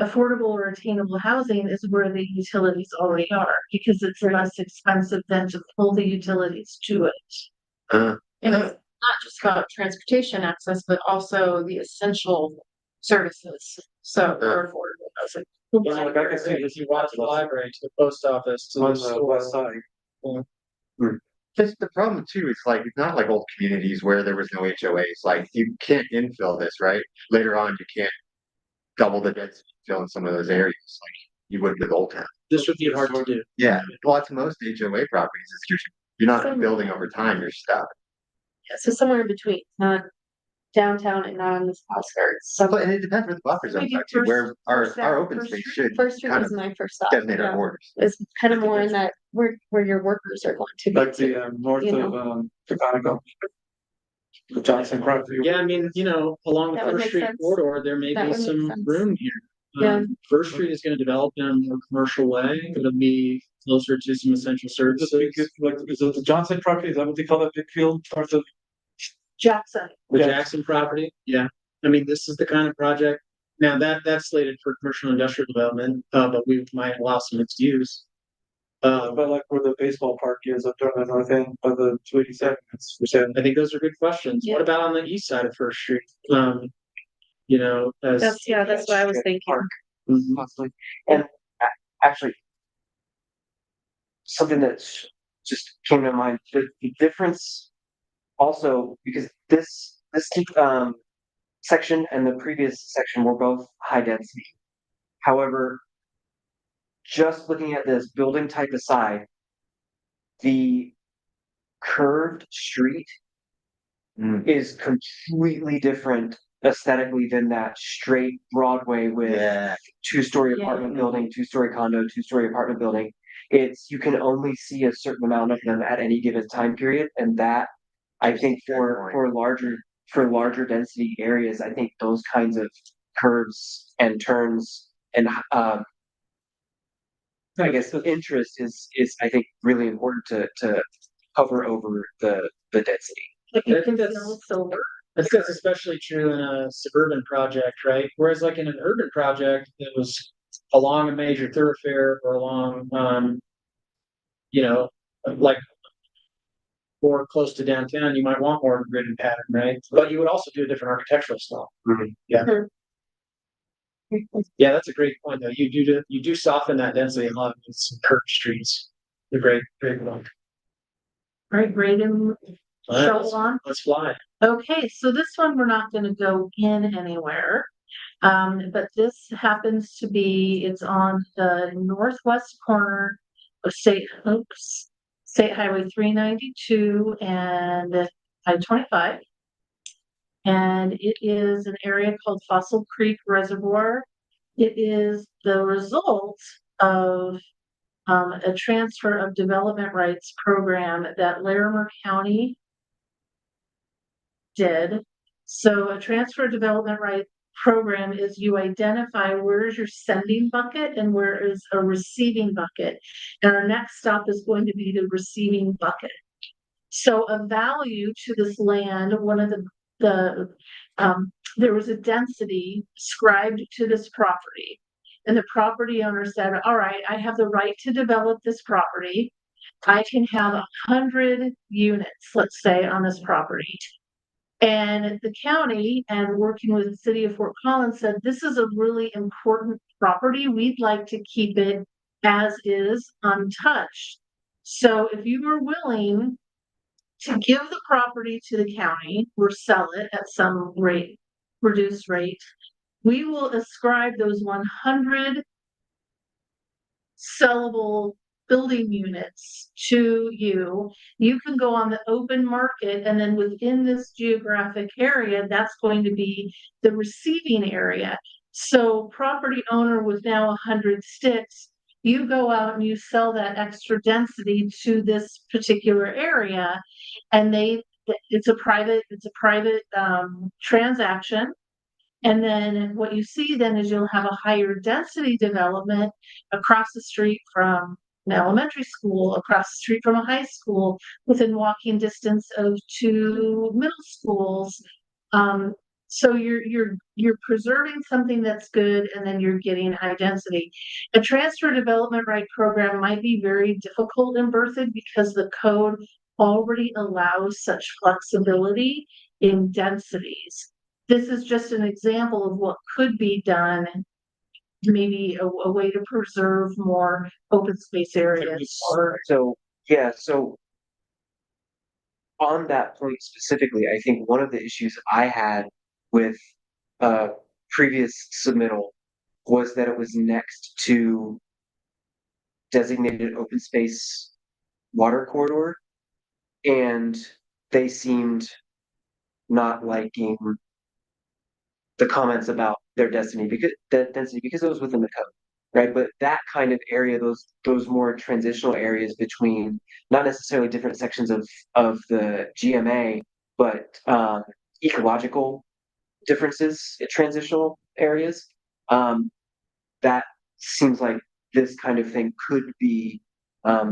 affordable or attainable housing is where the utilities already are, because it's less expensive than to pull the utilities to it. And it's not just about transportation access, but also the essential services. So for affordable housing. Yeah, like I can see If you walk to the library, to the post office, to on the the west store. side. just the problem too, is like, it's not like old communities where there was no HOAs, like, you can't infill this, right? Later on, you can't double the density fill in some of those areas, like you would with Old Town. This would be hard to do. Yeah, well, that's most HOA properties, is you're not building over time, you're stuck. Yeah, so somewhere in between, not downtown and not on the outskirts. But, Somewhere. and it depends where the buffer zones Maybe are too, where First our Ave, open First space Street. should First Street kind is of my first stop. designate our Yeah. borders. It's kind of more in that where your workers are going to be. Like the north You of Chicago. The Johnson property. Yeah, I mean, along the That would First make Street sense. corridor, there may That be would make some sense. room here. Yeah. First Street is gonna develop in a more commercial way. It'll be closer to some essential Is it services. the Johnson property? Is that what they call that big field north of? Jackson, The Yeah. Jackson property, yeah. I mean, this is the kind of project, now that's slated for commercial industrial development, but we might allow some mixed use. But like where the baseball park is up there on the north end of the 287, it's for sale. I think those are good questions. What about on the east side of First Street? You know, as. That's what I was thinking. Park, Mhm. possibly. And actually, something that's just came to mind, the difference also, because this section and the previous section were both high density. However, just looking at this building type aside, the curved street is completely different aesthetically than that straight Broadway with Yeah. two-story Yeah. apartment building, two-story condo, two-story apartment building. It's, you can only see a certain amount of them at any given time period, and that, I think for larger density areas, I think those kinds of curves and turns and I guess interest is I think really important to hover over the density. Like you I think can that's- sell silver. I think that's especially true in a suburban project, right? Whereas like in an urban project, it was along a major thoroughfare or along, you know, like more close to downtown, you might want more of a gridded pattern, right? But you would also do a different architectural style. Yeah. Yeah, that's a great point, though. You do soften that density a lot with some curved streets. They're great one. Right, Braden, shovel on. Let's fly. Okay, so this one, we're not gonna go in anywhere. But this happens to be, it's on the northwest corner of State Highway 392 and I-25. And it is an area called Fossil Creek Reservoir. It is the result of a transfer of development rights program that Larimer County did. So a transfer development right program is you identify where is your sending bucket and where is a receiving bucket. And our next stop is going to be the receiving bucket. So a value to this land, one of there was a density ascribed to this property. And the property owner said, all right, I have the right to develop this property. I can have 100 units, let's say, on this property. And the county, and working with the city of Fort Collins, said, this is a really important property. We'd like to keep it as is, untouched. So if you were willing to give the property to the county or sell it at some rate, reduced rate, we will ascribe those 100 sellable building units to you. You can go on the open market, and then within this geographic area, that's going to be the receiving area. So property owner with now 100 sticks, you go out and you sell that extra density to this particular area, and it's a private transaction. And then what you see then is you'll have a higher density development across the street from an elementary school, across the street from a high school, within walking distance of 2 middle schools. So you're preserving something that's good, and then you're getting high density. A transfer development right program might be very difficult in Berthoud because the code already allows such flexibility in densities. This is just an example of what could be done, maybe a way to preserve more open space areas. So on that point specifically, I think one of the issues I had with previous submittal was that it was next to designated open space water corridor, and they seemed not liking the comments about their density because it was within the code, right? But that kind of area, those more transitional areas between not necessarily different sections of the GMA, but ecological differences in transitional areas, that seems like this kind of thing could be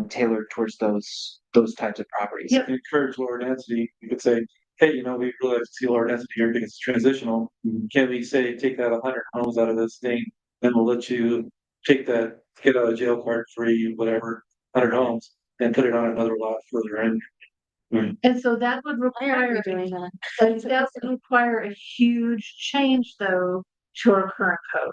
tailored towards those types of properties. If you encourage lower density, you could say, hey, we really like to see lower density here because it's transitional. Can we say, take that 100 homes out of this thing, then we'll let you take that, get out of jail card free, whatever. hundred homes and put it on another lot further in. And so that would Why are we require, doing that? that would require a huge change though to our current code.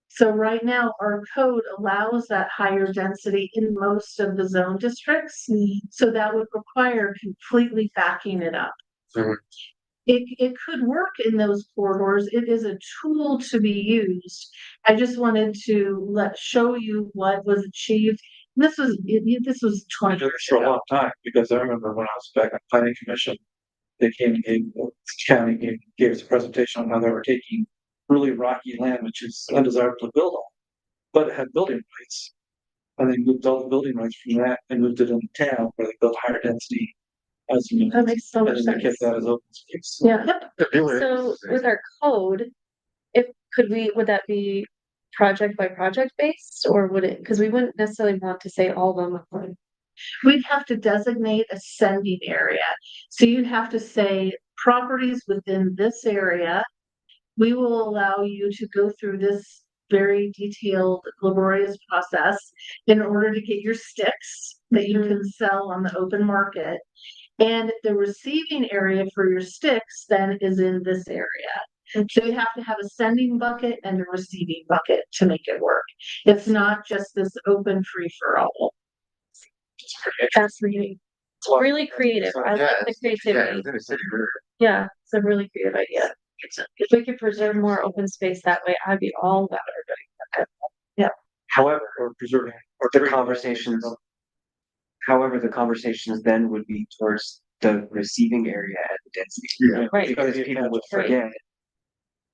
So right now, our code allows that higher density in most of the zone districts. So that would require completely backing it up. Mhm. It could work in those corridors. It is a tool to be used. I just wanted to show you what was achieved. This was 20 I did years this for a ago. long time, because I remember when I was back on planning commission, they came and gave us a presentation on how they were taking really rocky land, which is undesirable to build on, but it had building rights. And they moved all the building rights from that and moved it into town where they built higher density as you. That makes so much And then they sense. kept that as open space. Yeah, So, so with our code, would that be project by project based, or would it, because we wouldn't necessarily want to say all of them. We'd have to designate a sending area. So you'd have to say properties within this area. We will allow you to go through this very detailed, laborious process in order to get your sticks that you can sell on the open market. And the receiving area for your sticks then is in this area. So you have to have a sending bucket and a receiving bucket to make it work. It's not just this open free for all. Fascinating. It's really creative. I like the creativity. it's in a city river. Yeah, it's a really creative idea. If we could preserve more open space that way, I'd be all about it. However, Or preserving. Or the creating- conversations, however, the conversations then would be towards the receiving area at the density. Yeah. Right, Because people would Right. forget.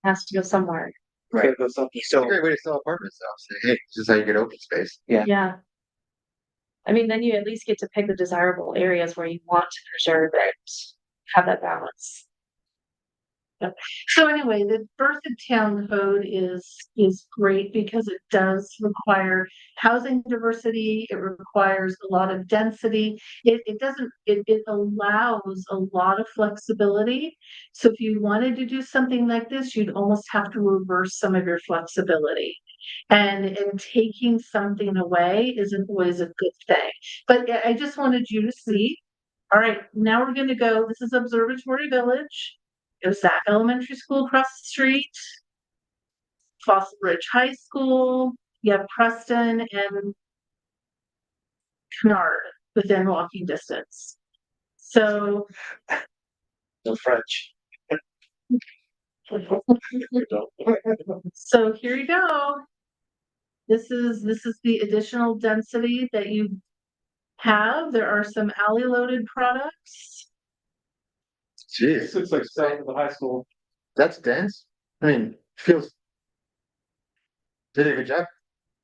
has to go somewhere. Right. Gotta go something. It's a great way to sell apartments though. Say, hey, this is how you get open space. Yeah. I mean, then you at least get to pick the desirable areas where you want to preserve it, have that balance. So anyway, the Berthoud Town Code is great because it does require housing diversity. It requires a lot of density. It allows a lot of flexibility. So if you wanted to do something like this, you'd almost have to reverse some of your flexibility. And taking something away isn't always a good thing. But I just wanted you to see. All right, now we're gonna go, this is Observatory Village. There's Zach Elementary School across the street. Fossil Ridge High School. You have Preston and Kennard within walking distance. So, No French. so here you go. This is the additional density that you have. There are some alley loaded products. Jeez, It's like south of the high school. that's dense. I mean, feels. Did a good job.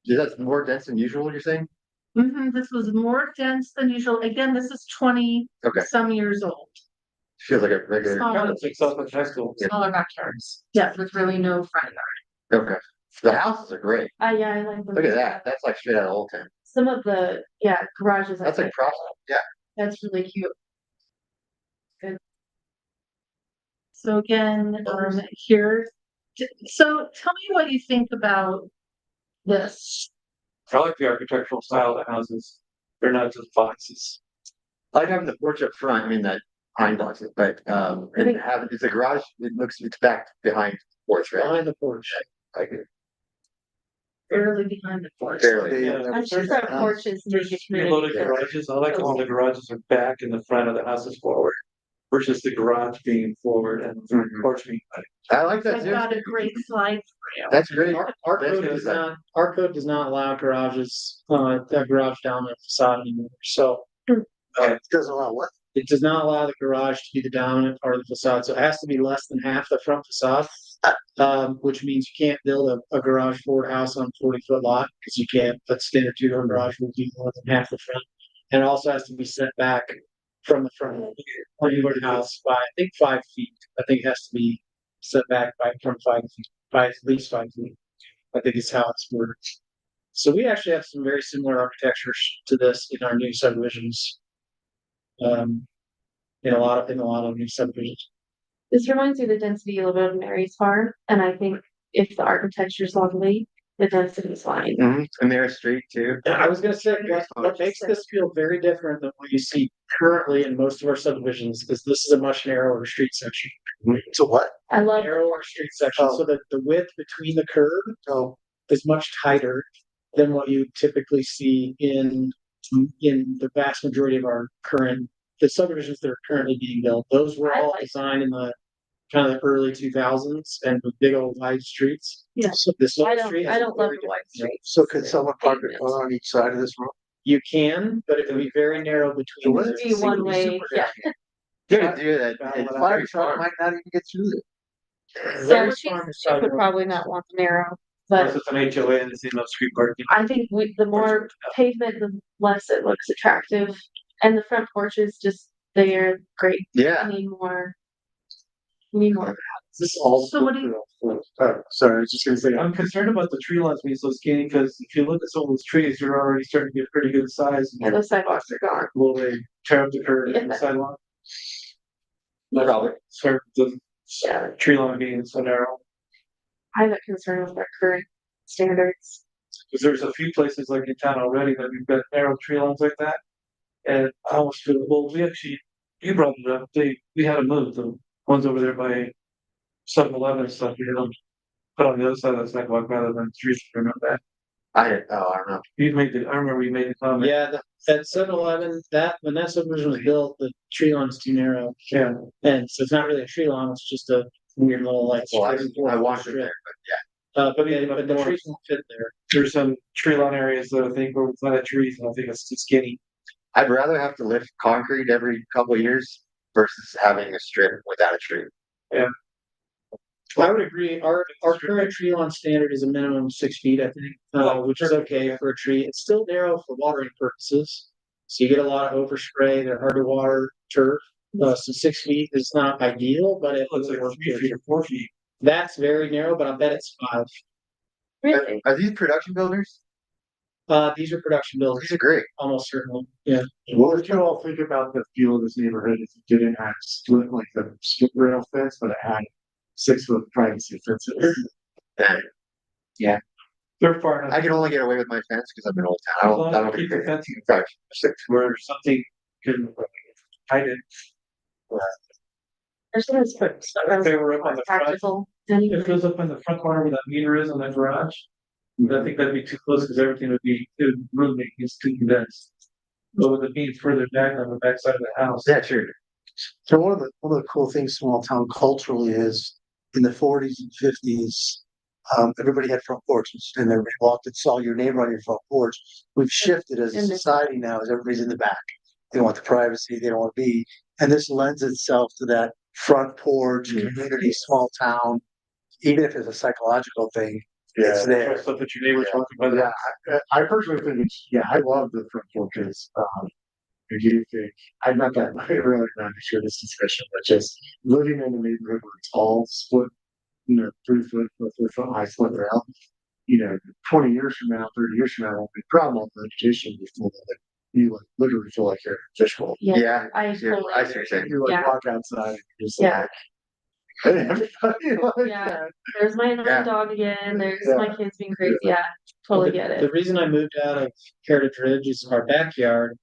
Is that more dense than usual, you're saying? This was more dense than usual. Again, this is 20 Okay. some years old. Feels like a regular. Smaller, It's like south of the high school. smaller backyards. Yeah. With really no front yard. Okay. The houses are great. Yeah, I like them. Look at that. That's like straight out of Old Town. Some of the, garages. I That's like think. process. Yeah. That's really cute. So again, here, so tell me what you think about this. I like the architectural style of the houses. They're not just boxes. I like having the porch up front. I mean, that pine box, but and have it's a garage. It's back behind the porch, right? Behind the porch. Like it. Barely behind the porch. Barely. Yeah. I'm sure that porches make a There's community. loaded garages. I like when the garages are back and the front of the house is forward. Versus the garage being forward and the Mhm. porch being back. I like that I've too. got a great slide for you. That's great. Our That's code good does design. not, our code does not allow garages, that garage down the facade anymore. So It doesn't allow what? it does not allow the garage to be the dominant part of the facade. So it has to be less than half the front facade. Which means you can't build a garage forward house on a 40-foot lot because you can't, but standard two-door garage will be more than half the front. And it also has to be set back from the front of the house by, I think, 5 feet. I think it has to be set back from 5 feet, by at least 5 feet. I think is how it's worded. So we actually have some very similar architectures to this in our new subdivisions. In a lot of new subdivisions. This reminds me of the density a little bit of Mary's Farm, and I think if the architecture is lovely, the density's fine. And their street too. I was gonna say, what makes this feel very different than what you see currently in most of our subdivisions is this is a much narrower street section. So what? I love, Narrower street section, so that the width between the curb So, is much tighter than what you typically see in the vast majority of our the subdivisions that are currently being built. Those were I all like designed in the kind of the early 2000s and with big old wide streets. Yeah. So this little I street don't, has I a don't love very the wide different- streets. so could someone park a Pavement. car on each side of this road? You can, but it would be very narrow between. It the would be one way, yeah. You gotta do that. A It's fire very truck hard. might not even get through there. Yeah, Very she, farm she side would road. probably not want the narrow, Unless but it's an HOA and it's in no street parking. I think the more pavement, the less it looks attractive. And the front porches just, they're great. Yeah. I need more. We need more. This is all. So what do you- Sorry, I was just gonna say, I'm concerned about the tree lines being so skinny, because if you look at some of those trees, they're already starting to get pretty good size. Yeah, those sidewalks are gone. Will they tear up the curb and the Yeah. sidewalk? Probably. Sorry, the Yeah. tree line being so narrow. I have a concern with our current standards. Cause there's a few places like in town already that we've got narrow tree lines like that. And I almost feel, well, you brought it up, we had to move the ones over there by 7-Eleven and stuff, we had them put on the other side of the sidewalk rather than trees, remember that? I don't know. I remember you made the comment. Yeah, at 7-Eleven, when that subdivision was built, the tree line's too narrow. Yeah, And so it's not really a tree line, it's just a weird little like. Well, strip and forth I watched it strip. there, but But the trees won't fit there. there's some tree line areas that I think were without trees, and I think it's too skinny. I'd rather have to lift concrete every couple of years versus having a strip without a tree. I would agree, our current tree lawn standard is a minimum of 6 feet, I think, which is okay for a tree. It's still narrow for watering purposes. So you get a lot of overspray, they're hard to water turf. So 6 feet is not ideal, but it Looks like 3 feet or 4 feet. that's very narrow, but I bet it's 5. Really? Are these production builders? These are production buildings, These are great. almost certainly, yeah. what would you all think about the feel of this neighborhood if it didn't have split like the split rail fence, but it had 6-foot privacy fences? They're far enough. I can only get away with my fence because I'm in Old Town. I don't Keep the think. fence Sorry, 6. where something can hide it. There's those folks that If they were up on the front, practical. if it goes up in the front corner where that meter is on that garage, I think that'd be too close, because everything would be, it would ruin it, it's too condensed. But with it being further back on the backside of the house. Yeah, sure. So one of the cool things small town culturally is in the 40s and 50s, everybody had front porches and everybody walked and saw your neighbor on your front porch. We've shifted as a In the- society now, as everybody's in the back. They want the privacy, they don't want to be, and this lends itself to that front porch, community, small town. Even if it's a psychological thing, it's there. Stuff that your neighbors talking about. Yeah, I personally think it's, yeah, I love the front porches. I do think, I'm not that, I really not sure this discussion, but just living in a neighborhood where it's all split, 3-foot, 4-foot high split rail. 20 years from now, 30 years from now, won't be a problem with vegetation before that. You like literally feel like you're in a fishbowl. Yeah. I Yeah, totally I see what you're saying. You like Yeah. walk outside and you're just Yeah. like. Hey, everybody like Yeah. that. There's my annoying Yeah. dog again, there's Yeah. my kids being crazy, yeah, totally get The it. reason I moved out of Heritage Ridge is our backyard.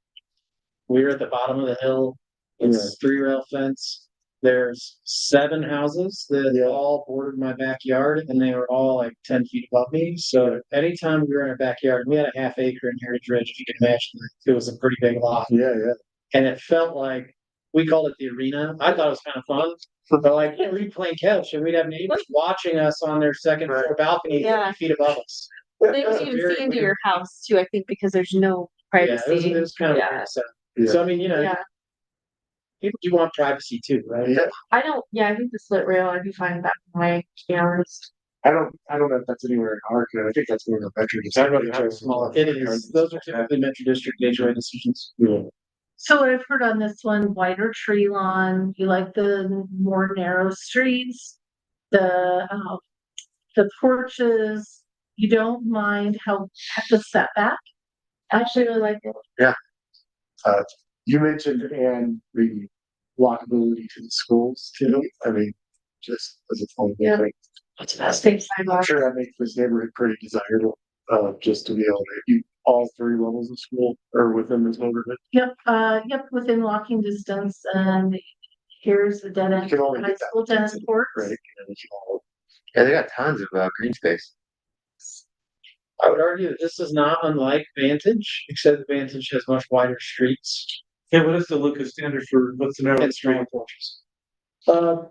We're at the bottom of the hill. It's 3-rail fence. There's 7 houses that all bordered my backyard and they were all like 10 feet above me. So anytime we were in our backyard, we had a half acre in Heritage Ridge, if you can imagine, it was a pretty big lot. Yeah. And it felt like, we called it the arena. I thought it was kind of fun. But like, we'd be playing catch and we'd have neighbors watching us on their second floor balcony, 50 Yeah. feet above us. They would even see into your house too, I think, because there's no Yeah, it privacy. was kind of Yeah. weird. So, Yeah. so I mean, Yeah, people do want privacy too, right? Yeah. I think the split rail, I'd be fine with that way, to be honest. I don't know if that's anywhere in our code. I think that's more of a Metro I'd rather District. have a smaller. It is, those are typically Metro District HOA decisions. Yeah. So what I've heard on this one, wider tree lawn, you like the more narrow streets, the porches, you don't mind how the setback. I actually really like it. You mentioned and the walkability to the schools too. I mean, just as a whole Yeah. thing. What's the best thing? I'm sure that makes this neighborhood pretty desirable, just to be able to, all three levels of school are within this neighborhood. Yep, within walking distance, and here's the dead end, You can only high get that school tennis density, courts. right? And you can all- Yeah, they got tons of green space. I would argue that this is not unlike Vantage, except Vantage has much wider streets Yeah, what is the Lucas standard for what's the narrow and street? smaller porches. Um,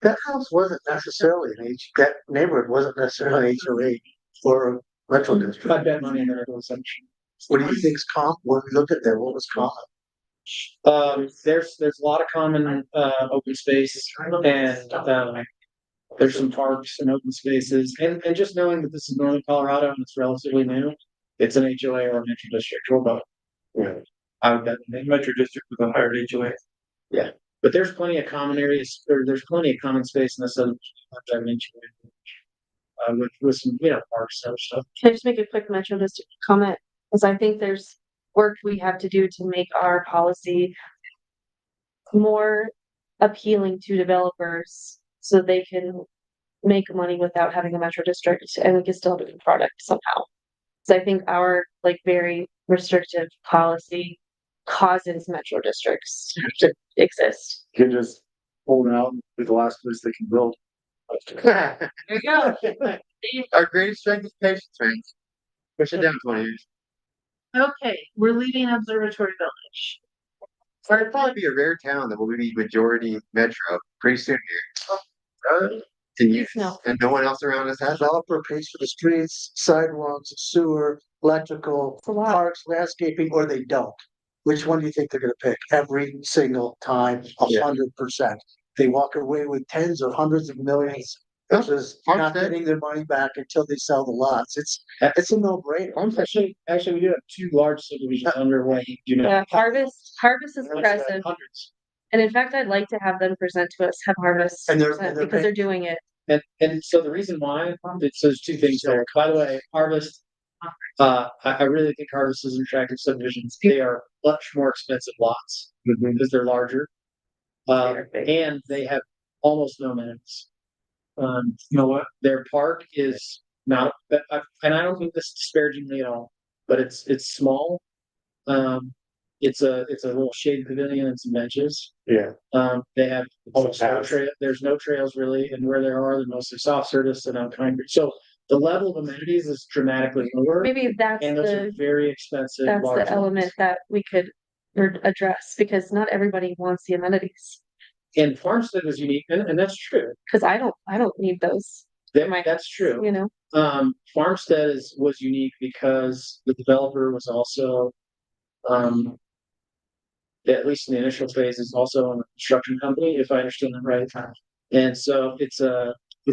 that house wasn't necessarily that neighborhood wasn't necessarily an HOA or a rental I district. bet money in there goes some. What do you think's comp, when we looked at that, what was common? There's a lot of common, open space and, there's some parks and open spaces and just knowing that this is northern Colorado and it's relatively new. It's an HOA or a metro district or both. Yeah. I would bet, Metro District with a higher HOA. but there's plenty of common areas, there's plenty of common space in this other, I mentioned. With some, parks and other stuff. Can I just make a quick Metro District comment? Because I think there's work we have to do to make our policy more appealing to developers so they can make money without having a Metro District and we can still have a good product somehow. So I think our like very restrictive policy causes Metro Districts to exist. You can just pull it out and be the last place they can build. There you go. Our greatest strength is patience, man. Push it down 20 years. Okay, we're leaving Observatory Village. So it'd probably be a rare town that will be majority metro pretty soon here. To use, No. and no one else around us has. Developer pays for the streets, sidewalks, sewer, electrical, It's a lot. parks, landscaping, or they don't. Which one do you think they're gonna pick? Every single time, Yeah. 100%. They walk away with tens or hundreds of millions, versus not Farmstead. getting their money back until they sell the lots. It's a no-brainer. Actually, we do have two large subdivisions underway, Yeah, Harvest is aggressive. Hundreds. And in fact, I'd like to have them present to us, have Harvest And they're- present and they're because they're doing it. And so the reason why, there's two things there. By the way, Harvest, I really think Harvest is an attractive subdivisions. They are much more expensive lots because they're larger. They're big. And they have almost no amenities. You know what? Their park is not, and I don't think this disparagingly at all, but it's small. It's a little shade pavilion and some benches. Yeah. They have almost no trail, there's no trails really, and where there are, they're mostly soft service and concrete. So the level of amenities is dramatically lower. Maybe that's And those are the, very expensive. that's large the element lots. that we could address because not everybody wants the amenities. And Farmstead is unique, and that's true. Cause I don't need those. That's true. You know, Farmstead was unique because the developer was also, at least in the initial phase, is also a construction company, if I understand that right. And so it's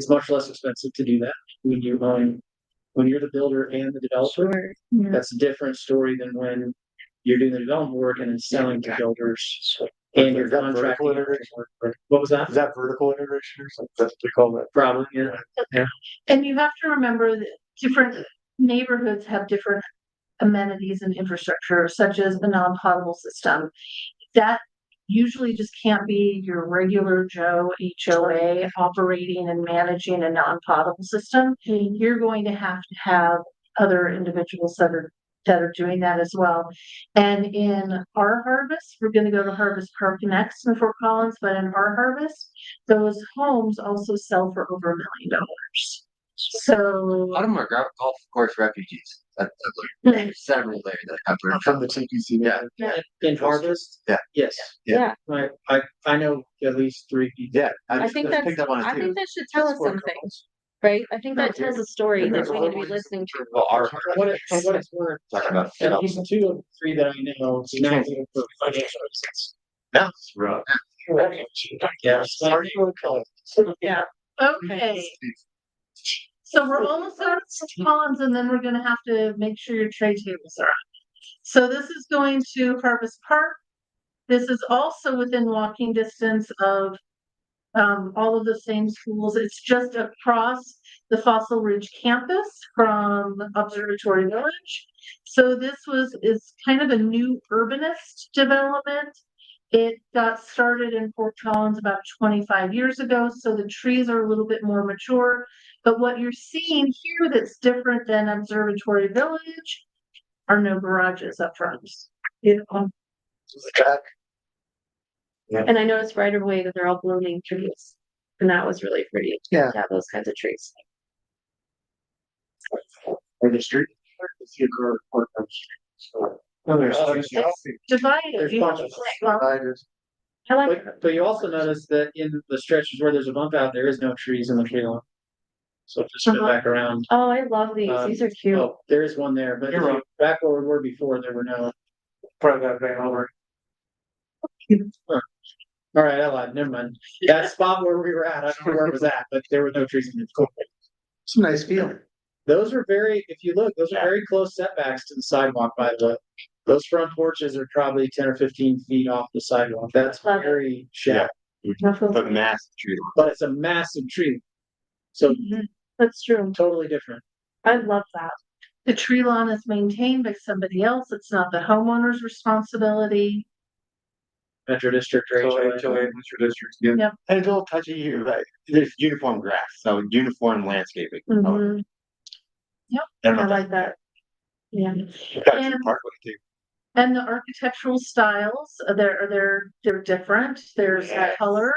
much less expensive to do that when you're the builder and the developer. sure. That's a different story than when you're doing the development work and then selling to builders and you're Is that vertical contracting. integration? What was that? Is that vertical integration or something? That's what they call that. Probably, yeah. And you have to remember that different neighborhoods have different amenities and infrastructure, such as the non-potable system. That usually just can't be your regular Joe HOA operating and managing a non-potable system. You're going to have other individuals that are doing that as well. And in our Harvest, we're gonna go to Harvest Park next in Fort Collins, but in our Harvest, those homes also sell for over $1 million. A So, lot of them are golf course refugees. There's several there that have. From the TPC. Yeah. In Harvest? Yeah. Yes. Yeah, I know at least 3 people. Yeah. I think just picked up on it I too. think that should tell us something, right? I think that tells a story that we need to be listening to. Well, our. What it's worth, Talk about. at least 2 of the 3 that I know, do not do it for financial reasons. No. Right. Yeah. Yeah. okay. So we're almost out of St. Collins and then we're gonna have to make sure your tray tables are up. So this is going to Harvest Park. This is also within walking distance of all of the same schools. It's just across the Fossil Ridge campus from Observatory Village. So this is kind of a new urbanist development It got started in Fort Collins about 25 years ago, so the trees are a little bit more mature. But what you're seeing here that's different than Observatory Village are no garages up front. The track. And I noticed right away that they're all blooming trees. And that was really pretty. Yeah. Yeah, those kinds of trees. Or the street. See a car parked on the street. So. Oh, there's. Divided. There's you bunches. know, I like, But you also notice that in the stretches where there's a bump out, there is no trees in the tree line. So just spin back around. oh, I love these. These are cute. Oh, there is one there, but You're right. back where we were before, there were no. Probably that van over. All right, I lied, never mind. That spot where we were at, I don't know where it was at, but there were no trees in it. Some nice feeling. Those are very, if you look, those are very close setbacks to the sidewalk, by the way. Those front porches are probably 10 or 15 feet off the sidewalk. That's Love it. very shallow, But massive tree. but it's a massive tree. So That's true. totally different. I love that. The tree lawn is maintained by somebody else. It's not the homeowner's responsibility. Metro District So HOA. HOA, Mr. District, yeah. And it's a little touchy, right? There's uniform grass, so uniform landscaping. Mhm. I don't I know. like that. Yeah. And- And the architectural styles, they're different. There's Yes. color.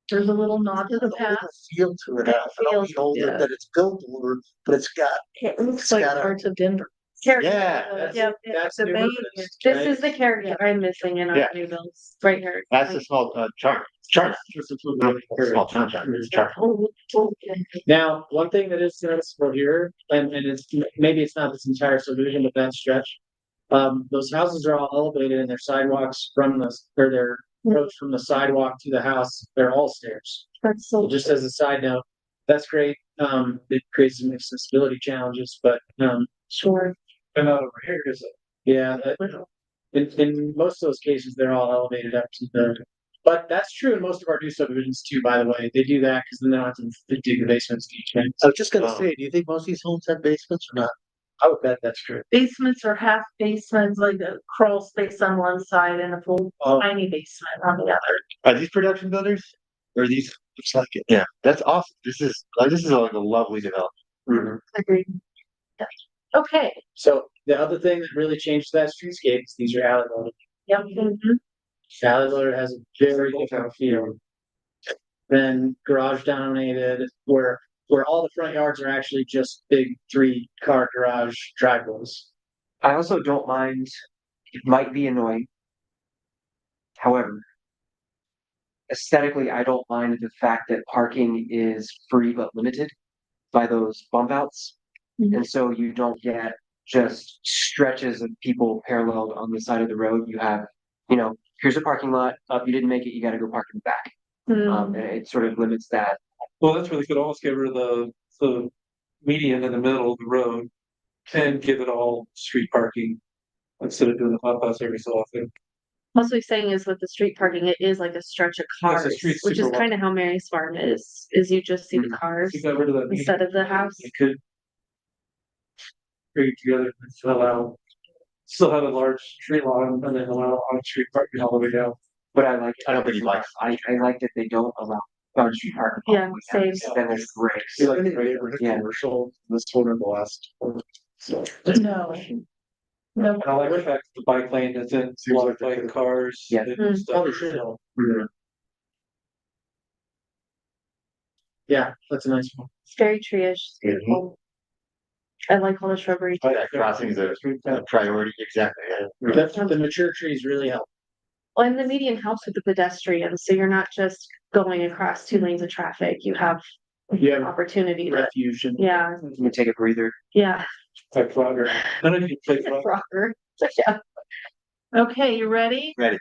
There's a little nod to the past. Feel to it. I don't Feels, know yeah. that it's built over, but it's got, It looks It's like got a- parts of Denver. Yeah, That's, Yep, that's the New main- Urbanist, This right? is the character I'm missing in our Yeah. new builds, right here. That's a small, charm. Small town charm. It's charm. Oh, okay. Now, one thing that is noticeable here, and it's, maybe it's not this entire subdivision, but that stretch. Those houses are all elevated and their sidewalks from the, or their approach from the sidewalk to the house, they're all stairs. That's So so, just as a side note, that's great. It creates some accessibility challenges, but, sure. And not over here, is it? yeah, in most of those cases, they're all elevated up to the. But that's true in most of our new subdivisions too, by the way. They do that because then they don't have to dig the basements to each end. I was just gonna Oh. say, do you think most of these homes have basements or not? I would bet that's true. Basements are half basements, like a crawl space on one side and a full Oh. tiny basement on the other. Are these production builders? Or are these? Looks like it. Yeah, that's awesome. This is like a lovely development. Agreed. Okay. So the other thing that really changed that streetscape is these are alley loaded. Yep. Alley loaded has a very different feel than garage dominated, where all the front yards are actually just big 3-car garage driveways. I also don't mind, it might be annoying. However, aesthetically, I don't mind the fact that parking is free but limited by those bump outs. Mhm. And so you don't get just stretches of people paralleled on the side of the road. You have, here's a parking lot, you didn't make it, you gotta go park in the back. Hmm. And it sort of limits that. Well, that's really good. Almost get rid of the median in the middle of the road. And give it all street parking. Instead of doing the pop outs every so often. Also he's saying is with the street parking, it is like a stretch of Yes, the cars, street's which is super kind of how Mary's Farm is you just see the Mhm. cars If you got rid of that. median, instead of the house. You could. Bring it together and still have a large tree lawn and then allow on street parking all the way down. But I like. I don't think he likes I like that they don't allow on street parking. all the Yeah, way down. same. Then there's breaks. See, like neighborhood Yeah. commercial, this one or the last one. So. No. No. And I like the fact that the bike lane is in, Seems like blocked by they could- cars. Yeah. and stuff. Probably should help. Yeah, that's a nice one. It's very tree-ish. It's beautiful. I like all the shrubbery. Yeah, crossing is a priority, exactly. Yeah. The mature trees really help. Well, and the median helps with the pedestrians, so you're not just going across 2 lanes of traffic. You have You have opportunity to, refuge and. yeah, You can take a breather. yeah. Type flogger. None of you take flogger. Rocker. Yeah. Okay, you ready? That's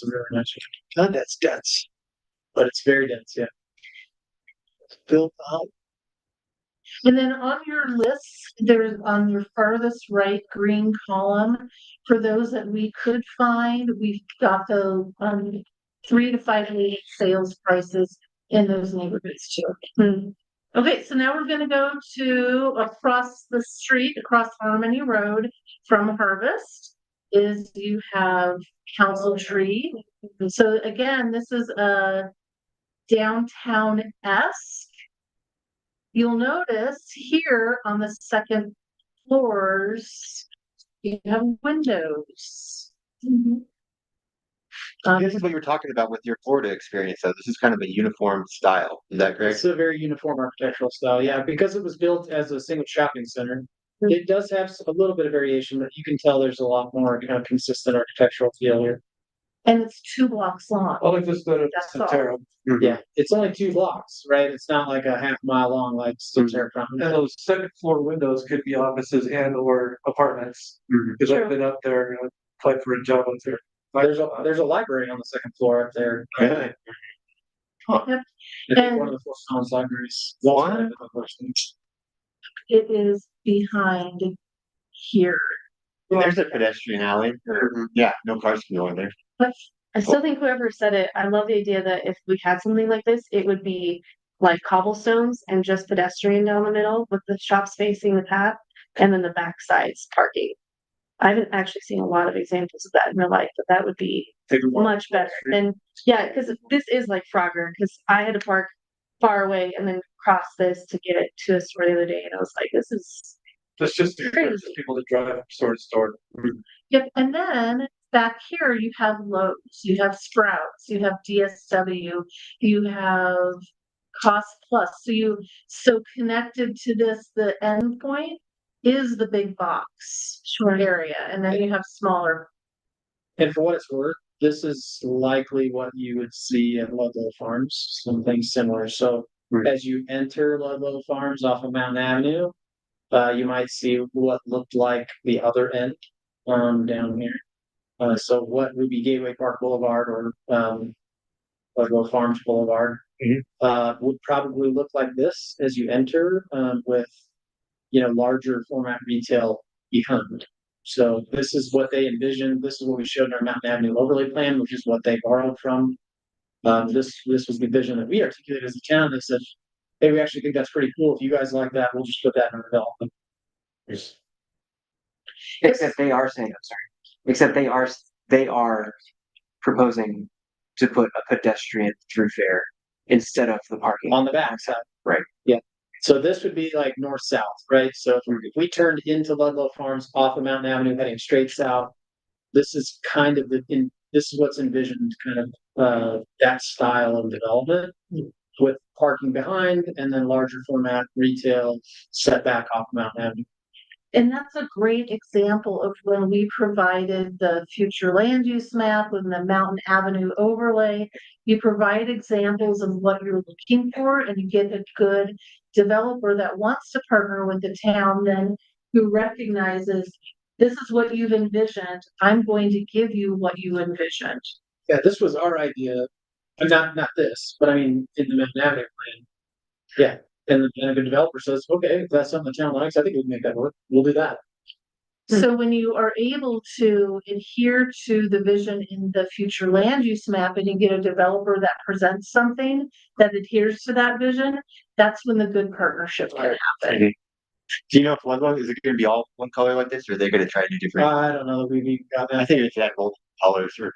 a very nice God, that's dense. one, but it's very dense, yeah. It's built out. And then on your list, there's on your farthest right green column, for those that we could find, we've got the 3 to 5 leading sales prices in those neighborhoods too. Hmm. Okay, so now we're gonna go to across the street, across Harmony Road from Harvest. is you have Council Tree. So again, this is a downtown-esque. You'll notice here on the second floors, you have windows. This is what you were talking about with your Florida experience, though. This is kind of a uniform style. Is that correct? It's a very uniform architectural style, yeah, because it was built as a single shopping center. It does have a little bit of variation, but you can tell there's a lot more kind of consistent architectural feel here. And it's 2 blocks long. I like this better That's than all. Centerra. Yeah, it's only 2 blocks, right? It's not like a half mile long like Centerra And Promenade. those second floor windows could be offices and or apartments. Cause I've been up there, applied for a job up there. There's a library on the second floor up there. Really? I think And- one of the Fort Collins libraries. What? It is behind here. There's a pedestrian alley. Yeah, no cars can go in there. I still think whoever said it, I love the idea that if we had something like this, it would be like cobblestones and just pedestrian down the middle with the shops facing the path and then the back side's parking. I haven't actually seen a lot of examples of that in real life, but that would be much better than, yeah, because this is like Frogger, because I had to park far away and then cross this to get it to a store the other day, and I was like, this is That's just encourages Crazy. people to drive from store to store. Yep, and then back here you have Lowe's, you have Sprouts, you have DSW, you have Cost Plus. So connected to this, the end point is the big box area, and then you have smaller. And for what it's worth, this is likely what you would see at Ludlow Farms, something similar. So as you enter Ludlow Farms off of Mountain Avenue, you might see what looked like the other end, down here. So what would be Gateway Park Boulevard or, Ludlow Farms Boulevard, would probably look like this as you enter, with, larger format retail behind. So this is what they envisioned. This is what we showed in our Mountain Avenue overlay plan, which is what they borrowed from. This was the vision that we articulated as a town. They said, hey, we actually think that's pretty cool. If you guys like that, we'll just put that in our development. Except they are saying, I'm sorry, except they are proposing to put a pedestrian thoroughfare instead of the parking. On the back side. Right. Yeah. So this would be like north-south, right? So if we turned into Ludlow Farms off of Mountain Avenue heading straight south, this is kind of this is what's envisioned, kind of that style of development with parking behind and then larger format retail set back off Mountain Avenue. And that's a great example of when we provided the future land use map with the Mountain Avenue overlay. You provide examples of what you're looking for, and you get a good developer that wants to partner with the town, then who recognizes this is what you've envisioned. I'm going to give you what you envisioned. Yeah, this was our idea. Not this, but I mean, in the Mountain Avenue plan. Yeah, and the developer says, okay, if that's something the town likes, I think we can make that work. We'll do that. So when you are able to adhere to the vision in the future land use map and you get a developer that presents something that adheres to that vision, that's when the good partnership can happen. Do you know if Ludlow is it going to be all one color like this, or are they going to try to do different? I don't know that we've even got I that. think it's that multiple colors or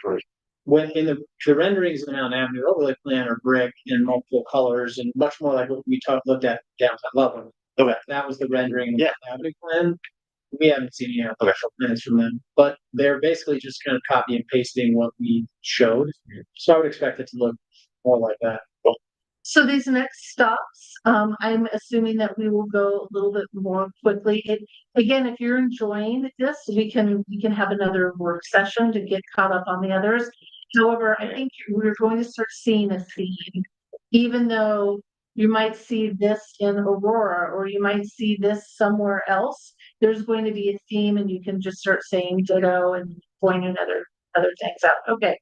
When in the renderings of the Mountain Avenue overlay plan are brick in multiple colors and much more like what we looked at downtown Ludlow. Okay. That was the rendering of the Yeah. Mountain Avenue plan. We haven't seen any official plans from them, but they're basically just kind of copy and pasting what we showed. So I would expect it to look more like that. So these next stops, I'm assuming that we will go a little bit more quickly. Again, if you're enjoying this, we can have another work session to get caught up on the others. However, I think we're going to start seeing a theme, even though you might see this in Aurora or you might see this somewhere else. There's going to be a theme, and you can just start saying ditto and pointing other things out. Okay.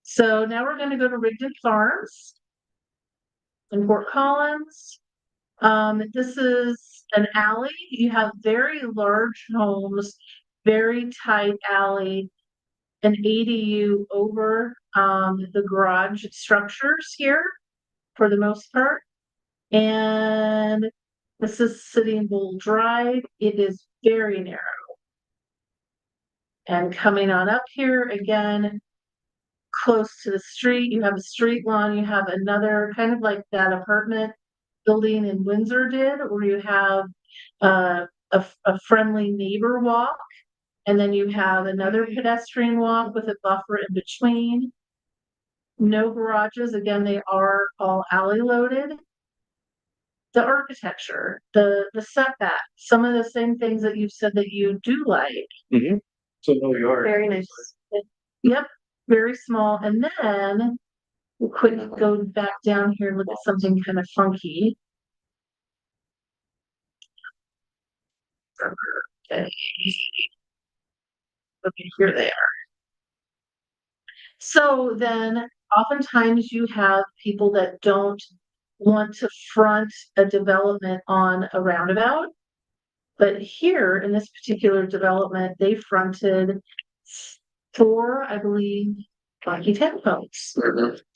So now we're going to go to Rigdon Farms in Fort Collins. This is an alley. You have very large homes, very tight alley, an ADU over the garage structures here for the most part. And this is Sitting Bull Drive. It is very narrow. And coming on up here again, close to the street, you have a street lawn, you have another kind of like that apartment building in Windsor did, where you have a friendly neighbor walk. And then you have another pedestrian walk with a buffer in between. No garages, again, they are all alley loaded. The architecture, the setback, some of the same things that you've said that you do like. So no yard. Very nice. Yep, very small. And then we'll quick go back down here and look at something kind of funky. Okay. Okay, here they are. So then oftentimes you have people that don't want to front a development on a roundabout. But here in this particular development, they fronted 4, I believe, funky townhomes.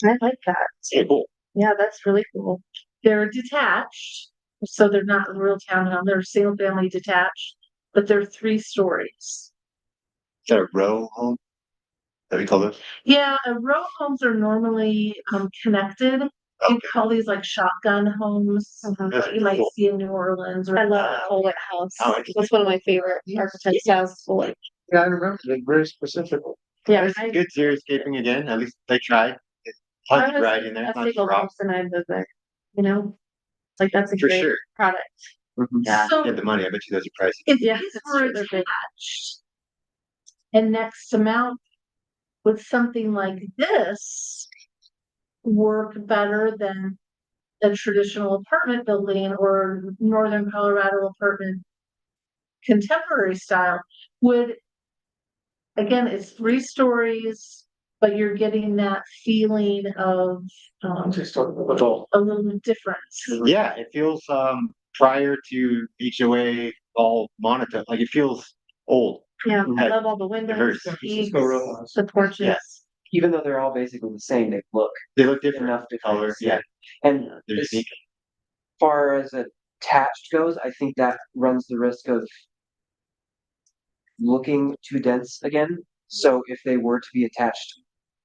I like that. Yeah, that's really cool. They're detached, so they're not a real townhome, they're single family detached, but they're 3 stories. Is that a row home? That we call this? Yeah, row homes are normally connected. You call these like shotgun homes, that you might see in New Orleans. Or I love that whole white house. Oh, interesting. That's one of my favorite architects' houses. Like, Yeah, I remember it very specifically. yeah, It's good xeriscaping again, at least they tried. I Tons was right in there, a tons single of rock, person, I live there. You know, like that's a for great sure. product. Yeah. So Get the money, I bet you those are pricey. if Yeah, these that's were true, they're big. attached and next to mount with something like this work better than a traditional apartment building or Northern Colorado apartment contemporary style would, again, it's 3 stories, but you're getting that feeling of Just talking about all. a little difference. Yeah, it feels, prior to HOA, all monotone, like it feels old. Yeah, I Like, love all the windows, diverse. the Just peaks, go real fast. the porches. Yeah. Even though they're all basically the same, they look They look different, enough color, different. yeah, And they're as unique. far as attached goes, I think that runs the risk of looking too dense again. So if they were to be attached,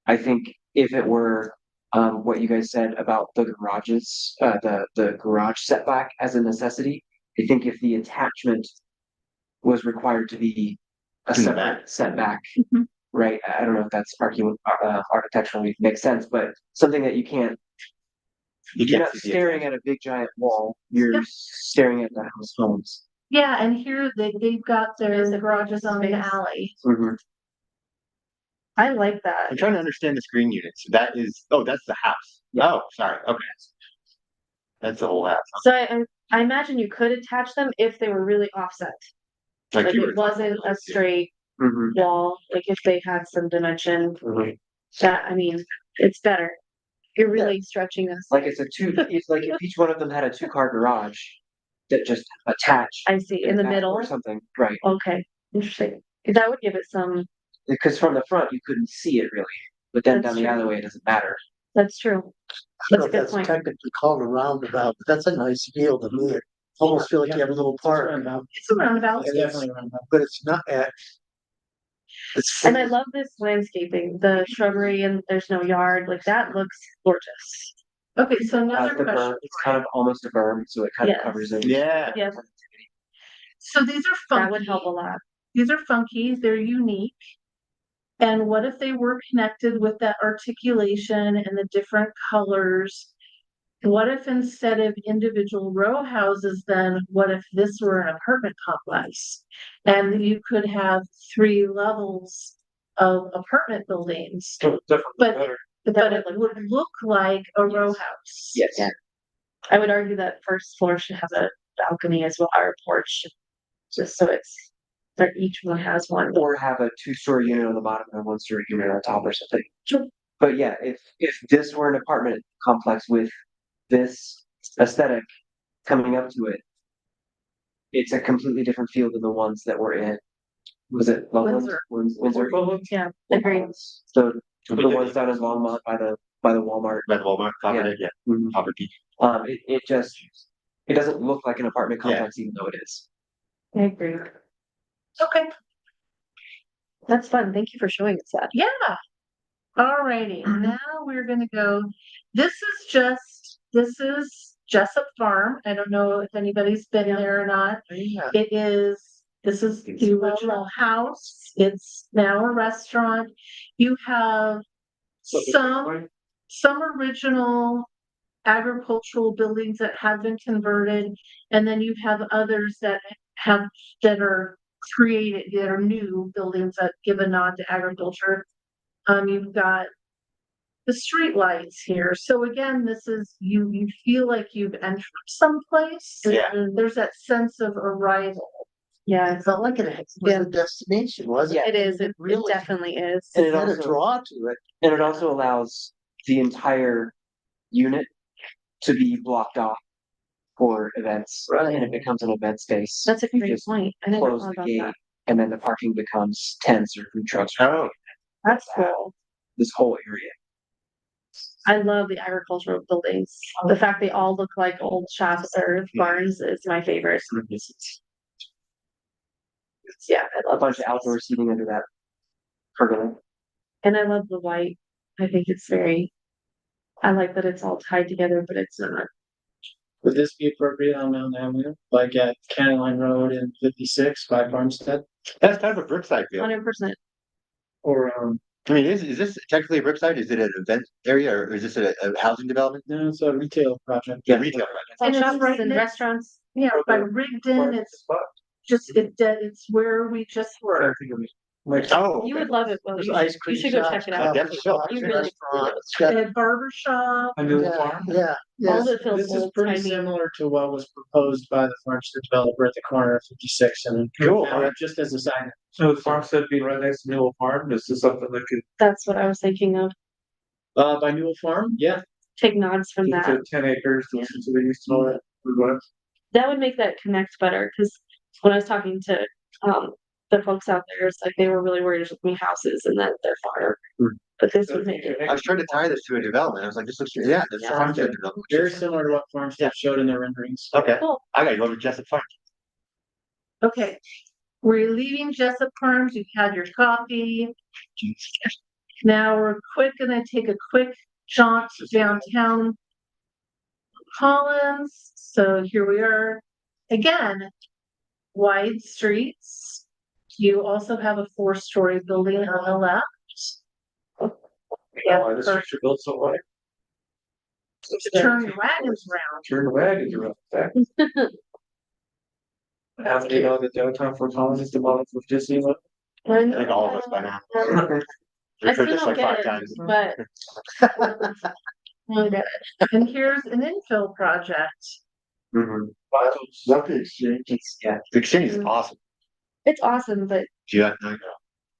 I think if it were what you guys said about the garages, the garage setback as a necessity, I think if the attachment was required to be a In the separate setback, Mhm. right? I don't know if that's architecturally makes sense, but something that you can't. You You're can't not see the staring at a big giant wall. You're Yep. staring at the house homes. Yeah, and here they've got their garages on the Space. alley. I like that. I'm trying to understand the screen units. That is, oh, that's the house. Oh, sorry, okay. That's the whole house. So I imagine you could attach them if they were really offset. Like you it were- wasn't a straight wall, like if they had some dimension. That, I mean, it's better. You're really stretching us. Like it's like if each one of them had a 2-car garage that just attached. I see, in the back middle. or something, right? Okay, interesting. That would give it some, Because from the front you couldn't see it really, but then That's down the true. alleyway it doesn't matter. that's true. I don't know That's a if good that's point. technically called a roundabout, but that's a nice view to me. Almost feel like you have a little park, It's a roundabout. It's definitely around that. but it's not at. It's. And I love this landscaping, the shrubbery and there's no yard, like that looks gorgeous. Okay, so another The question. berm, it's kind of almost a berm, so it kind of Yes. covers it. Yeah, Yes, So these are funky. that would help a lot. These are funky, they're unique. And what if they were connected with that articulation and the different colors? What if instead of individual row houses, then what if this were an apartment complex? And you could have 3 levels of apartment buildings, Definitely But- better. but it would look like a row house. Yes. Yeah. I would argue that first floor should have a balcony as well, or a porch. Just so it's, that each one has one. Or have a 2-story unit on the bottom and a 1-story unit on top or something. Sure. But yeah, if this were an apartment complex with this aesthetic coming up to it, it's a completely different feel than the ones that were in. Was it Loveland? Windsor. Yeah, agreed. So the ones down in Longmont by the Walmart. by the Walmart, Copper, yeah, Copper Peak. It just, it doesn't look like an apartment Yeah. complex even though it is. I agree. Okay. That's fun. Thank you for showing us that. Yeah. Alrighty, now we're gonna go, this is Jessup Farm. I don't know if anybody's been there or not. Yeah. This is the original house. It's now a restaurant. You have some original agricultural buildings that have been converted, and then you have others that are created, that are new buildings that give a nod to agriculture. You've got the street lights here. So again, this is, you feel like you've entered someplace. Yeah. There's that sense of arrival. Yeah, It felt like it was a destination, wasn't it? it is. It Really? definitely is. And It it had a also, draw to it. and it also allows the entire unit to be blocked off for events. Right. And it becomes an event space. That's a You great just point. I never Close thought the about gate, that. and then the parking becomes tents or food trucks. Oh. That's cool. This whole area. I love the agricultural buildings. The fact they all look like old shops or barns is my favorite. Yeah, I A love bunch of this. outdoor seating under that pergola. And I love the white. I think it's I like that it's all tied together, but it's not. Would this be appropriate on Mountain Avenue, like at County Line Road and 56 by Farmstead? That's kind of a Brookside feel. 100%. Or, I mean, is this technically a Brookside? Is it an event area or is this a housing development? no, it's a retail project. Yeah, retail. It's all And it's shops right and next- restaurants. Yeah, by Rigdon, it's where we just were. Oh, You okay. would love it. Well, There's you ice should, cream you should go shops, check it I out. definitely will. shops, You really- restaurant. It's got- A barber shop. Yeah, yeah. All of it feels This is old pretty timey. similar to what was proposed by the Farmstead developer at the corner of 56 and. Cool. Just as a side. So the farmstead being right next to Newell Farm, this is something that could That's what I was thinking of. By Newell Farm, yeah. Take nods from get that. to 10 acres, listen to the east and all that. That would make that connect better, because when I was talking to, the folks out there, it's like they were really worried with new houses and that they're far. But this would make it. I was trying to tie this to a development. I was like, this looks, yeah, this Yeah. sounds like a development. Very similar to what Farmstead showed in their renderings. Okay, Cool. I gotta go to Jessup Farm. Okay, we're leaving Jessup Farms, you've had your coffee. Now we're gonna take a quick jaunt downtown Collins, so here we are. Again, wide streets. You also have a 4-story building on the left. Yeah, Oh, this perfect. should build so wide. Turn your wagons around. Turn the wagons around. Have they know that downtown Fort Collins is developed with Disneyland? I think all of us by now. I We've still heard this don't like 5 get it, times. but. I get it. And here's an infill project. Mhm. Not the exchange. Yeah. The exchange is awesome. It's awesome, but Yeah,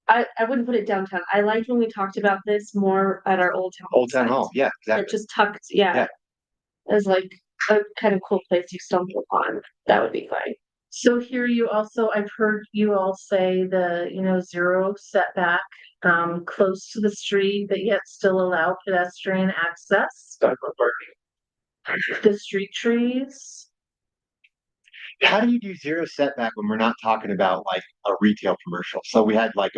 I wouldn't put it downtown. I liked when we talked about this more at our Old Town. Old Town site. Hall, yeah, It exactly. just tucked, yeah. Yeah. As like a kind of cool place you stumble upon. That would be fine. So here you also, I've heard you all say the, 0 setback, close to the street, but yet still allow pedestrian access. The street trees. How do you do 0 setback when we're not talking about like a retail commercial? So we had like,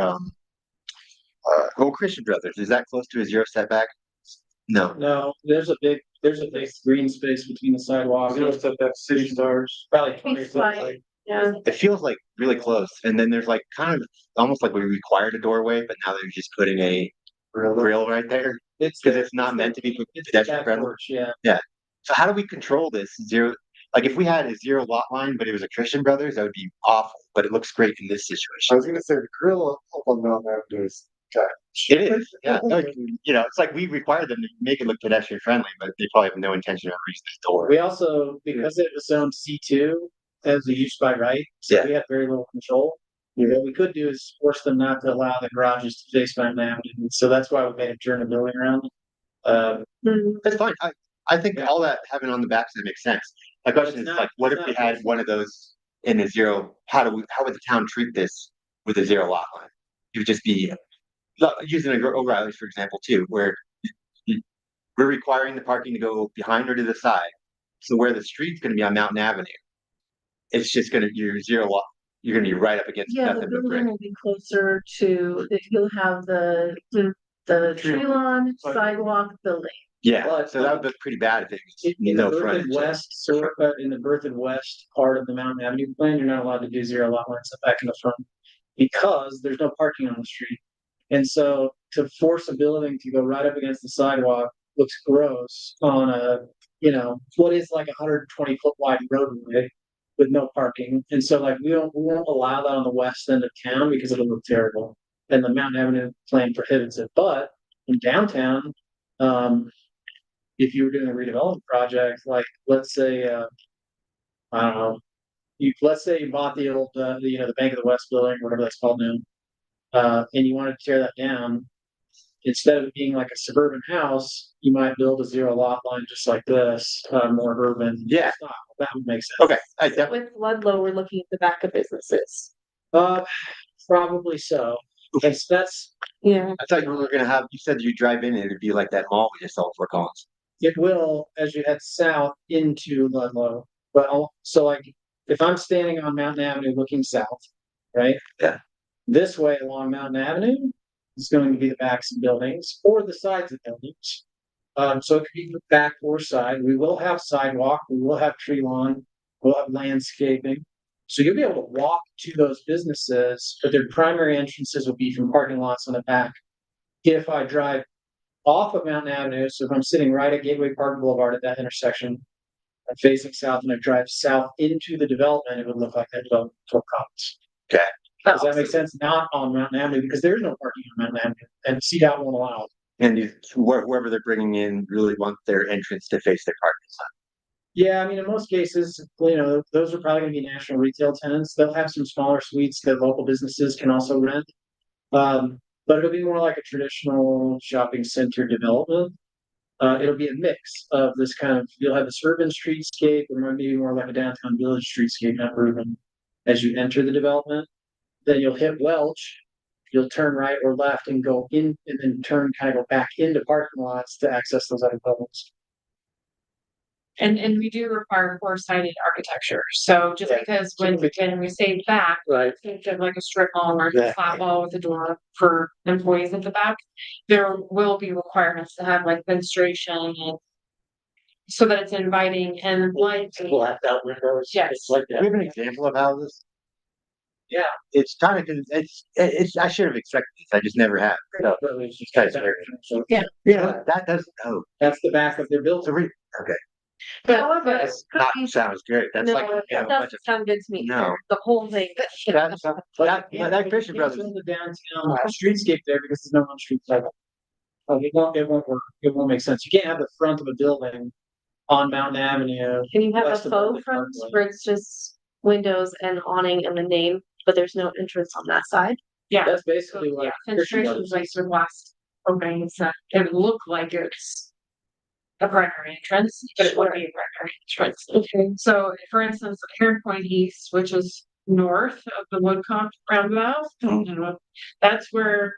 Christian Brothers, is that close to a 0 setback? No. No, there's a big green space between the sidewalks. Zero setback city stars. Probably 20 foot. like. Yeah. It feels like really close. And then there's like kind of almost like we required a doorway, but now they're just putting a grill right there It's because it's not meant to be It's pedestrian back friendly. porch, yeah. So how do we control this 0? Like if we had a 0 lot line, but it was a Christian Brothers, that would be awful, but it looks great in this I situation. was gonna say the grill up on Mount Avenue is. It is, yeah. Like, it's like we require them to make it look pedestrian friendly, but they probably have no intention of raising the door. We also, because it was zoned C2 as a use by right, so Yeah. we have very little control. What we could do is force them not to allow the garages to face Mountain Avenue, so that's why we made them turn the building around. That's fine. I think all that having on the backside makes sense. My question is It's not- like, what it's if we not had good. one of those in a 0? How would the town treat this with a 0 lot line? It would just be using O'Reilly's, for example, too, where we're requiring the parking to go behind or to the side. So where the street's gonna be on Mountain Avenue, it's just gonna, your 0 lot, you're gonna be right up against Yeah, the nothing but building brick. will be closer to, you'll have the tree lawn, sidewalk, building. Yeah, so that would look pretty bad if it was In the no Berthoud frontage. West, in the Berthoud West part of the Mountain Avenue plan, you're not allowed to do zero lot line setback in the front because there's no parking on the street. And so to force a building to go right up against the sidewalk looks gross on a, what is like 120 foot wide roadway with no parking. And so like we won't allow that on the west end of town because it'll look terrible. And the Mountain Avenue plan prohibits it. But in downtown, if you were doing a redevelopment project, like let's say, I don't know, let's say you bought the old, the Bank of the West building, whatever that's called now, and you wanted to tear that down. Instead of it being like a suburban house, you might build a zero lot line just like this, more urban. Yeah. style. That would make sense. Okay, I definitely, With Ludlow, we're looking at the back of businesses. Probably so. That's, Yeah. I thought you were gonna have, you said you drive in, it'd be like that mall we just saw for Collins. it will as you head south into Ludlow. But so like, if I'm standing on Mountain Avenue looking south, right? Yeah. This way along Mountain Avenue is going to be the backs of buildings or the sides of buildings. So it could be the back or side. We will have sidewalk, we will have tree lawn, we'll have landscaping. So you'll be able to walk to those businesses, but their primary entrances will be from parking lots on the back. If I drive off of Mountain Avenue, so if I'm sitting right at Gateway Park Boulevard at that intersection, I'm facing south and I drive south into the development, it would look like that development for Collins. Okay. Does that make sense? Not on Mountain Avenue, because there is no parking on Mountain Avenue, and CDOT won't allow it. And whoever they're bringing in really want their entrance to face their parking lot. Yeah, I mean, in most cases, those are probably gonna be national retail tenants. They'll have some smaller suites that local businesses can also rent. But it'll be more like a traditional shopping center development. It'll be a mix of this you'll have this urban streetscape, or maybe more like a downtown village streetscape, not urban, as you enter the development. Then you'll hit Welch, you'll turn right or left and go in, and then go back into parking lots to access those other buildings. And we do require four-sided architecture, so just Yeah. because when we say back, Right. think of like a strip mall or a Yeah. flat wall with a door for employees at the back. There will be requirements to have like fenestration and so that it's inviting and light. Blacked out windows. Yes. It's like Do you have that. an example of how this? Yeah. It's I should have expected this, I just never have. So, So, Yeah. yeah, that doesn't, that's the back of their so building. okay, But that's not, sounds great, that's No, like, it yeah, a bunch doesn't sound good to me. No. The whole thing. that Christian You can't Brothers, build the downtown streetscape there because there's no on-street sidewalk. It won't work. It won't make sense. You can't have the front of a building on Mountain Avenue. Can you have a West of faux Berkeley front Parkway. where it's just windows and awning and the name, but there's no entrance on that side? yeah, That's basically what. yeah, Christian fenestration Brothers is like the last openings that it would look like it's a primary entrance, but it would be a primary entrance. Okay. So for instance, Heron Point East, which is north of the Woodcock roundabout, that's where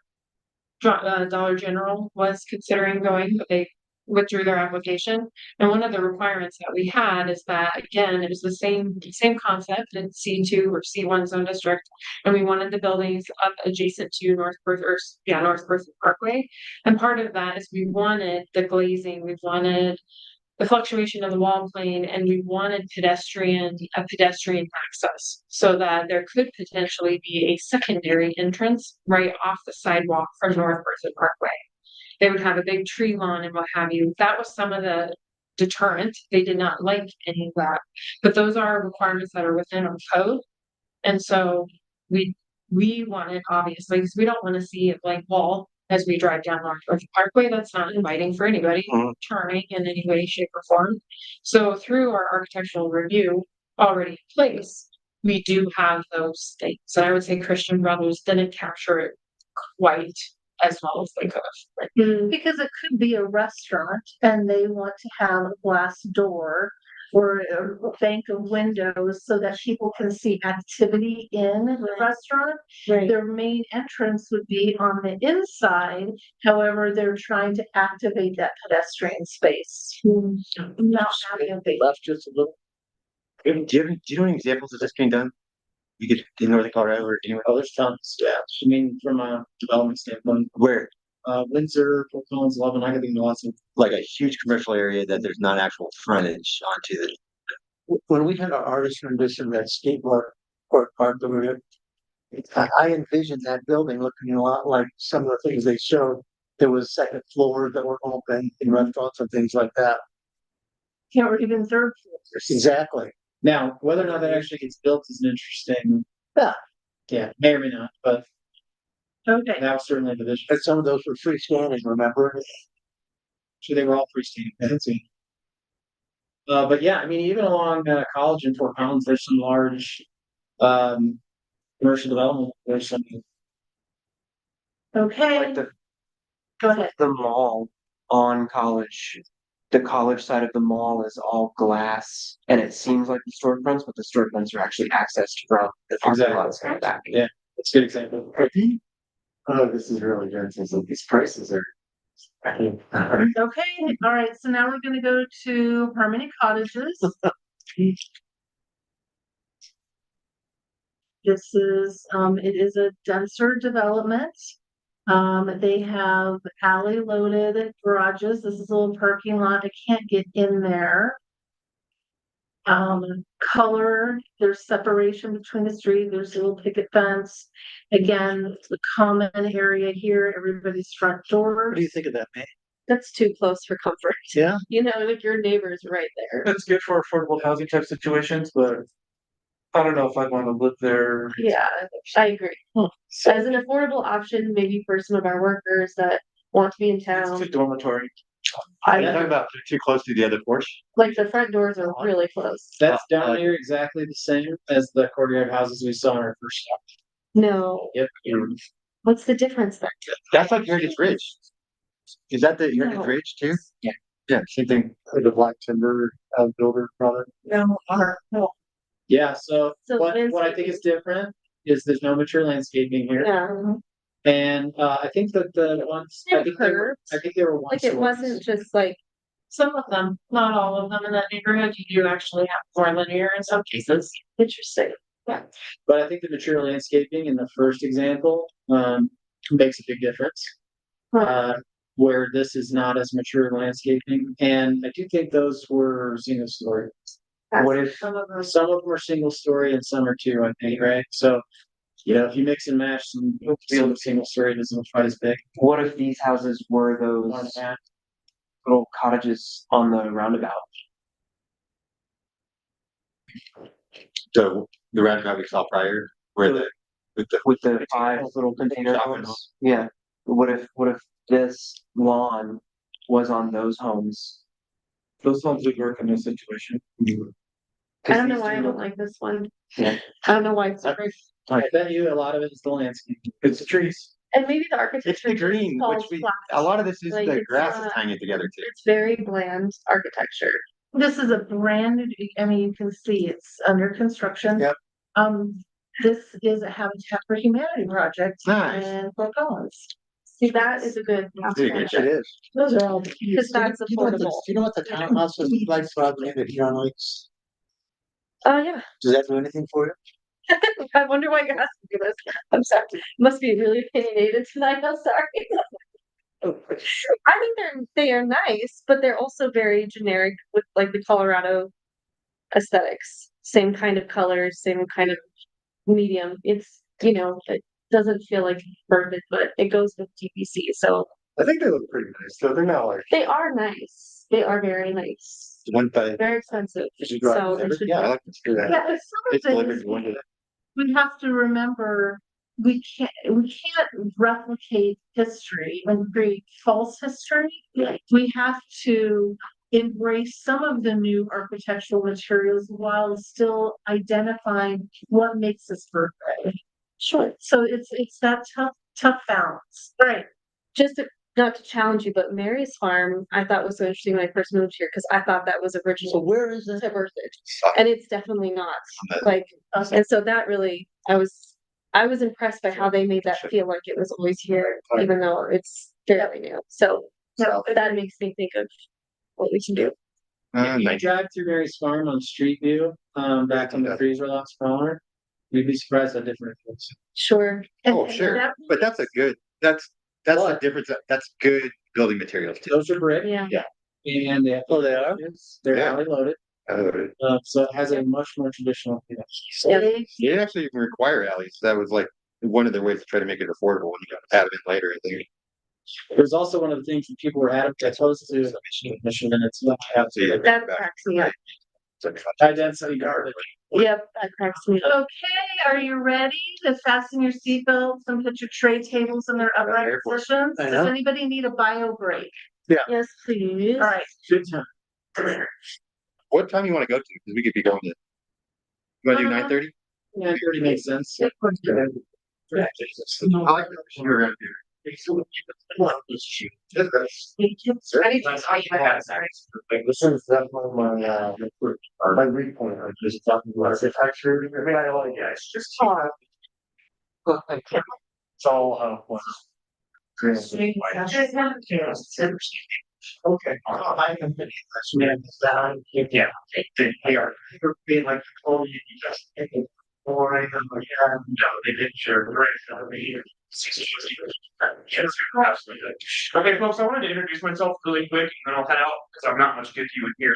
Dollar General was considering going, but they withdrew their application. And one of the requirements that we had is that, again, it was the same concept in C2 or C1 zone district. And we wanted the buildings up adjacent to North Berthoud Parkway. And part of that is we wanted the glazing, we wanted the fluctuation of the wall plane, and we wanted pedestrian access so that there could potentially be a secondary entrance right off the sidewalk from North Berthoud Parkway. They would have a big tree lawn and what have you. That was some of the deterrent. They did not like any of that, but those are requirements that are within our code. And so we wanted, obviously, because we don't want to see a blank wall as we drive down North Berthoud Parkway. That's not inviting for anybody turning in any way, shape, or form. So through our architectural review already in place, we do have those things. And I would say Christian Brothers didn't capture it quite as well as they could have. Because it could be a restaurant and they want to have a glass door or a bank of windows so that people can see activity in the restaurant. Right. Their main entrance would be on the inside, however, they're trying to activate that pedestrian space. Not having a big. Left just a little. do you know any examples of this being done? You get in Northern Colorado or anywhere? Oh, there's tons, yeah. I mean, from a development standpoint, Where, Windsor, Fort Collins, Lebanon, I could think of lots of. like a huge commercial area that there's not actual frontage onto the. When we had our artist rendition, that skate park over there. I envisioned that building looking a lot like some of the things they showed. There was second floors that were open in restaurants and things like that. Can't even third floors. Exactly. Now, whether or not that actually gets built is an interesting. Yeah. Yeah, may or may not, but Okay, that was certainly the vision. And some of those were freestanding, remember? So they were all freestanding. I didn't see. But yeah, I mean, even along College in Fort Collins, there's some large commercial development. There's some. okay, Like go ahead. the mall on College, the College side of the mall is all glass, and it seems like the storefronts, but the storefronts are actually accessed from the parking Exactly. lots kind of back. Yeah, that's a good example. Oh, this is really good, since these prices are. Okay, all right, so now we're gonna go to Harmony Cottages. This is, it is a denser development. They have alley loaded garages. This is a little parking lot. I can't get in there. Color, there's separation between the street. There's a little picket fence. Again, the common area here, everybody's front doors. What do you think of that, man? That's too close for comfort. Yeah. You know, like your neighbor's right there. That's good for affordable housing type situations, but I don't know if I want to live there. Yeah, I agree. As an affordable option, maybe for some of our workers that want to be in It's town, too dormitory. You're talking about too close to the other porch? like the front doors are really close. That's down here exactly the same as the courtyard houses we saw in our first stop. No, Yep. what's the difference there? That's like Heritage Ridge. Is that the Heritage No. Ridge too? Yeah. Yeah, same thing. The black timber builder product. No, no. Yeah, so So what I think landscaping. is different is there's no mature landscaping here. Yeah, And I think that the ones, I think they were, I think they were one like it wasn't just like, Some of them, not all of them in that neighborhood, you do actually have more linear in some cases. interesting. But I think the mature landscaping in the first example, makes a big difference. Where this is not as mature landscaping, and I do think those were single story. What if, Some of them are single story and some are two, I think, right? So, you know, if you mix and match some single story doesn't look quite as big. what if these houses were those 1.5. little cottages on the roundabout? The roundabout we saw prior, where With the five little container Shopping homes? Yeah, what if this lawn was on those homes? Those homes would work in this situation. I don't know why I don't like this one. Yeah. I don't know why it's different. I bet you a lot of it is the landscape. It's the trees. And maybe the it's architecture. the just green, which falls we, flat. a lot of this is Like, the it's grass is not- tying it together too. It's very bland architecture. This is a brand new, I mean, you can see it's under construction. Yep. This is a Habitat for Humanity project Nice. in Fort Collins. See, that is a good. Did a good It job. is. Those are all. Because that's Do you know what the- affordable. do you know what the townhouse was like probably in Huron Lakes? Oh, yeah. Does that do anything for you? I wonder why you're asking me this. I'm sorry. Must be really opinionated tonight. I'm sorry. I think they are nice, but they're also very generic with like the Colorado aesthetics. Same kind of colors, same kind of medium. It's, you know, it doesn't feel like perfect, but it goes with DPC. So I think they look pretty nice, though. They're not like. they are nice. They are very nice. The one by, Very expensive. Did you drive So it? it should Yeah, I be- like to do that. Yeah, it's some It's of delivered things, to one to we have to remember, we can't replicate history and create false history. We have to embrace some of the new architectural materials while still identifying what makes us birthday. Sure. So it's that tough balance. Right. Not to challenge you, but Mary's Farm, I thought was so interesting when I first moved here, because I thought that was So original where is it? to Berthage, and it's definitely not. Like, and so that really, I was impressed by how they made that feel like it was always here, even though it's fairly new. So that makes me think of what we can do. You drive through Mary's Farm on Street View, back when the trees were a lot smaller. You'd be surprised how different it is. Sure. Oh, sure, but that's a good, that's the What? difference, that's good building materials too. Those are brick. Yeah. And they have. Oh, they are? They're Yeah. alley loaded, so it has a much more traditional feel. Yeah. They didn't actually even require alleys, that was like one of their ways to try to make it affordable when you got to add it in later, I think. There's also one of the things that people were opposed to mission, and it's not Yeah. That cracks me up. high density garbage. Yep, that cracks me up. Okay, are you ready to fasten your seatbelts and put your tray tables in their upright Airport. positions? I Does know. anybody need a bio break? Yes, please. All right, Good time. What time you wanna go to, because we could be going to. You wanna do 9:30? Yeah, it really makes sense. I like that you're around here. This is definitely my weak point. I'm just talking about architecture. I mean, I like, yeah, it's just. It's all, what? Okay. I have been, yeah, they are, they're being like, oh, you just. Or I have, yeah, no, they didn't share the rate, I mean, yes, absolutely. Okay, folks, I wanted to introduce myself really quick and then I'll head out because I'm not much good to you in here.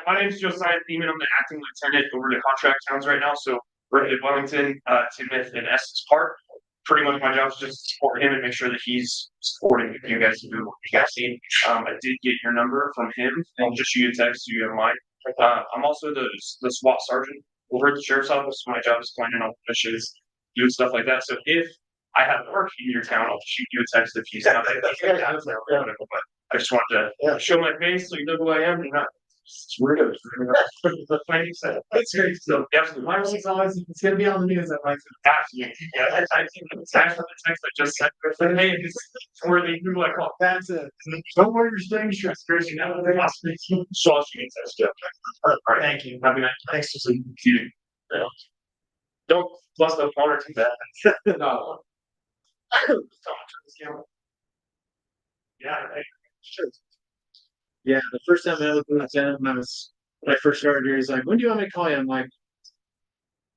My name is Josiah Thiemann. I'm the acting lieutenant over the contract towns right now. So we're at Wellington, Timoth, and Essex Park. Pretty much my job is just to support him and make sure that he's supporting you guys to do what you guys need. I did get your number from him. I'll just shoot you a text so you have mine. I'm also the SWAT sergeant over at the sheriff's office. My job is planning on missions, doing stuff like that. So if I have work in your town, I'll shoot you a text if he's not there. But I just wanted to show my face so you know who I am. You're not weirdos. The planning set. That's great. So absolutely. My role is always, it's gonna be on the news, I like to. Absolutely. Yeah, I think the text I just sent. Hey, it's where they do like, oh, That's it. don't wear your string shirts, Chris. You know, they must be so she says, Jeff. All right, thank you. Have a nice. Thanks to see you. Don't bust up one or two bad. No. Yeah, right. Sure. Yeah, the first time I met with the lieutenant, when I first started here, he's like, when do you want me to call you? I'm like,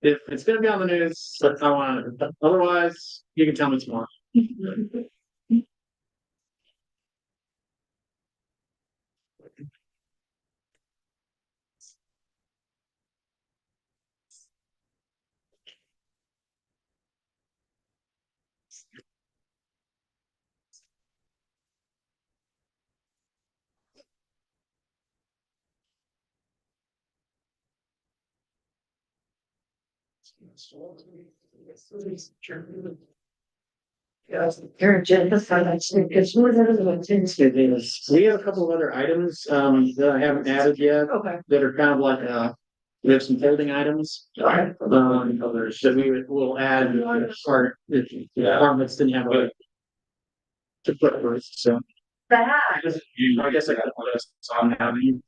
if it's gonna be on the news, I want it. Otherwise, you can tell me tomorrow. We have a couple of other items, that I haven't added yet, okay. that are kind of like, we have some holding items. Others that will add, or if the departments didn't have a. To put first, so. That. I guess I got this on having,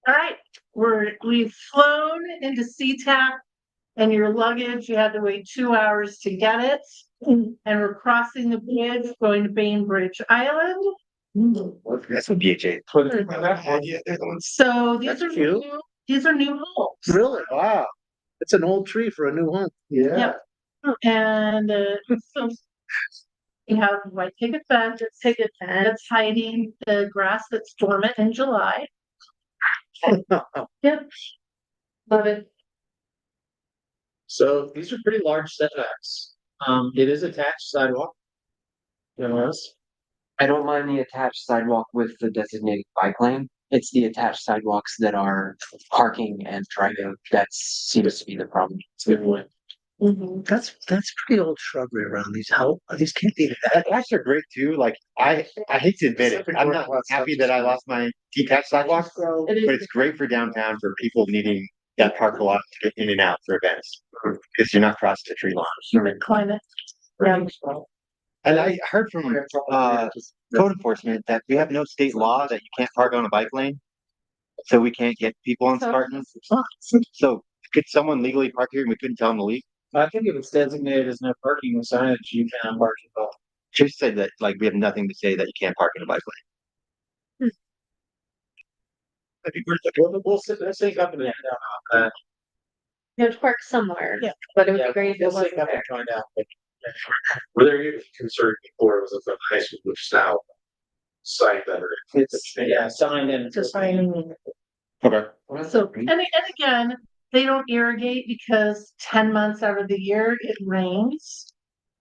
All right, we've flown into SeaTac and your luggage, you had to wait 2 hours to get it. And we're crossing the bridge, going to Bainbridge Island. That's what BHA. So these That's are cute. new, these are new homes. Really? Wow. It's an old tree for a new home. Yep. And, so you have white picket fence, it's picket fence, that's hiding the grass that's dormant in July. Yep. Love it. So these are pretty large setbacks. It is attached sidewalk. You know, I don't mind the attached sidewalk with the designated bike lane. It's the attached sidewalks that are parking and driving that seems to be the problem. it's a good point. That's pretty old shrubbery around these. How, these can't be that. Attached are great too, like, I hate to admit it, I'm not happy that I lost my detached sidewalk, but it's great for downtown for people needing that park lot to get in and out for events. Because you're not crossing the tree line. Humid climate. Yeah. And I heard from, code enforcement that we have no state law that you can't park on a bike lane. So we can't get people on Spartans. So could someone legally park here and we couldn't tell them to leave? I think if it's designated as no parking with signage, you can park it all. Just said that, like, we have nothing to say that you can't park in a bike lane. We'll sync up and find out. You have to park somewhere. Yeah. But it would Yeah, be great if it we'll wasn't sync up there. and find out. But Were there any concern before it was at the high school, which now site better? it's, yeah, signed in. Just signing. Okay. So, and again, they don't irrigate because 10 months out of the year it rains.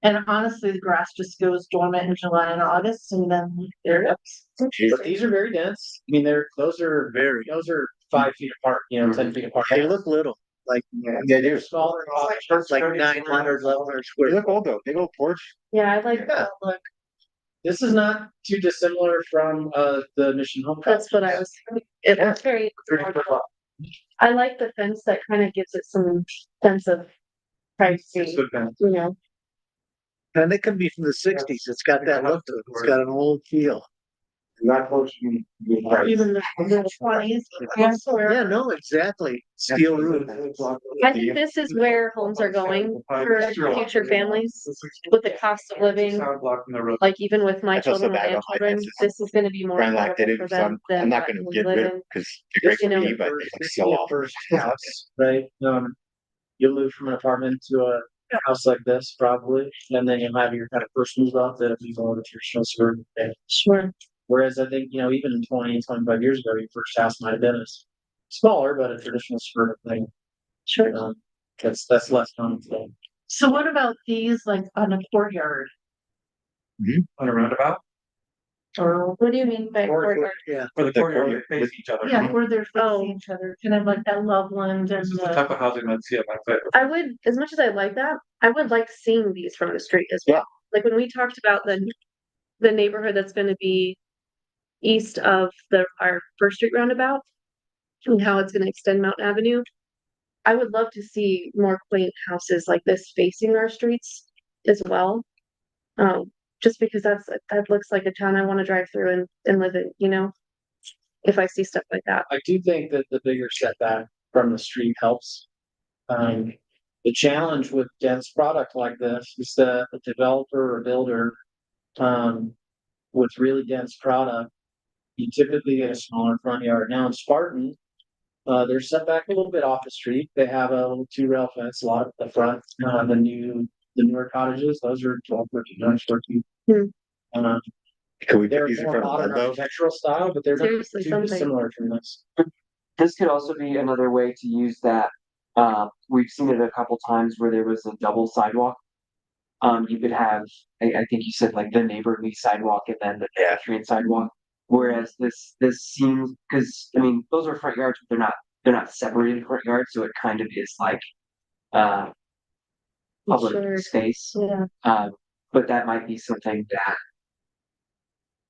And honestly, the grass just goes dormant in July and August and then there it is. But these are very dense. I mean, those are 5 feet apart, 10 feet apart. They look little, like, Yeah, dude. Smaller. like 900, 1100 They square. look old though. Big old porch. Yeah, I like that. Look, this is not too dissimilar from the Mission Home. That's what I was, it's very. I like the fence that kind of gives it some sense of privacy, you know. And it can be from the sixties. It's got that look to it. It's got an old feel. Not close to me. Even the 20s. Yeah, no, exactly. Steel roof. I think this is where homes are going for future families with the cost of living. Like even with my I feel so children bad and about my children, fences. this is gonna be more Grand Lac did affordable it, for so them I'm than not what gonna we get live rid of in. it because they're great You for know, me, but they look so awful. First house, right? You'll move from an apartment to a house like this probably, and then you'll have your kind of first move up that you go to traditional suburban. Sure. Whereas I think, even 20-25 years ago, your first house might have been a smaller, but a traditional suburban thing. Sure. That's less common today. So what about these like on a courtyard? On a roundabout? Or, What do you mean by courtyard? Yeah. For the The courtyard, courtyard they face each other. yeah, where they're Oh. facing each other, kind of like that Loveland and This is the type the. of housing I'd see at my favorite. I would, as much as I like that, I would like seeing these from the street as well. Like when we talked about the neighborhood that's gonna be east of our First Street roundabout and how it's gonna extend Mountain Avenue. I would love to see more quaint houses like this facing our streets as well. Just because that looks like a town I wanna drive through and live in, if I see stuff like that. I do think that the bigger setback from the street helps. The challenge with dense product like this is that a developer or builder, with really dense product, you typically get a smaller front yard. Now in Spartan, they're set back a little bit off the street. They have a little 2-rail fence, a lot at the front. The newer cottages, those are 12, 13 square feet. Can we They're put these in more front of modern the though? architectural style, but they're not Seriously, too something. dissimilar from this. This could also be another way to use that. We've seen it a couple times where there was a double sidewalk. You could have, I think you said like the neighborly sidewalk and then the pedestrian sidewalk. Whereas this seems, because I mean, those are front yards, but they're not separated front yards, so it kind of is like public Sure. space. Yeah. But that might be something that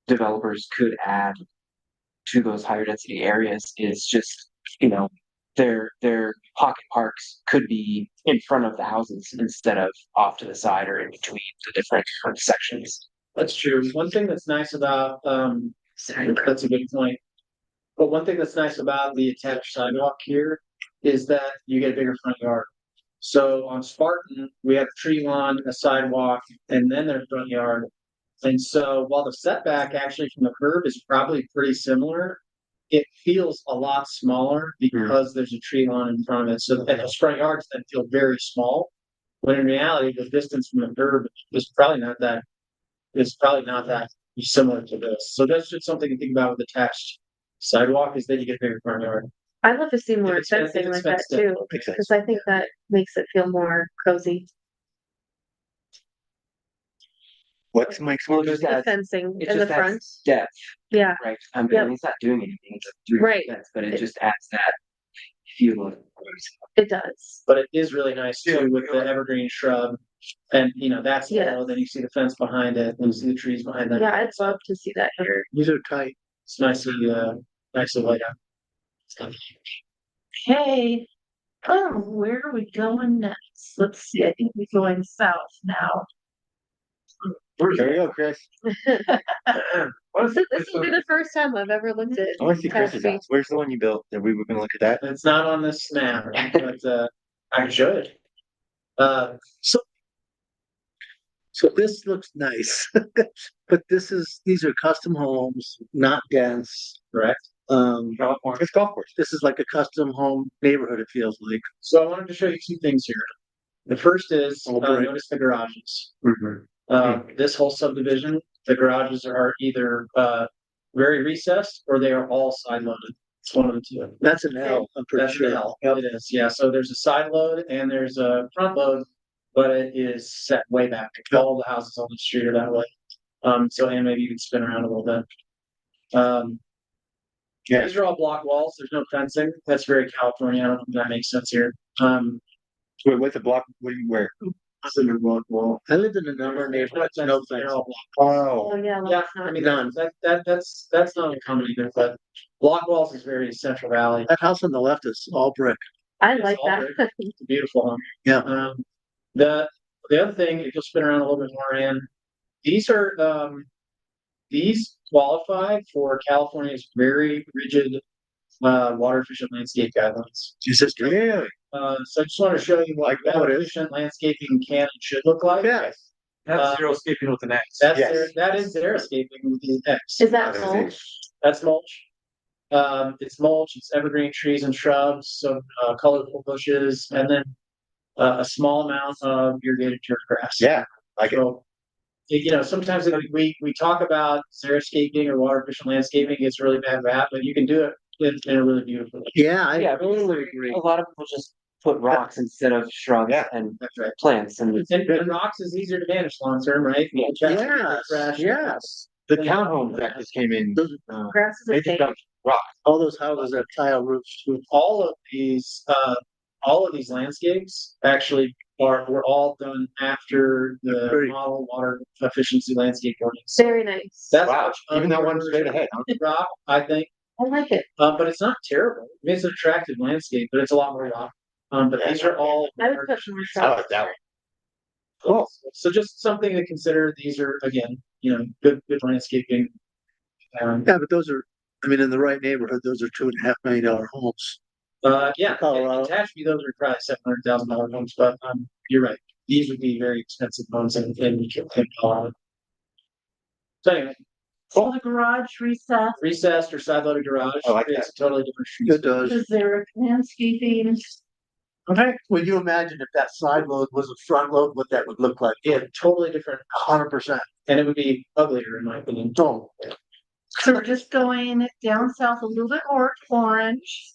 developers could add to those higher density areas is just, their pocket parks could be in front of the houses instead of off to the side or in between the different sections. That's true. One thing that's nice about, that's a good point. But one thing that's nice about the attached sidewalk here is that you get a bigger front yard. So on Spartan, we have a tree lawn, a sidewalk, and then their front yard. And so while the setback actually from the curb is probably pretty similar, it feels a lot smaller because there's a tree lawn in front of it. So and those front yards then feel very small. When in reality, the distance from the curb is probably not that similar to this. So that's just something to think about with attached sidewalk is that you get a bigger front yard. I'd love to see more If it's fenced- fencing if like it's that fenced in, too, Makes sense. because I think that makes it feel more cozy. What makes Well, more it just The adds, fencing it in the just adds front, depth, yeah, right? Yep. And it's not doing anything, it's a three Right. fence, but it just adds that feel of. it does. But it is really nice too with the evergreen shrub. And that's Yes. yellow, then you see the fence behind it, and you see the trees behind that. Yeah, I'd love to see that here. These are tight. It's nicely laid out. Okay. Oh, where are we going next? Let's see, I think we're going south now. There you go, Chris. This will be the first time I've ever looked at. I want to see Taft Chris's Street. house. Where's the one you built? That we were gonna look at that? It's not on this map, but I should. So this looks nice, but these are custom homes, not dense. Correct. It's golf course. This is like a custom home neighborhood, it feels like. So I wanted to show you two things here. The first is, Oh, great. notice the garages. Mm-hmm. This whole subdivision, the garages are either very recessed or they are all side loaded. It's one of the two. That's an L, I'm pretty That's the sure. L. It is, yeah. So there's a side load and there's a front load, but it is set way back. All the houses on the street are that way. So and maybe you can spin around a little bit. Yeah. These are all block walls. There's no fencing. That's very California. I don't know if that makes sense here. Wait, what's the block? Where? I lived in a number of neighborhoods, no They're fence. all block. Oh, yeah, Yeah, that's I not, mean, None. that's not uncommon either, but block walls is very Central Valley. That house on the left is all brick. I It's like all that. brick. It's a beautiful home. Yeah. The other thing, if you'll spin around a little bit more in, these qualify for California's very rigid water efficient landscape guidelines. Is this Really? So I just want to show you what Like water what is? efficient landscaping can and should look like. Yeah. That's zero escaping with an X. That is xeriscaping with the X. Is that That's mulch? That's mulch. It's mulch, it's evergreen trees and shrubs, some colorful bushes, and then a small amount of irrigated turf grass. Yeah, like it. So, sometimes we talk about xeriscaping or water efficient landscaping, it's really bad rap, but you can do it in a really beautiful way. Yeah, I Yeah, totally agree. a lot of people just put rocks instead of shrubs Yeah. and That's right. plants and And rocks is easier to manage long term, right? Mulch has to be Yes, fresh. yes. The townhome that just came in. Grass is They a just thing. dumped rock. All those houses have tile roofs too. All of these landscapes actually were all done after the Very- model water efficiency landscape ordinance. Very nice. That's Wow, much even that one under straight ahead, huh? rock, I think, I like it. but it's not terrible. I mean, it's an attractive landscape, but it's a lot more rock. But these are all. I would put more I shrubs. like that one. Cool. So just something to consider. These are, again, good landscaping. Yeah, but those are, I mean, in the right neighborhood, those are $2.5 million homes. Yeah, Colorado. attached to those are probably $700,000 homes, but you're right. These would be very expensive homes in Colorado. So anyway, So the garage recessed or side loaded garage. I like It's a totally different. It does. is there landscaping? Okay. Would you imagine if that side load was a front load, what that would look like? Yeah, totally different, 100%. and it would be uglier in my opinion. Oh, So we're just going down south a little bit more orange.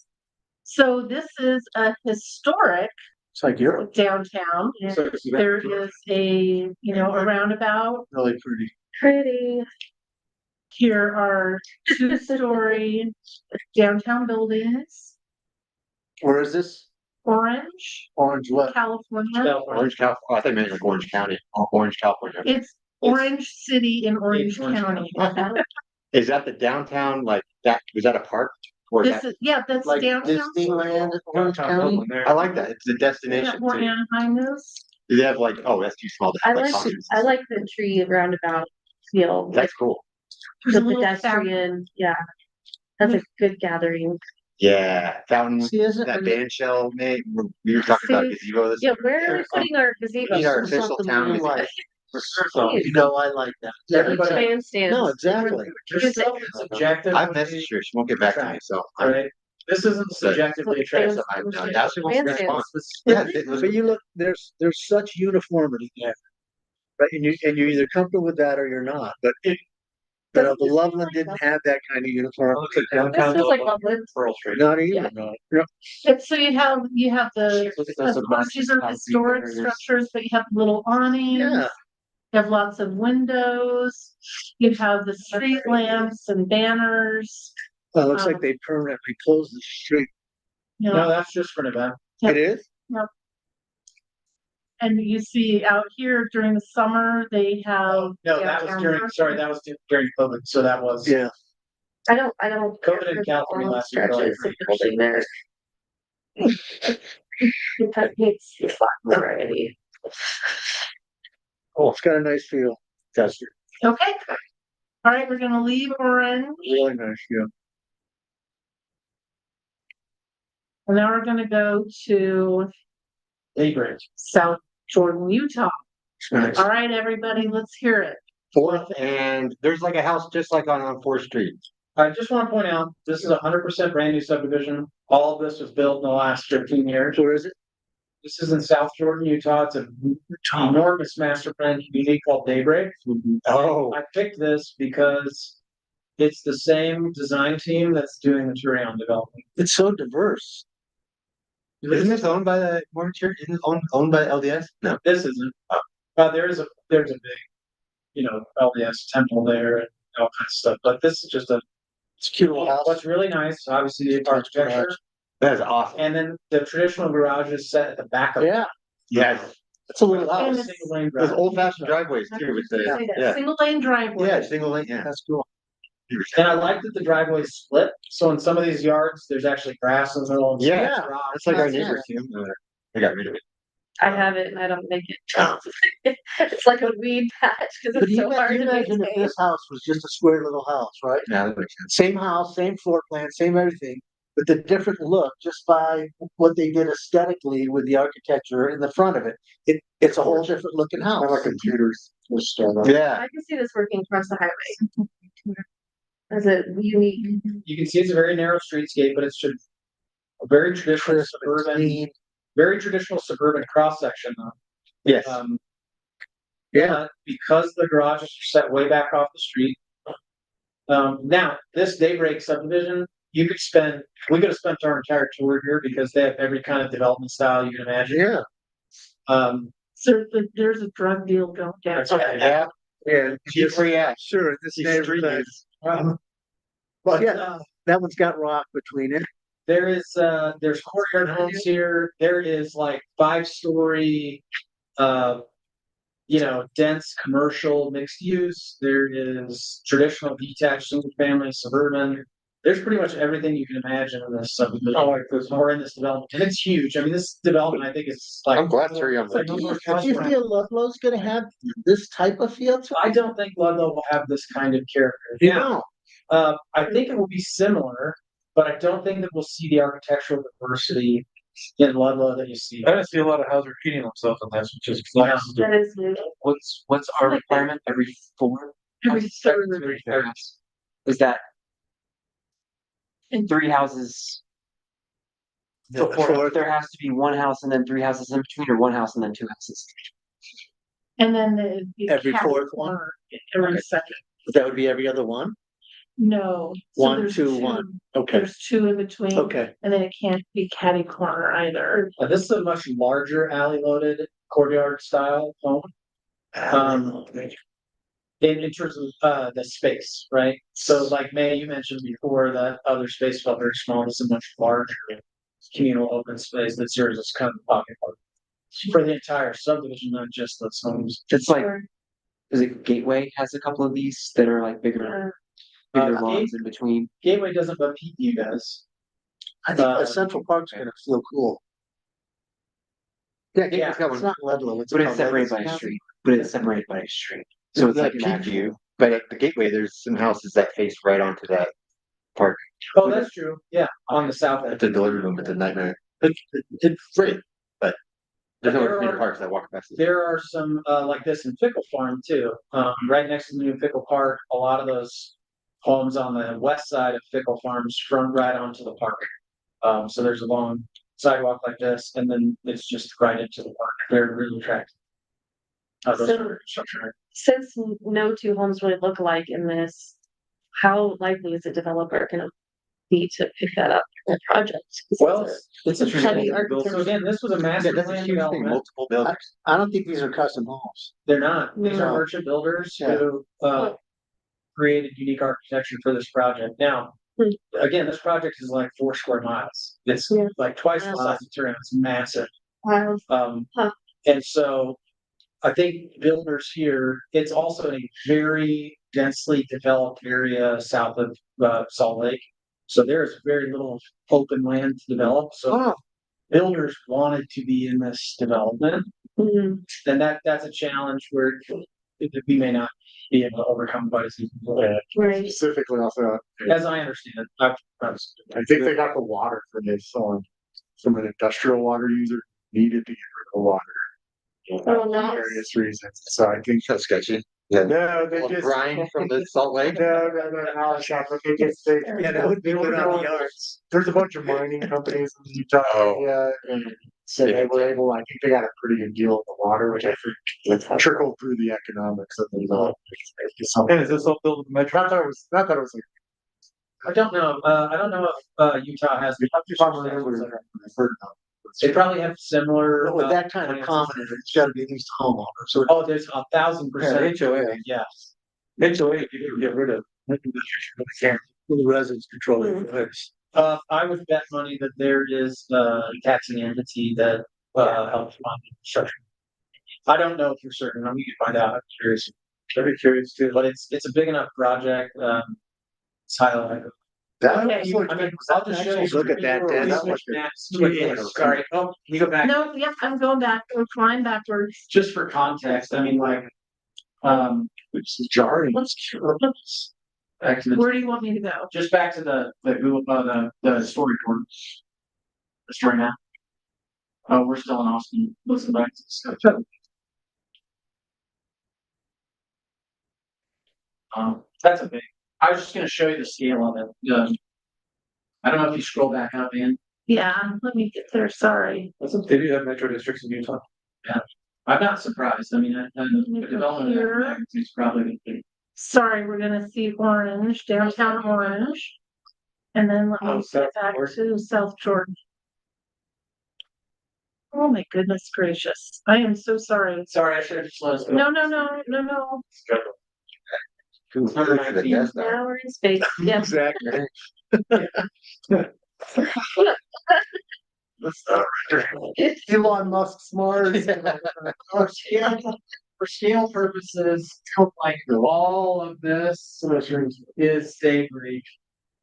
So this is a historic it's like Europe. downtown. And So there is a roundabout. Really pretty. Pretty. Here are 2-story downtown buildings, Where is this? Orange, Orange what? California. Orange, California. Oh, I thought you meant like Orange County. Oh, Orange, California. It's Orange City in Orange Orange County. Is that the downtown, like that, was that a park? Or is This that, is, yeah, that's Like downtown. Disneyland, Orange County? I like that. It's a Isn't that destination. where too. Anaheim is? Do they have like, oh, that's too small to I have like like concerts? I like the tree roundabout feel, like That's cool. There's the a little fountain. pedestrian, yeah. That's a good gathering. Yeah, fountain, See, isn't that it? band shell, mate, we were talking about See, gazebo this. Yeah, where are we putting our We gazebo? need our This is official something town we gazebo. like. Please. You know, I like that. Everybody- Bandstands. No, exactly. There's some subjective. I've messaged her, she won't get back to me, so. Right, this isn't subjectively attractive. I actually wants to Bandstands. respond. Yeah, it was- But you look, there's such uniformity there. Right, and you're either comfortable with that or you're not, but the Doesn't this feel Loveland like didn't that? have that kind of uniformity. This feels like Loveland. Pearl Street. Not either, no. Yeah. And so you have the, Look at those of course, these are concrete historic barriers. structures, but you have little awnings. Yeah. You have lots of windows. You have the street lamps and banners. Well, it looks like they permanently closed the street. You No, know, that's just for an event. Yep. It is? and you see out here during the summer, they have. No, that was during, sorry, that was during COVID, so that was. Yeah. I don't. COVID didn't count for me last year. Stretches of building there. It needs a lot of variety. Oh, it's got a nice feel. Does it? Okay. All right, we're gonna leave orange, Really nice, yeah. and now we're gonna go to Daybreak. South Jordan, Utah. Nice. All right, everybody, let's hear it. Fourth, and there's like a house just like on Fourth Street. I just want to point out, this is 100% brand new subdivision. All of this was built in the last 15 years. Where is it? This is in South Jordan, Utah. It's an enormous master plan community called Daybreak. Oh. I picked this because it's the same design team that's doing the Turion development. It's so diverse. Isn't this owned by the Mormon Church? Isn't it owned by LDS? No. This isn't. There's a big, LDS temple there and all kinds of stuff. But this is just It's a cute little house. what's really nice, obviously the architecture, That is awesome. and then the traditional garage is set at the back of. Yeah, Yes, it's a little And house. it's- Single lane those garage. old fashioned driveways too with the, yeah, Single lane driveway. yeah, single lane, yeah. That's cool. And I like that the driveway is split, so in some of these yards, there's actually grass in the middle. and Yeah, some rocks. That's like our That's neighbors too. They got rid of it. I have it and I don't make it. It's like a weed patch because But it's so hard to imagine if maintain. this house was just a square little house, right? Yeah, that makes sense. Same house, same floor plan, same everything, but the different look just by what they did aesthetically with the architecture in the front of it. It's a whole different looking house. Kind of like computers. Just start up. Yeah, I can see this working across the highway. As a unique. You can see it's a very narrow streetscape, but it's just a very traditional Crisp and suburban, clean. very traditional suburban cross section though. yes. Yeah. Because the garages are set way back off the street. Now, this Daybreak subdivision, we could have spent our entire tour here because they have every kind of development style you can imagine. Yeah. So there's a drug deal going down. That's okay. Yeah, Yeah. G3 X. Sure, this These neighborhood. But Yeah. That one's got rock between it. there's courtyard homes here. There is like 5-story, dense commercial mixed use. There is traditional detached single family suburban. There's pretty much everything you can imagine in this subdivision. like this. Or in this development, and it's huge. I mean, this development, I think is like. I'm glad Turion It's like Do you, almost do you restaurant. feel Ludlow's gonna have this type of feel to it? I don't think Ludlow will have this kind of character. You Now, know, I think it will be similar, but I don't think that we'll see the architectural diversity in Ludlow that you see. I don't see a lot of houses repeating themselves on this, which is Yeah. nice. That is new. What's our requirement every 4? Every third. Is that And- 3 houses? So there has to be 1 house and then 3 houses in between, or 1 house and then 2 houses? And then the. Every catty fourth one? corner Every second. that would be every other one? No. So 1, there's 2, 1. Okay, There's 2 in between. okay. And then it can't be catty corner either. This is a much larger alley loaded courtyard style home. In terms of the space, right? So like May, you mentioned before that other space felt very small. This is a much larger communal open space that serves as kind of a pocket park for the entire subdivision, not just those homes. It's like, is it Gateway has a couple of these that are like bigger lawns in between? Gateway doesn't, but PU does. I think the Central Park's gonna feel cool. Yeah, Yeah, Gateway's got It's one. not Ludlow, it's. But it's called separated Ludlow's by a County. street, but it's separated by a street. So it's like an Peak actual. view, but at the Gateway, there's some houses that face right onto that park. Oh, that's true. Yeah, on the south end. The delivery room, it's a nightmare. It's free, but there's There no are- community parks that walk past it. There are some, like this in Pickle Farm too. Right next to the new Pickle Park, a lot of those homes on the west side of Pickle Farms front right onto the park. So there's a long sidewalk like this, and then it's just right into the park. They're really attractive. Those So- are construction. Since no two homes really look alike in this, how likely is a developer gonna be to pick that up in a project? 'Cause Well, it's it's a heavy traditional architecture. So again, this was a master plan development. Multiple buildings. I don't think these are custom homes. They're not. These are No. merchant builders Yeah. who, created unique architecture for this project. Now, Hmm. again, this project is like 4 square miles. It's Yeah. like twice the Wow. size of Turin. It's massive. Wow. Huh. And so I think builders here, it's also a very densely developed area south of Salt Lake. So there's very little open land to develop. So Oh, builders wanted to be in this development. Mhm. And that's a challenge where we may not be able to overcome quite as easily. Right. Specifically also, As I understand it, I think they got the water for this on, from an industrial water user needed to get rid of the water. Oh, For nice. various reasons, so I think. so sketchy. Yeah. No, they just. Brine from the Salt Lake. No, it's not, but they just, they. Yeah, that would be good on the yards. There's a bunch of mining companies in Utah, Oh. yeah, and so they were able, I think they got a pretty good deal with the water, which I think trickled through the economics of the development. And is this all built with Metro? Not that it was like. I don't know. I don't know if Utah has. I've heard of They probably have similar. But with that kind of common, it's gotta be at least homeowner, so. Oh, there's 1,000%. HOA. Yeah. HOA, you can get rid of. The residents control it. I would bet money that there is a taxing entity that helps fund the construction. I don't know for certain. We can find out. I'm curious. I'd be curious too. But it's a big enough project. It's highlighted. That Okay. was like. I mean, I'll just show you. Look at that, Dan. Please switch maps quickly. Sorry. Oh, can you go back? No, yeah, I'm going back, we're flying backwards. Just for context, I mean, like, which is jarring. Back to the, Where do you want me to go? just back to the Google, the story board. The story map. Oh, we're still in Austin. Listen back to this stuff. That's a big, I was just gonna show you the scale of it. I don't know if you scroll back up, Ian. Yeah, let me get there, sorry. They do have metro districts in Utah. I'm not surprised. I mean, the development of that magnitude is probably gonna be. Sorry, we're gonna see Orange, downtown Orange. And then let Oh, me South get back Jordan. to South Jordan. Oh my goodness gracious, I am so sorry. Sorry, I should have just let us go. No. Now we're in space. Yeah. Exactly. Elon Musk smart. For scale purposes, like all of this is Daybreak.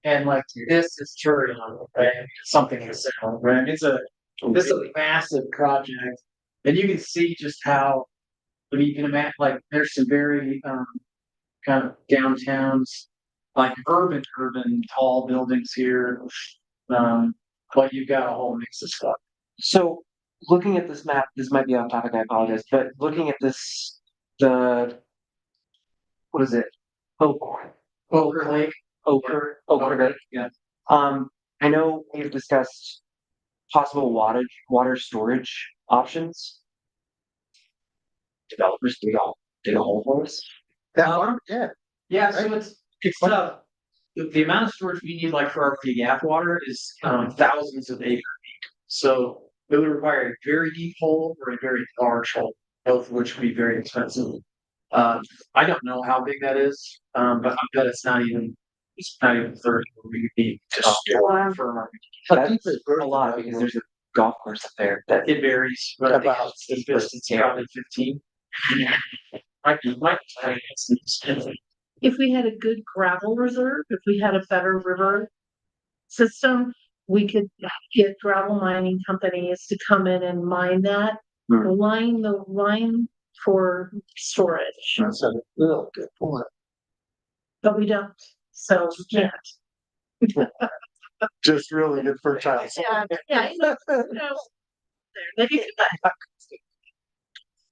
And like this is Turin, right? Something in the center, right? This is a massive project. And you can see just how, I mean, you can imagine, like, there's some very, kind of downtowns, like urban tall buildings here. But you've got a whole mix of stuff. So looking at this map, this might be off topic, I apologize, but looking at this, what is it? Ogre Lake. Ochre Lake. Yeah. I know we've discussed possible water storage options. Developers dig a hole for us. That farm, yeah. Yeah, so it's the amount of storage we need, like for our gap water, is thousands of acre feet. So it would require a very deep hole or a very large hole, both of which would be very expensive. I don't know how big that is, but I bet it's not even 30 where we need to store for our. That's a lot because there's a golf course up there that It varies, but I think About it's the distance, probably 15. Might be 20. If we had a good gravel reserve, if we had a better river system, we could get gravel mining companies to come in and mine that, line the line for storage, That's a real good point. but we don't. So we can't. Just really good for child. Yeah, there, maybe. But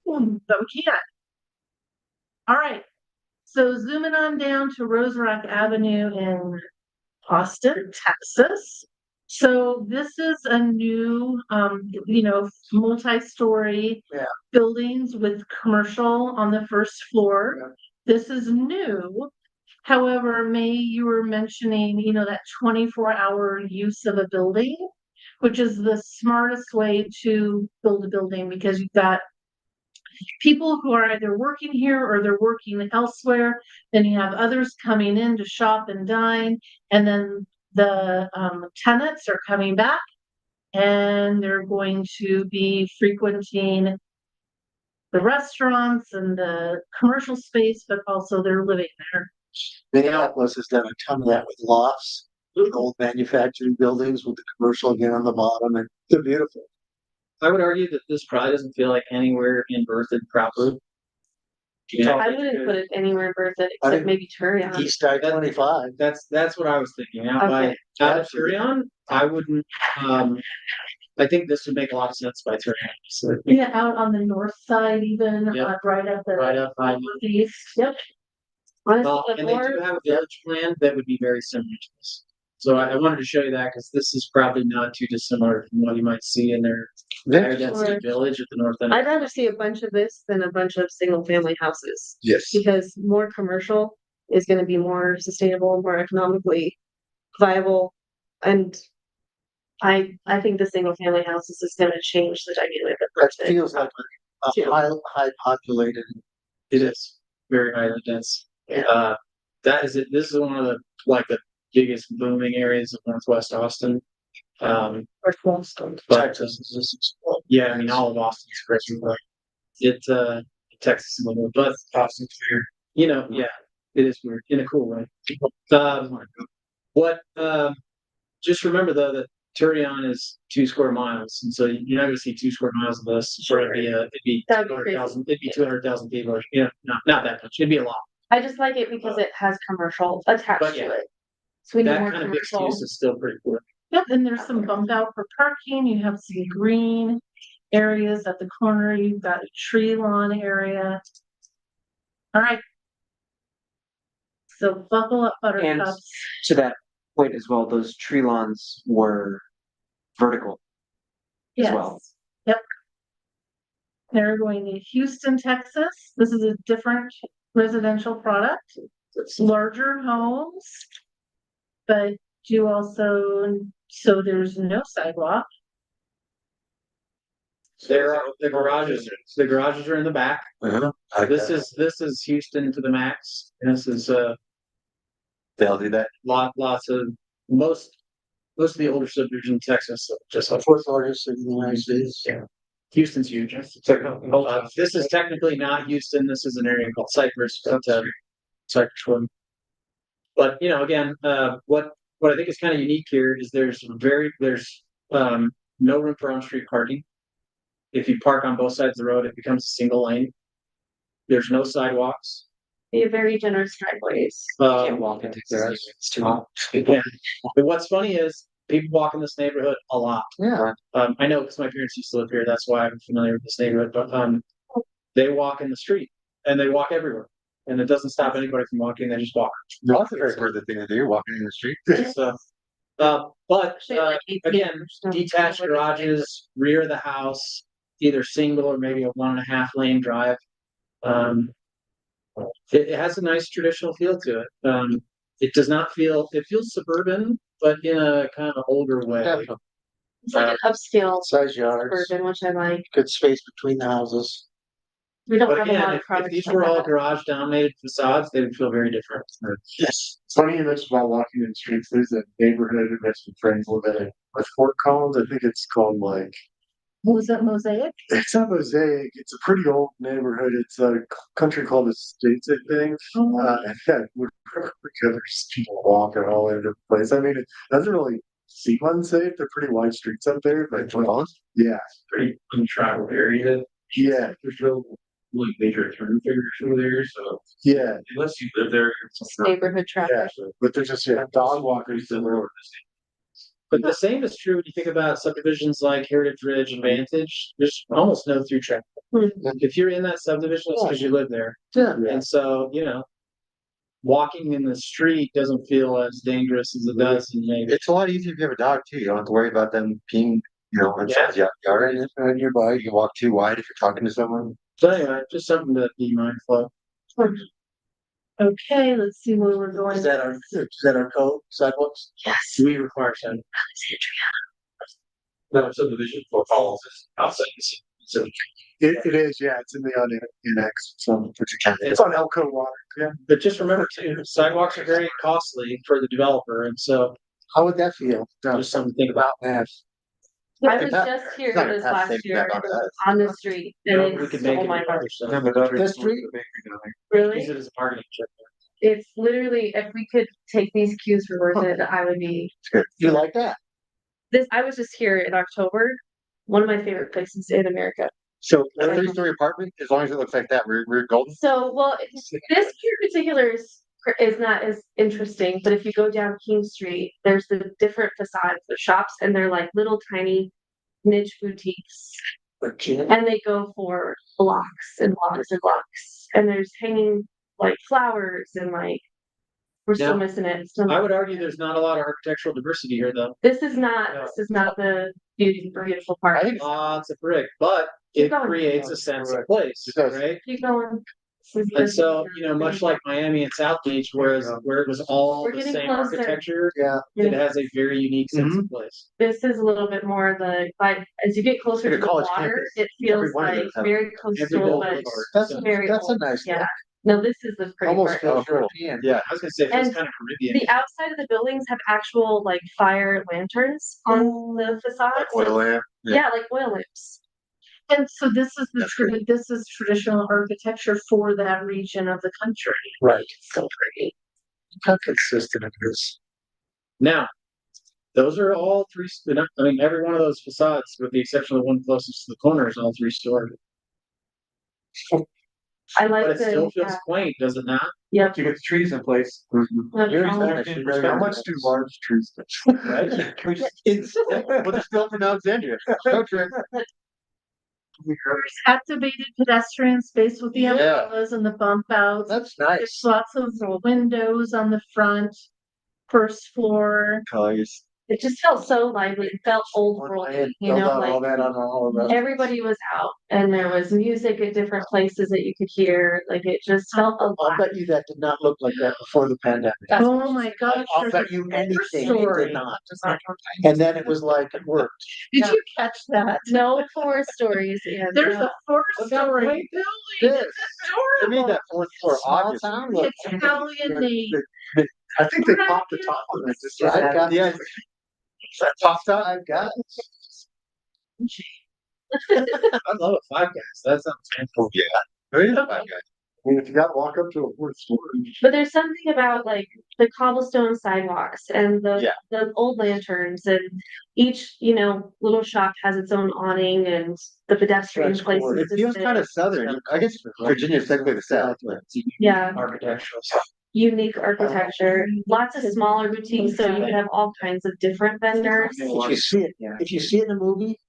we can't. All right, so zooming on down to Rose Rock Avenue in Austin, Texas. So this is a new, multi-story Yeah. buildings with commercial on the first floor. This is new. However, May, you were mentioning, that 24-hour use of a building, which is the smartest way to build a building because you've got people who are either working here or they're working elsewhere. Then you have others coming in to shop and dine, and then the tenants are coming back and they're going to be frequenting the restaurants and the commercial space, but also they're living there. Minneapolis has done a ton of that with lofts, with old manufacturing buildings with the commercial again on the bottom, and they're beautiful. I would argue that this probably doesn't feel like anywhere in Berthoud proper. I wouldn't put it anywhere Berthoud I except think maybe Turion. East I-25. That's what I was thinking. Out by Okay. out of Turion, I wouldn't. I think this would make a lot of sense by Turion. So, Yeah, out on the north side, even Yep. right up the right up by. northeast. Yep. Honestly, Well, the and they more, do have a village plan that would be very similar to this. So I wanted to show you that because this is probably not too dissimilar from what you might see in their higher density Sure. village at the north end. I'd rather see a bunch of this than a bunch of single family houses. Yes. Because more commercial is gonna be more sustainable, more economically viable. And I think the single family houses is gonna change the dynamic of That Berthoud. feels like a Too. high populated. It is very highly dense. Yeah. That is it. This is one of the biggest booming areas of Northwest Austin. Or Boston. But Texas is just. yeah, I mean, all of Austin's crazy, but Texas is a little, but Austin's weird. Yeah, it is weird in a cool way. Just remember though that Turion is 2 square miles, and so you're not gonna see 2 square miles of this. So it'd be That'd be 200,000. It'd be 200,000 people. Not that much. It'd be a lot. I just like it because it has commercial attached But to yeah. it. So we need That more kind of mixed commercial. use is still pretty cool. Yep, and there's some bump out for parking. You have some green areas at the corner. You've got a tree lawn area. All right. So buckle up, buttercups. To that point as well, those tree lawns were vertical as well. Yes. Yep. They're going to Houston, Texas. This is a different residential product. It's larger homes, but you also, so there's no sidewalk. The garages are in the back. This is Houston to the max. This is They'll do that. lots of most of the older subdivisions in Texas, just like Fourth largest city in the United States. Yeah. Houston's huge. This is technically not Houston. This is an area called Cypress, Cypress Road. But again, what I think is kind of unique here is there's no room for on-street parking. If you park on both sides of the road, it becomes a single lane. There's no sidewalks. Be a very generous driveways. Can't walk into Texas. It's too hot. Yeah. But what's funny is people walk in this neighborhood a lot. Yeah. I know because my parents used to live here. That's why I'm familiar with this neighborhood. But they walk in the street and they walk everywhere, and it doesn't stop anybody from walking. They just walk. No, that's a very good thing to do, walking in the street. So, but Especially like 18 again, or so. detached garages, rear of the house, either single or maybe a 1.5 lane drive. It has a nice traditional feel to it. It does not feel. It feels suburban, but in a kind of older way. Yeah. It's like an upscale Size yards, suburban, which I like. good space between the houses. We don't But have a lot again, of if products. these like were all that. garage dominated facades, they would feel very different. Yes. It's funny you mentioned about walking in the streets. There's a neighborhood that some friends live in with Fort Collins. I think it's called Was that Mosaic? it's not Mosaic. It's a pretty old neighborhood. It's a country called the States, I think. And yeah, there's people walking all over the place. I mean, it doesn't really seem unsafe. They're pretty wide streets up there, but yeah, Pretty untraveled area. yeah, there's really major thoroughfares over there, so Yeah, unless you live there. Just neighborhood yeah, traffic. but there's just, dog walkers similar. But the same is true when you think about subdivisions like Heritage Ridge and Vantage, there's almost no through traffic. Hmm. If you're in that subdivision, it's because you live there. Yeah. And so, walking in the street doesn't feel as dangerous as it does in maybe. It's a lot easier if you have a dog too. You don't have to worry about them peeing, in someone's yard. Nearby, you can walk too wide if you're talking to someone. So anyway, just something to be mindful of. Okay, let's see where we're going. Is that our code sidewalks? Yes. We require some. No, subdivision for calls is outside the city. So It is, yeah, it's in the annex, so it's on Elko Water, yeah. But just remember too, sidewalks are very costly for the developer, and so How would that feel? just something to think about. That. I was It's just here it's not gonna this pass last safety year back on us. on the street and We it could make stole it my heart. other stuff. This street? Really? Use it as a marketing chip. It's literally, if we could take these cues for worth it, I would be, You like that? I was just here in October. One of my favorite places in America. So a 3-story apartment, as long as it looks like that, we're golden. So, well, this here in particular is not as interesting, but if you go down King Street, there's the different facades of shops and they're like little tiny niche boutiques. And they go for blocks and blocks and blocks. And there's hanging like flowers and like, we're still Yeah. missing it. I would argue there's not a lot of architectural diversity here, though. This is not the beautiful part. I think Lots of brick, but Keep it going. creates a sense of place, It does. right? Keep going. And so, much like Miami and South Beach, where it was all We're the getting same closer. architecture, Yeah. it has a very unique sense of place. This is a little bit more like as you get closer Like a to the college water, campus. it Every feels one of like those have- very Every coastal, building but is That's, very that's a old. nice Yeah. look. No, this is the pretty Almost part. feels European. Yeah. I was gonna say, it feels And kind of Caribbean. The outside of the buildings have actual like fire lanterns on the facades. Like oil lamp. Yeah, like oil lamps. And so this is That's this is traditional architecture for that region of the country. Right. So pretty. How consistent it is. Now, those are all three, every one of those facades, with the exception of the one closest to the corner, is all 3-story. I But like it still the, feels yeah. quaint, does it not? Yep. you get the trees in place. That's Very all. nice. How much do large trees? Right? Can we just, but they're still from Alexandria. No trick. There's activated pedestrian space with the Yeah. umbrellas and the bump outs. That's There's nice. lots of windows on the front, first floor. Colors. It just felt so lively. It felt old I world, had you filled know, out all like that on all of us. everybody was out and there was music at different places that you could hear. Like it just felt I'll alive. bet you that did not look like that before the pandemic. Oh my gosh. I'll there's bet a you fourth anything it story. did not. And then it was like, it worked. Did you catch that? No horror stories. And There's a fourth story building. This. It's They made adorable. that fourth floor Small obvious. town, look. Italian name. I think they popped the top of it, just I've got, Yes. That popped out. I've got it. I love it, Five Guys, that sounds fantastic. Oh, yeah. There is five guys. I mean, if you gotta walk up to a fourth story. But there's something about like the cobblestone sidewalks and Yeah. the old lanterns and each, little shop has its own awning and the pedestrian That's cool. places. It to feels sit. kind of southern. I guess Virginia's technically the south. but- Yeah, Architectural. unique architecture, lots of smaller boutiques, so you could have all kinds of different vendors. If you see it in a movie,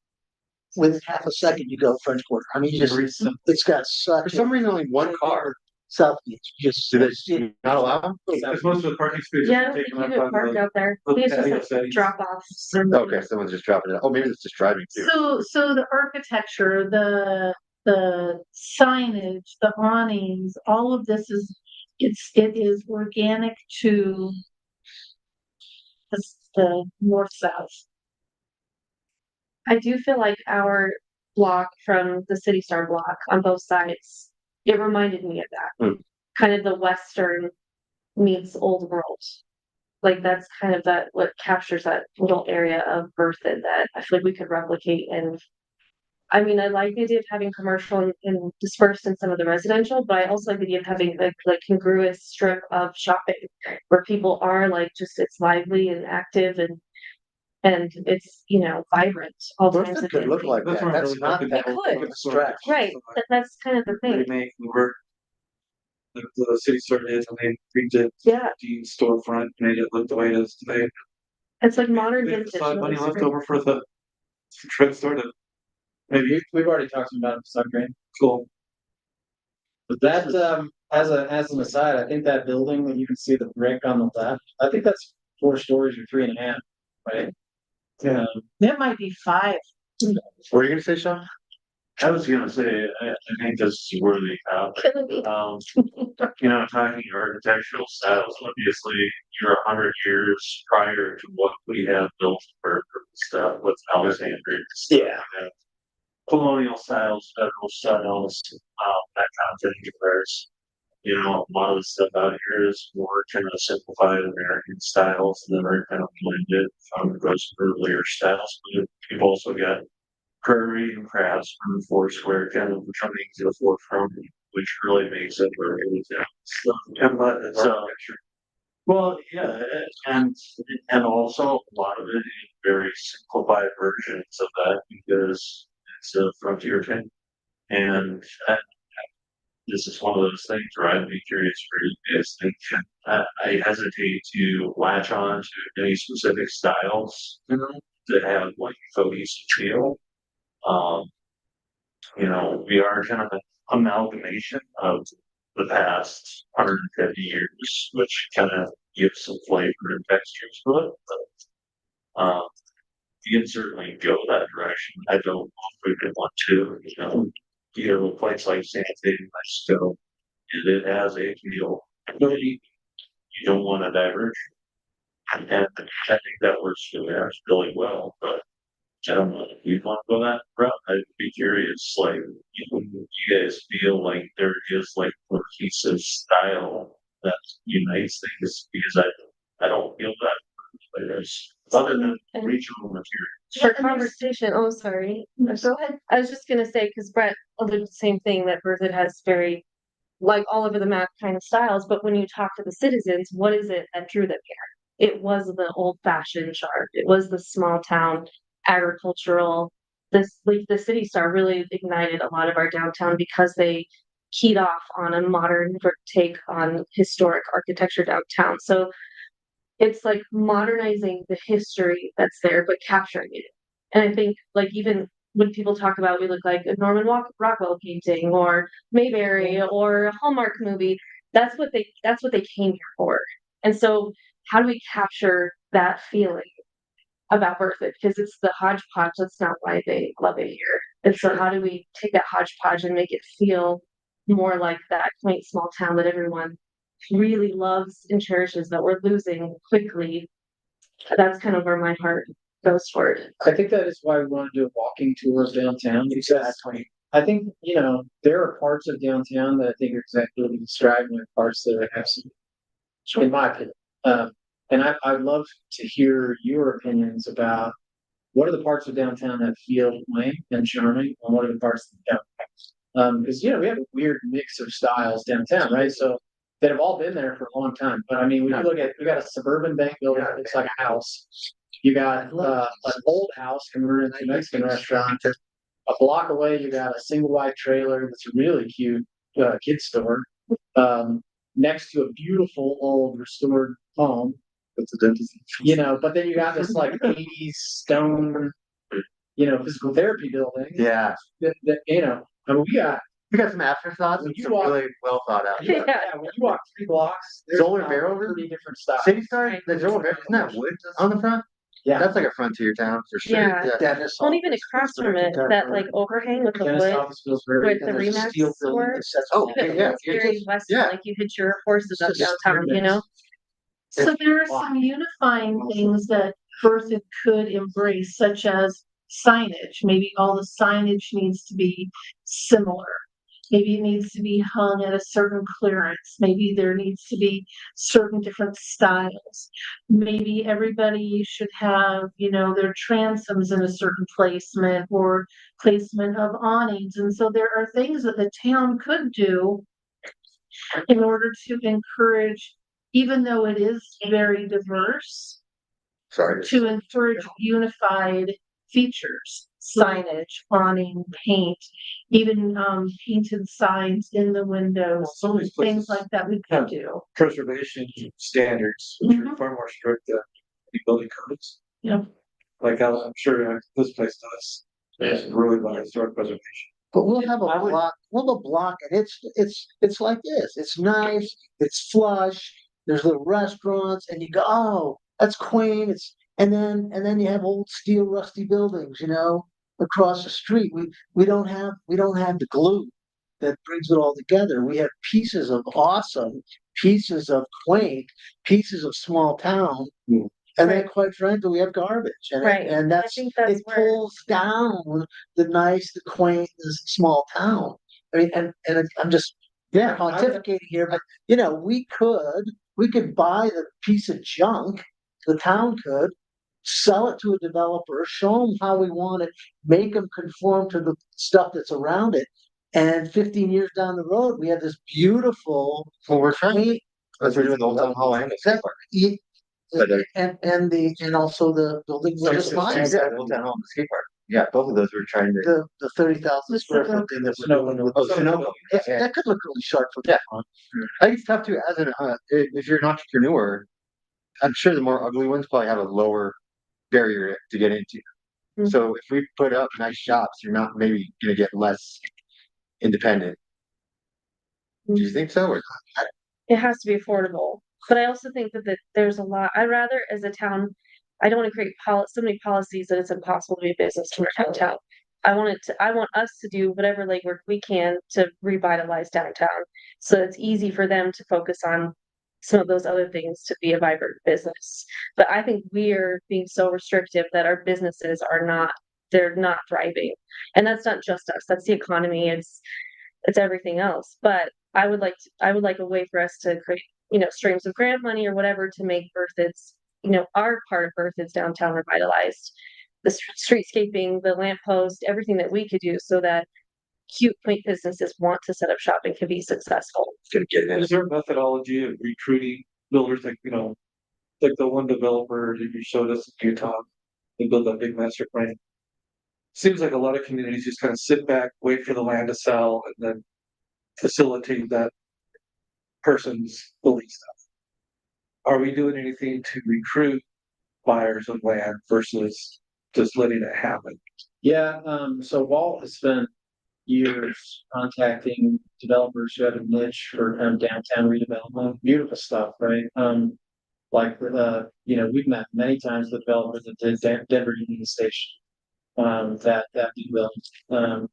within half a second, you go French Quarter. I mean, you just, it's got For such. some reason, only one car. South Beach, just. Do they not allow them? Because most of the parking spaces Yeah, I are don't think taken you up could on park the. out there. the It's patio just like settings. drop offs. Okay, someone's just dropping it. Oh, maybe it's just driving too. So the architecture, the signage, the awnings, all of this it is organic to the north south. I do feel like our block from the City Star block on both sides, it reminded me of that. Kind of the Western meets Old World. Like that's kind of what captures that little area of Berthoud that I feel like we could replicate. And I mean, I like the idea of having commercial and dispersed in some of the residential, but I also like the idea of having like congruous strip of shopping where people are like just it's lively and active and And it's, you know, vibrant all times Berthoud of could day. look like That's that. where I'm That's really not looking that at. It could. big of a stretch. Right, that's kind of the thing. Remake the work. The city started it and they redid Yeah, the storefront, made it look the way it is today. it's like modern They have vintage. the money It's left great. over for the drugstore to, maybe, We've already talked about it, Sucker. cool. But that, as an aside, I think that building that you can see the brick on the left, I think that's 4 stories or 3.5, right? Yeah. That might be 5. What were you gonna say, Sean? I was gonna say, I think this is worthy of, Gonna be- talking architectural styles, obviously, you're 100 years prior to what we have built for stuff with Alexandria. Yeah. Colonial styles, federal styles, that kind of thing, whereas, a lot of the stuff out here is more kind of simplified American styles that are kind of blended from those earlier styles. But you've also got Prairie and Crafts from Foursquare kind of coming to the forefront, which really makes it where it was at. So, well, yeah, and also a lot of it is very simplified versions of that because it's a frontier thing. And this is one of those things where I'd be curious where you guys think. I hesitate to latch on to any specific styles that have like a cohesive feel. We are kind of an amalgamation of the past 150 years, which kind of gives some flavor and textures to it. But you can certainly go that direction. I don't know if we could want to, a place like San Diego, Mexico, and it has a feel. You don't want to diverge. And I think that works for us really well, but I don't know if you want to go that route. I'd be curious, like, you guys feel like there is like a cohesive style that unites things because I don't feel that there's other than regional materials. For conversation, oh, sorry. Go ahead. I was just gonna say, cause Brett alluded the same thing, that Berthoud has very, like, all over the map kind of styles, but when you talk to the citizens, what is it that drew them here? It was the old fashioned charm. It was the small town agricultural. The City Star really ignited a lot of our downtown because they keyed off on a modern take on historic architecture downtown. So it's like modernizing the history that's there, but capturing it. And I think, like, even when people talk about we look like a Norman Rockwell painting or Mayberry or a Hallmark movie, that's what they came here for. And so how do we capture that feeling about Berthoud? Because it's the hodgepodge, that's not why they love it here. And so how do we take that hodgepodge and make it feel more like that quaint small town that everyone really loves and cherishes, that we're losing quickly? That's kind of where my heart goes toward. I think that is why we want to do a walking tour of downtown. Exactly. I think, there are parts of downtown that I think are exactly what you described, and parts that have some, in my opinion. And I'd love to hear your opinions about what are the parts of downtown that feel quaint and charming, and what are the parts that don't. Because, we have a weird mix of styles downtown, right? So that have all been there for a long time. But I mean, when you look at, we got a suburban bank building that looks like a house. You got an old house converted into a Mexican restaurant. A block away, you got a single wide trailer that's a really cute kid store. Next to a beautiful old restored home. That's a dentist. But then you got this like 80s stone, physical therapy building. Yeah, That I mean, we got some afterthoughts and You some walk- really well thought out. Yeah. when you walk 3 blocks, there's Zoller about Barrel? 30 different styles. City Star, the Zoller Barrel, isn't that wood on the front? Yeah. That's like a frontier town for sure. Yeah. Well, even across from it, that like overhang with the Dentist wood, office feels very. with the there's a Remax steel building store. that sets Oh, up- yeah, yeah. It's very western, yeah. like you hit your horses up It's just downtown, So there are some unifying things that Berthoud could embrace, such as signage. Maybe all the signage needs to be similar. Maybe it needs to be hung at a certain clearance. Maybe there needs to be certain different styles. Maybe everybody should have, their transoms in a certain placement or placement of awnings. And so there are things that the town could do in order to encourage, even though it is very diverse, Sorry. to encourage unified features, signage, awning, paint, even painted signs in the windows, Some of these things places like that we have could do. preservation standards, which are Mhm. far more strict than the building codes. Yeah. Like I'm sure this place does. It's really about historic preservation. But we'll have I a would- block, we'll have a block and it's like this. It's nice, it's flush, there's little restaurants and you go, oh, that's quaint. And then you have old steel rusty buildings, across the street. We don't have the glue that brings it all together. We have pieces of awesome, pieces of quaint, pieces of small town. And then Right. quite frankly, we have garbage Right. and I that's, think that's it where, pulls down the nice, the quaint, the small town. I mean, and I'm just pontificating here, but we could buy the piece of junk, the town could, sell it to a developer, show them how we want it, make them conform to the stuff that's around it. And 15 years down the road, we have this beautiful, Well, we're trying, quaint, that's what we're doing the Old Town Hall and the skate park. But, and also the buildings we just bought. Yeah, Old Town Hall and the skate park. Yeah, both of those we're trying to. The 30,000 square foot thing that we're doing. Oh, Sunoco. Yeah, that could look really sharp for Yeah. that one. I think it's tough too, as an, if you're an entrepreneur, I'm sure the more ugly ones probably have a lower barrier to get into. Mhm. So if we put up nice shops, you're not maybe gonna get less independent. Do you think so? Or it has to be affordable. But I also think that there's a lot, I'd rather as a town, I don't want to create so many policies that it's impossible to be a business in our downtown. I want us to do whatever legwork we can to revitalize downtown. So it's easy for them to focus on some of those other things to be a vibrant business. But I think we are being so restrictive that our businesses they're not thriving. And that's not just us, that's the economy, it's everything else. But I would like a way for us to create, streams of grant money or whatever to make Berthoud's, our part of Berthoud's downtown revitalized. The streetscaping, the lamppost, everything that we could do so that cute, quaint businesses want to set up shop and can be successful. Is there a methodology of recruiting builders like the one developer that you showed us in Utah? They built that big master plan. Seems like a lot of communities just kind of sit back, wait for the land to sell, and then facilitate that person's belief stuff. Are we doing anything to recruit buyers of land versus just letting it happen? Yeah, so Walt has spent years contacting developers who have a niche for downtown redevelopment. Beautiful stuff, right? We've met many times with developers that did Denver Union Station, that we built.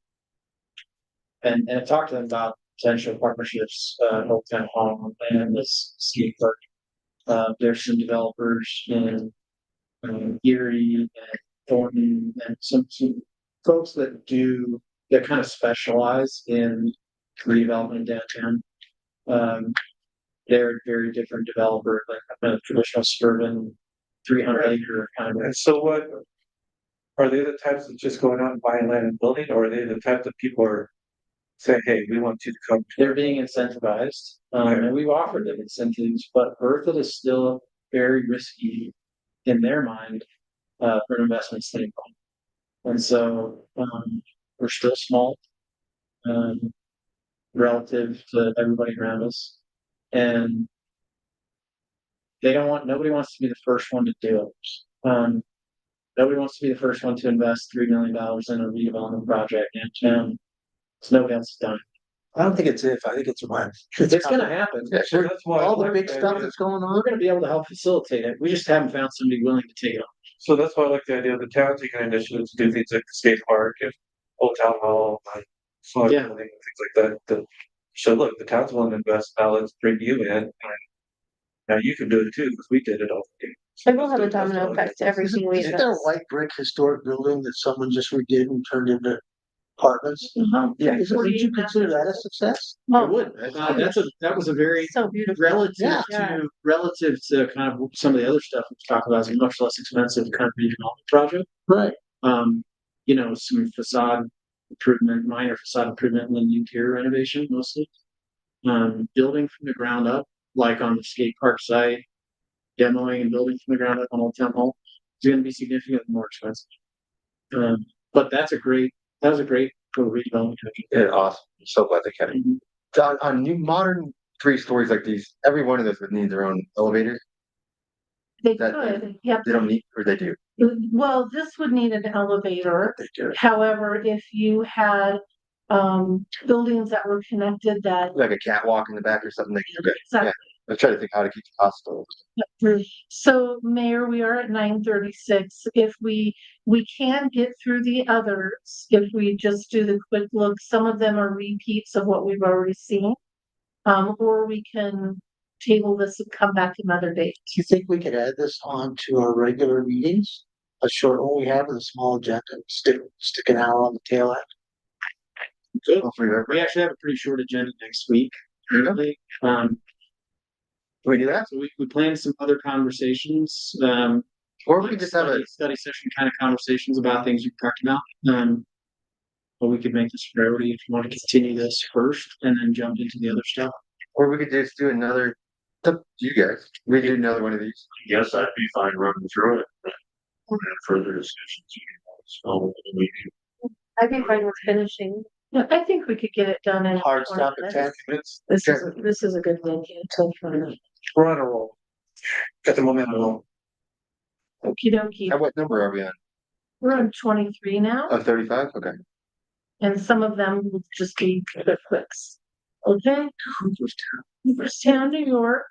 And I talked to them about potential partnerships, Old Town Hall and this skate park. There's some developers in Erie and Thornton and some folks that kind of specialize in redevelopment downtown. They're a very different developer, like a traditional suburban 300-acre kind of. And so what, are they the types that just going out and buying land and building, or are they the type that people are saying, hey, we want you to come? They're being incentivized, and we've offered them incentives, but Berthoud is still very risky in their mind, for an investment standpoint. And so, we're still small, relative to everybody around us. And nobody wants to be the first one to do it. Nobody wants to be the first one to invest $3 million in a redevelopment project downtown. So nobody else has done it. I don't think it's if, I think it's when. It's gonna happen. So that's why. All the big stuff that's going on. We're gonna be able to help facilitate it. We just haven't found somebody willing to take it on. So that's why I like the idea of the town taking initiative to do things like the skate park and Old Town Hall and flag Yeah. building, things like that. So look, the town's willing to invest, now let's bring you in. And now you can do it too, because we did it all. It will have a domino effect to everything we Isn't there a invest. white brick historic building that someone just redid and turned into apartments? Yeah. Would you consider that a success? I would. That was a very So beautiful. relative to kind of some of the other stuff we've talked about, is a much less expensive kind of redevelopment project. Right. Some facade improvement, minor facade improvement, and then interior renovation mostly. Building from the ground up, like on the skate park site, demoing and building from the ground up on Old Town Hall. It's gonna be significantly more expensive. But that was a great little redevelopment. Yeah, awesome. I'm so glad they kept it. On new modern 3 stories like these, every one of those would need their own elevator. They That- could, yep. They don't need, or they do. Well, this would need an elevator. They do. However, if you had, buildings that were connected that. Like a catwalk in the back or something. Okay. Exactly. I'm trying to think how to keep the cost low. So Mayor, we are at 9:36. If we can get through the others, if we just do the quick look, some of them are repeats of what we've already seen. Or we can table this and come back another date. Do you think we could add this on to our regular meetings? A short one we have with a small agenda, stick an hour on the tail end. Good. Hopefully they're- We actually have a pretty short agenda next week. Yeah. Currently. Can we do that? So we planned some other conversations, Or we could just have a, study session kind of conversations about things we've talked about. But we could make this a priority if you want to continue this first and then jump into the other stuff. or we could just do another, it's up to you guys. We could do another one of these. Yes, I'd be fine running through it. And further discussions. So, I'd be fine with finishing. Yeah, I think we could get it done in. Hard 20 stop at minutes. 10 minutes. This is a good one. We're on a roll. Got the momentum rolling. Okey dokey. At what number are we on? We're on 23 now, 35? Okay. and some of them will just be quick clicks. Okay? Cooperstown, New York.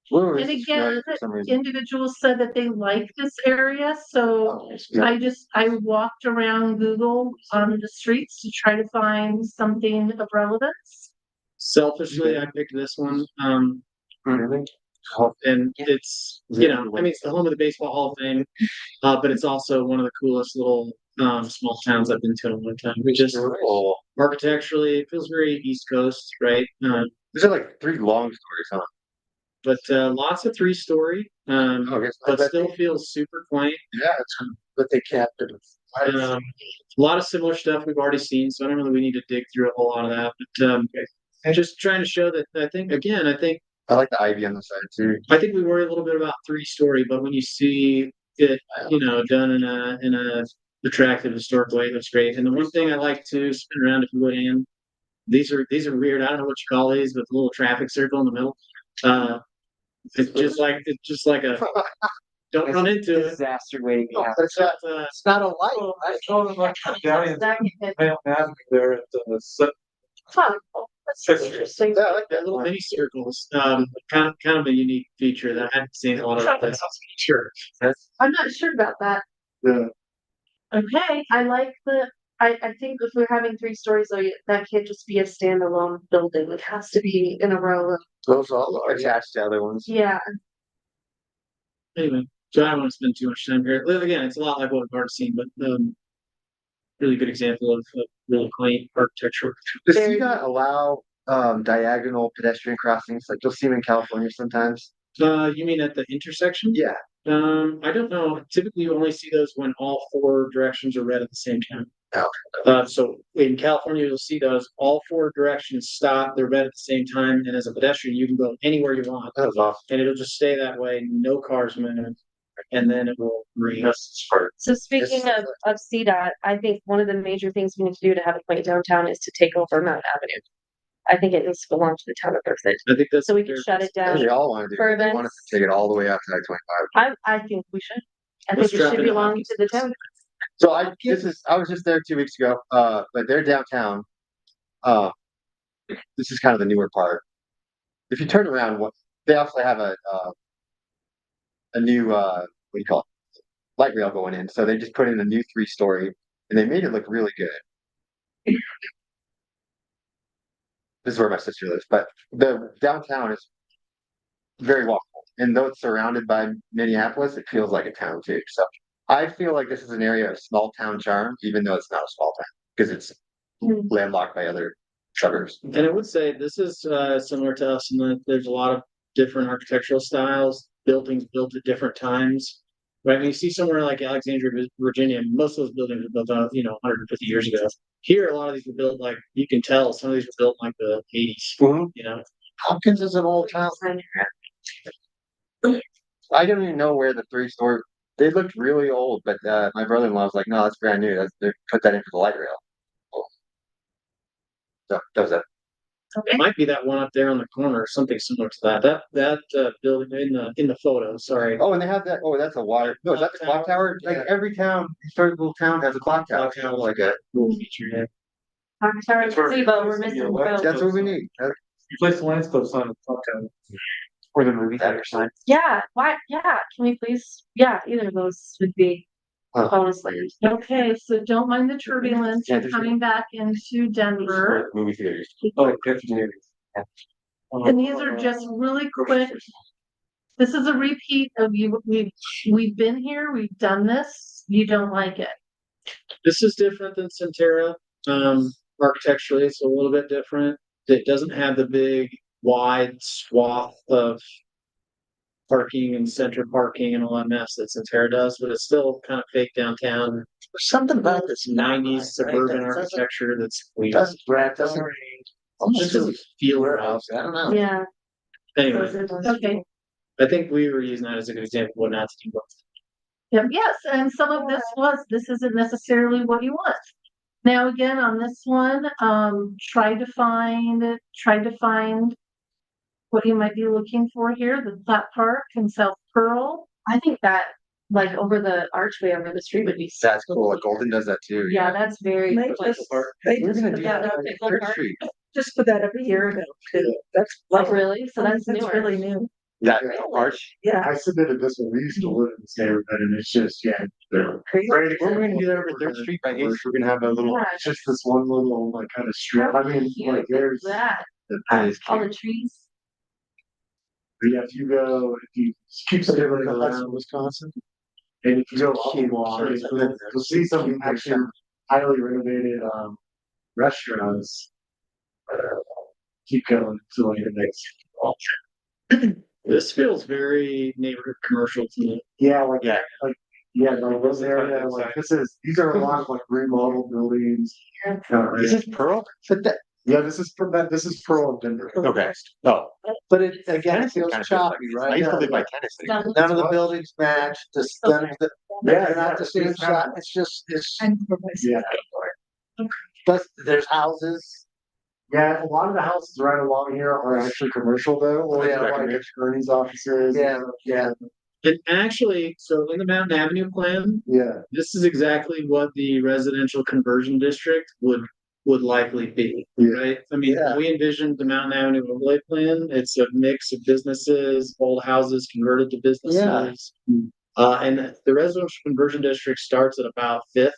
Where was And this again, guy for some reason? individuals said that they like this area, so Yeah. I walked around Google on the streets to try to find something of relevance. Selfishly, I picked this one, Really? and it's, you know, I mean, it's the home of the Baseball Hall of Fame. But it's also one of the coolest little, small towns I've been to in a long time. We just, Oh, architecturally, it feels very East Coast, right? these are like 3 long stories, huh? But lots of 3-story, Oh, I guess. but still feels super quaint. Yeah, it's. But they capped it. A lot of similar stuff we've already seen, so I don't know that we need to dig through a whole lot of that. But just trying to show that I think I like the ivy on the side too. we worry a little bit about 3-story, but when you see it, you know, done in a attractive historic way, that's great. And the one thing I like to spin around if you would, Ann, these are weird. I don't know what you call these, but the little traffic circle in the middle. It's just like a don't run into it. Disaster waiting to happen. It's not a light. I told them like down in Mount Avenue there at the. That's interesting. Yeah, I like That that. little mini circles, kind of a unique feature that I hadn't seen a lot of places. Sure. I'm not sure about that. Yeah. Okay, I like I think if we're having 3 stories, though, that can't just be a standalone building. It has to be in a row of, Those all are. Attached to other ones. yeah. Anyway, so I don't want to spend too much time here. Again, it's a lot like what we've already seen, but really good example of really quaint architecture. Does CDOT allow diagonal pedestrian crossings? Like you'll see them in California sometimes. You mean at the intersection? Yeah. I don't know. Typically, you only see those when all 4 directions are red at the same time. Oh. So in California, you'll see those, all 4 directions stop, they're red at the same time, and as a pedestrian, you can go anywhere you want. That was awesome. And it'll just stay that way, no cars move, and then it will green. So speaking of CDOT, I think one of the major things we need to do to have a quaint downtown is to take over Mount Avenue. I think it needs to belong to the town of Berthoud. I think that's. So we can shut it That's what down. they all want to do. For They want us events. to take it all the way out to I-25. I think we should. I Let's think it drop should it in belong Hopkins. to the town. So I was just there 2 weeks ago, but they're downtown. This is kind of the newer part. If you turn around, they also have a new, what do you call it? Light rail going in. So they just put in a new 3-story and they made it look really good. This is where my sister lives, but the downtown is very walkable. And though it's surrounded by Minneapolis, it feels like a town too. So I feel like this is an area of small town charm, even though it's not a small town, because it's landlocked by other suburbs. And I would say this is similar to us in that there's a lot of different architectural styles, buildings built at different times. Right, when you see somewhere like Alexandria, Virginia, most of those buildings were built 150 years ago. Here, a lot of these were built like, you can tell, some of these were built in like the 80s, you know? Hopkins is an old town. I don't even know where the 3-story They looked really old, but my brother-in-law was like, "No, that's brand new. They put that in for the light rail." So that was it. It might be that one up there on the corner or something similar to that. That building in the photo, sorry. Oh, and they have that. Oh, that's a water. No, is that the clock tower? Like every town, historic little town has a clock tower. Clock tower. Like a. Cool feature, yeah. Sorry, That's where- gazebo, we're missing the boat. That's what we need. Replace the landscape sign with clock tower. Or the movie theater sign. Yeah, why, yeah, can we please, yeah, either of those would be Huh. bonus layers. Okay, so don't mind the turbulence. Yeah, You're there's- coming back into Denver. Movie theaters. Oh, definitely. And these are just really quick. This is a repeat of you. We've been here, we've done this. You don't like it. This is different than Centera. Architecturally, it's a little bit different. It doesn't have the big wide swath of parking and center parking and all that mess that Centera does, but it's still kind of fake downtown. There's something about this '90s suburban architecture that's weird. Doesn't, doesn't. This doesn't feel right. I don't know. Yeah. Anyway, Okay. I think we were using that as a good example of what not to do. Yes, and some of this isn't necessarily what you want. Now, again, on this one, try to find what you might be looking for here, the Platt Park and South Pearl. I think that, like, over the archway over the street would be. so That's cool. Like Golden does that too. Yeah, that's very. They like, just, they We're just gonna put do that that up. on They Third Street. just put that up a year ago too. That's Like, really? So that's That's newer. really new. That arch. Yeah. I submitted this one. We used to live in this neighborhood and it's just, yeah. they're- Crazy. Right, We're gonna do that over Third Street by Eighth. We're gonna have a little. Yeah. It's just this one little like kind of strip. I mean, like there's, That, Nice. all the trees. yeah, if you go, if you keep skipping That's in around, Wisconsin. and if you go up a block, you'll see some actually highly renovated, restaurants. Keep going to like the next. This feels very neighborhood commercial to me. Yeah, like, Yeah. yeah, no, this area, like, these are a lot of like remodeled buildings. Is this Pearl? But that. Yeah, this is Pearl of Denver. Okay. Oh. But it, again, it feels Kinda choppy, I right? used to live by Tennessee. Done. None of the buildings match, none of the, Yeah, they're not the same shot, it's just, Yeah, but there's houses. yeah, a lot of the houses right along here are actually commercial though, or Yeah, like attorney's offices. Yeah. And actually, so in the Mountain Avenue plan, Yeah, this is exactly what the residential conversion district would likely be, Yeah. right? I mean, Yeah. we envisioned the Mountain Avenue overlay plan. It's a mix of businesses, old houses converted to businesses. And the residential conversion district starts at about Fifth.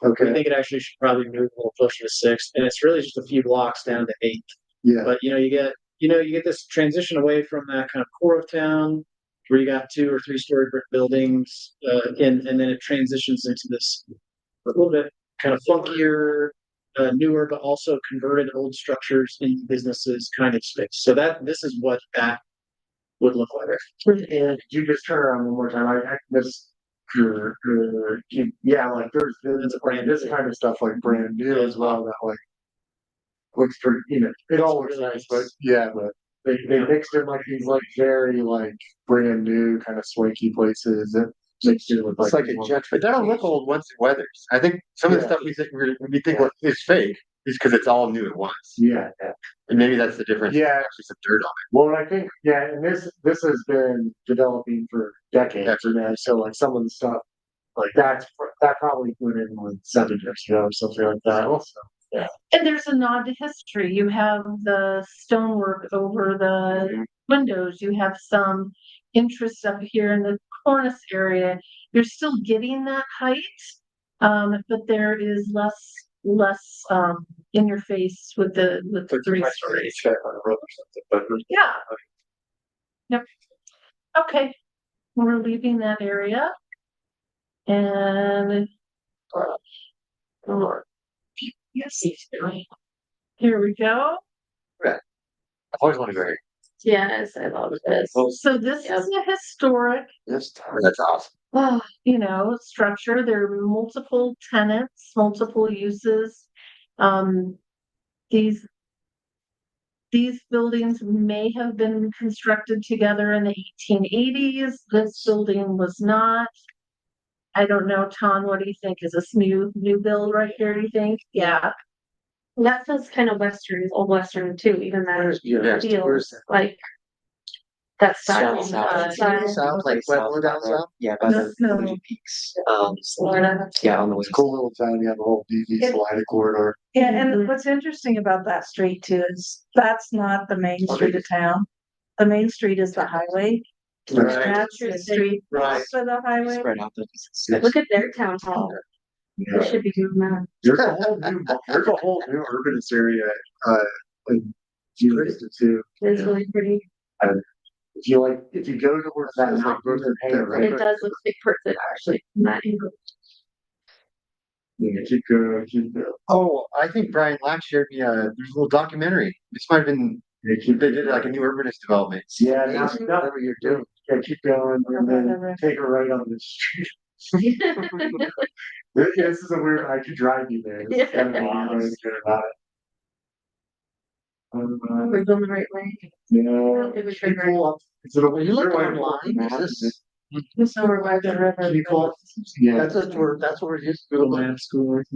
We okay, think it actually should probably move a little closer to Sixth, and it's really just a few blocks down to Eighth. yeah, But you get this transition away from that kind of core of town where you got 2 or 3 story brick buildings, and then it transitions into this a little bit kind of funkier, newer, but also converted old structures into businesses kind of space. So this is what that would look like. and could you just turn around one more time, I this. Yeah, like there's this kind of stuff like brand new as well, that like. Looks pretty, it all looks nice, but yeah, but they mixed in like these like very like brand new kind of swanky places that mixed in with It's like a gentrification. But that'll look old once it weathers. I think some of the Yeah. stuff we think is fake is because it's all new at once. Yeah, And maybe that's the difference. Yeah. Actually, some dirt on well, I think, yeah, and this has been developing for decades, so like some of the stuff. Like that probably went in like 7 years ago or something like that, also, yeah. And there's a nod to history. You have the stonework over the windows. You have some interest up here in the cornice area. You're still getting that height, but there is less in your face with the 3 stories. Yeah. Yep. Okay, we're leaving that area. And yes, here we go. I've always wanted to go here. Yes, I love this. So this is a historic, That's awesome. structure. There are multiple tenants, multiple uses. These buildings may have been constructed together in the 1880s. This building was not. I don't know, Tom, what do you think? Is this new build right here, do you think? Yeah. That feels kind of western, old western too, even that Where's, where's feels like that style. Down south. Sounds like Pueblo down south. Yeah, by the No. Fuji Peaks. Florida. Yeah, on the It's west. a cool little town, you have a whole DV sliding corridor. Yeah, and what's interesting about that street too is that's not the main street of town. The main street is the highway. Right. That's the street Right. for the highway. Spread out the. Look at their town hall. They Yeah. should be doing that. There's a whole new urbanist area, in Houston too. It's really pretty. If you go towards that mountain, It does look like Perth actually, from that angle. yeah, keep going. Oh, I think Brian Lack shared me, there's a little documentary. This might have been, they did like a new urbanist development. Yeah, whatever you're doing, yeah, keep going and then take a right on this street. This is a weird, I could drive you there. It's kind of awesome. Good about it. We're going the right way. Yeah. It was very great. Pull up. Is it a You look way online, is this, It's over by the river. Can you pull up? Yeah. that's what we're used to. Google Maps, Google Earth.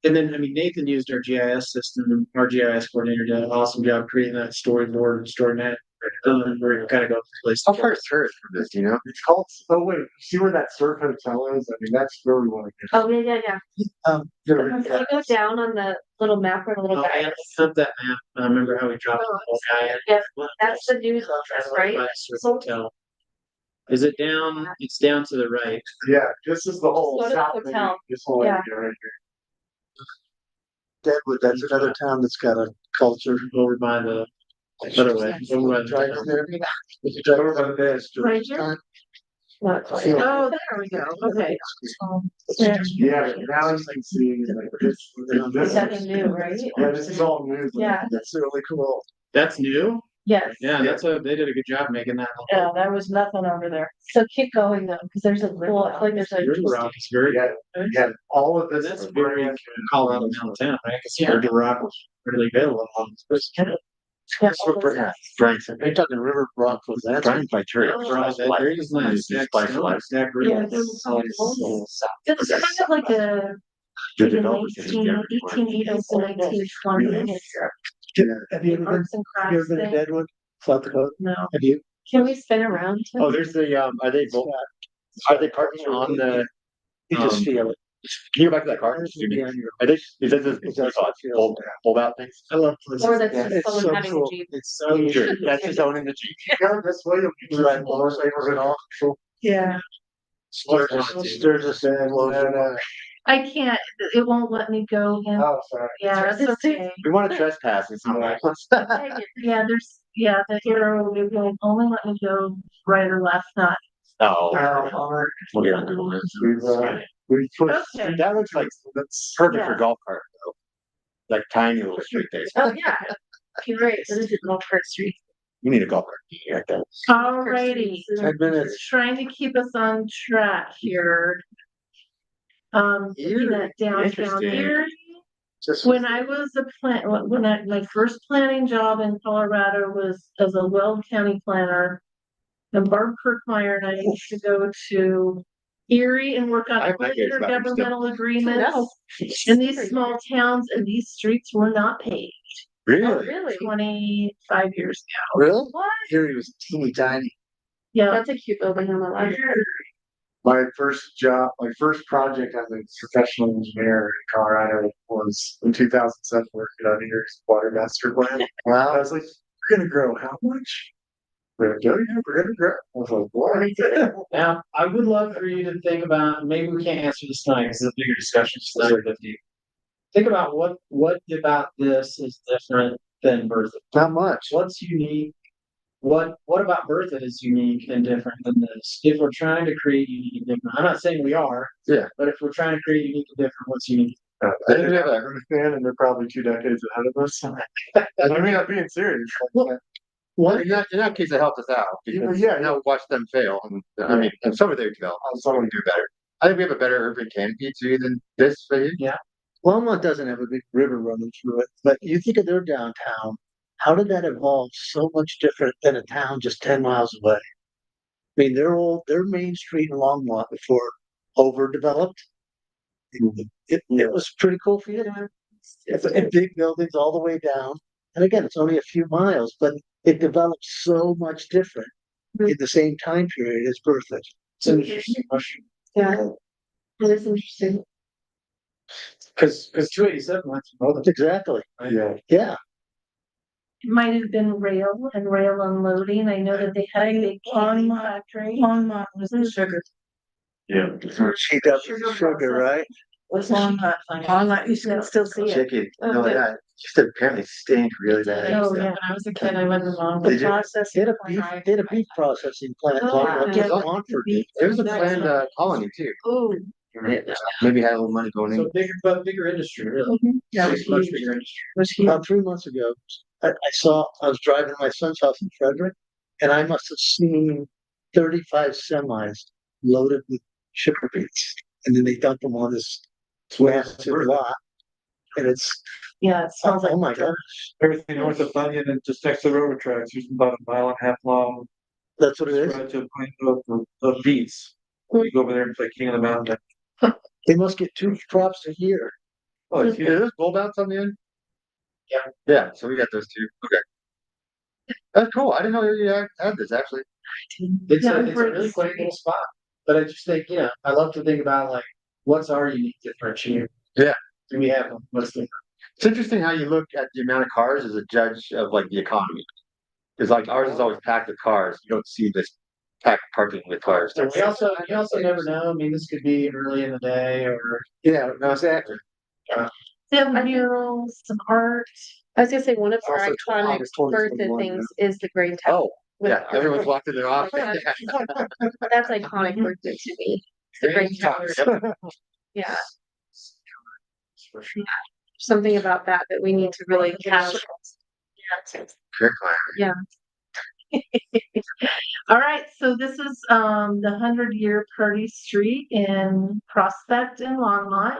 And then, I mean, Nathan used our GIS system, and our GIS coordinator did an awesome job creating that storyboard and story map. Where you kind of go from place to How far is Turris from this, do you know? It's called, oh wait, see where that surf hotel is? I mean, that's where we wanna get. Oh, yeah. If you go down on the little map or the little Oh, guy. and sent that map. I remember how we dropped the whole guy in. Yeah, that's the news office, right? Hotel. Is it down? It's down to the right. Yeah, this is the whole Go to the south. hotel. This whole Yeah. area right here. Deadwood, that's another town that's got a culture. Over by the other way. Over by Drive the. there. If you drive Over by this, Right here? Not quite. Feel- Oh, there we go. Okay. yeah, now you can see like this. It's nothing new, right? Yeah, this is all new. Yeah. That's really cool. That's new? Yes. Yeah, they did a good job making that. Yeah, there was nothing over there. So keep going though, because there's a Well, I feel like there's a. River Rock is very, Yeah, yeah, all of this that's is very Colorado downtown, right? Because River Rock was really available on this. Yeah, Brian's, You're talking River Rock was that. Brian's by Turris. There is no stack snow, stack river. Yes. It's kind of like a The developers did it 1880s to 1920s. Have you ever been, Arts and have you ever crafts been to thing. Deadwood, South Dakota? No. Have you? Can we spin around? Oh, there's the, are they both, are they parking on the, You just Um, feel it. can you go back to that car? Yeah, you're- Are they, is that the, Exactly. fold out things? I love places. Or that's Yeah, just it's someone so having a cool. Jeep. It's so Sure, that's just owning the Jeep. Yeah, this way you'll be driving motorcycles and all. Yeah. Stirs us in, blows it up. I can't, it won't let me go again. Oh, sorry. Yeah, that's okay. We want to trespass in some way. Yeah, the arrow, it will only let me go right or left, not. Oh. We've, Yeah. we've pushed. Okay. That looks like, that's perfect for Yeah. golf cart though. Like tiny little street there. Oh, yeah. You're right. This is Golf Cart Street. You need a golf cart like that. Alrighty, 10 minutes. trying to keep us on track here. Looking at downtown Interesting. Erie. Just When I was my first planning job in Colorado was as a Weld County planner. And Barb Kirkmeyer and I used to go to Erie and work on I have nightmares about your stuff. intergovernmental agreements in these small towns, and these streets were not paved Really? Really? 25 years ago. Really? What? Erie was teeny tiny. Yeah, That's a cute building on the left. My first job, my first project as a professional engineer in Colorado was in 2007, working on Erie's water master plan. I Wow. was like, we're gonna grow how much? We're gonna go, yeah, we're gonna grow. I was like, what? Now, I would love for you to think about, maybe we can't answer this tonight, because it's a bigger discussion tonight with you. Think about what about this is different than Bertha? Not much. What's unique? What about Bertha is unique and different than this? If we're trying to create unique and different, I'm not saying we are. Yeah. But if we're trying to create unique and different, what's unique? I think we have a urban fan and they're probably 2 decades ahead of us. I mean, I'm being serious. Well, in that case, it helped us out. Because, Yeah, now watch them fail. And, I mean, and some of their development, some of them do better. I think we have a better urban canopy too than this right here. Longmont doesn't have a big river running through it, but you think of their downtown, how did that evolve so much different than a town just 10 miles away? I mean, their main street in Longmont before overdeveloped. It was pretty cool feeling. And big buildings all the way down. And again, it's only a few miles, but it developed so much different in the same time period as Berthoud. It's an interesting question. Yeah. That is interesting. Cause 287 went through both of them. Exactly. Yeah. Yeah. It might have been rail and rail unloading. I know that they had a big candy Longmont factory. Longmont was the sugar, Yeah. GW sugar, right? was Longmont, Longmont, you can still see it. Chicken, Oh, no, good. yeah, just apparently stink really bad. Oh, yeah. When I was a kid, I went along. They The did- process. They had a beef processing plant. Oh, up yeah. in Montford. There was a planned colony too. Ooh. Maybe had a little money going in. So bigger industry, really. Yeah, it Much was huge. bigger industry. It was huge. About 3 months ago, I was driving to my son's house in Frederick, and I must have seen 35 semis loaded with sugar beets. And then they dump them on this massive lot. And it's, Yeah, it smells like. oh my dirt. gosh, Everything north of Bunyan and just next to the railroad tracks, there's about a mile and a half long that's what it is. stretch of beets. You go over there and play King of the Mountain. They must get 2 crops a year. Oh, it's Yeah, huge. there's gold outs on the end. Yeah. Yeah, so we got those two. Okay. That's cool. I didn't know you had this actually. It's Yeah, a really Briggs. quaint little spot. But I just think, I love to think about like, what's our unique differentiator? Yeah. Do we have them? What's different? It's interesting how you look at the amount of cars as a judge of like the economy. Cause like ours is always packed with cars. You don't see this packed parking with cars. And you also never know. I mean, this could be early in the day or. Yeah, no, exactly. They have murals, some art. I was gonna say, one of our Also, iconic August 2021, Bertha things is the Grain Tower. Oh, with yeah, our- everyone's walked in their office. That's iconic Bertha to me. The Grain Tower. Yeah. Something about that we need to really capture. Yeah. All right, so this is the 100-year Purdy Street in Prospect in Longmont.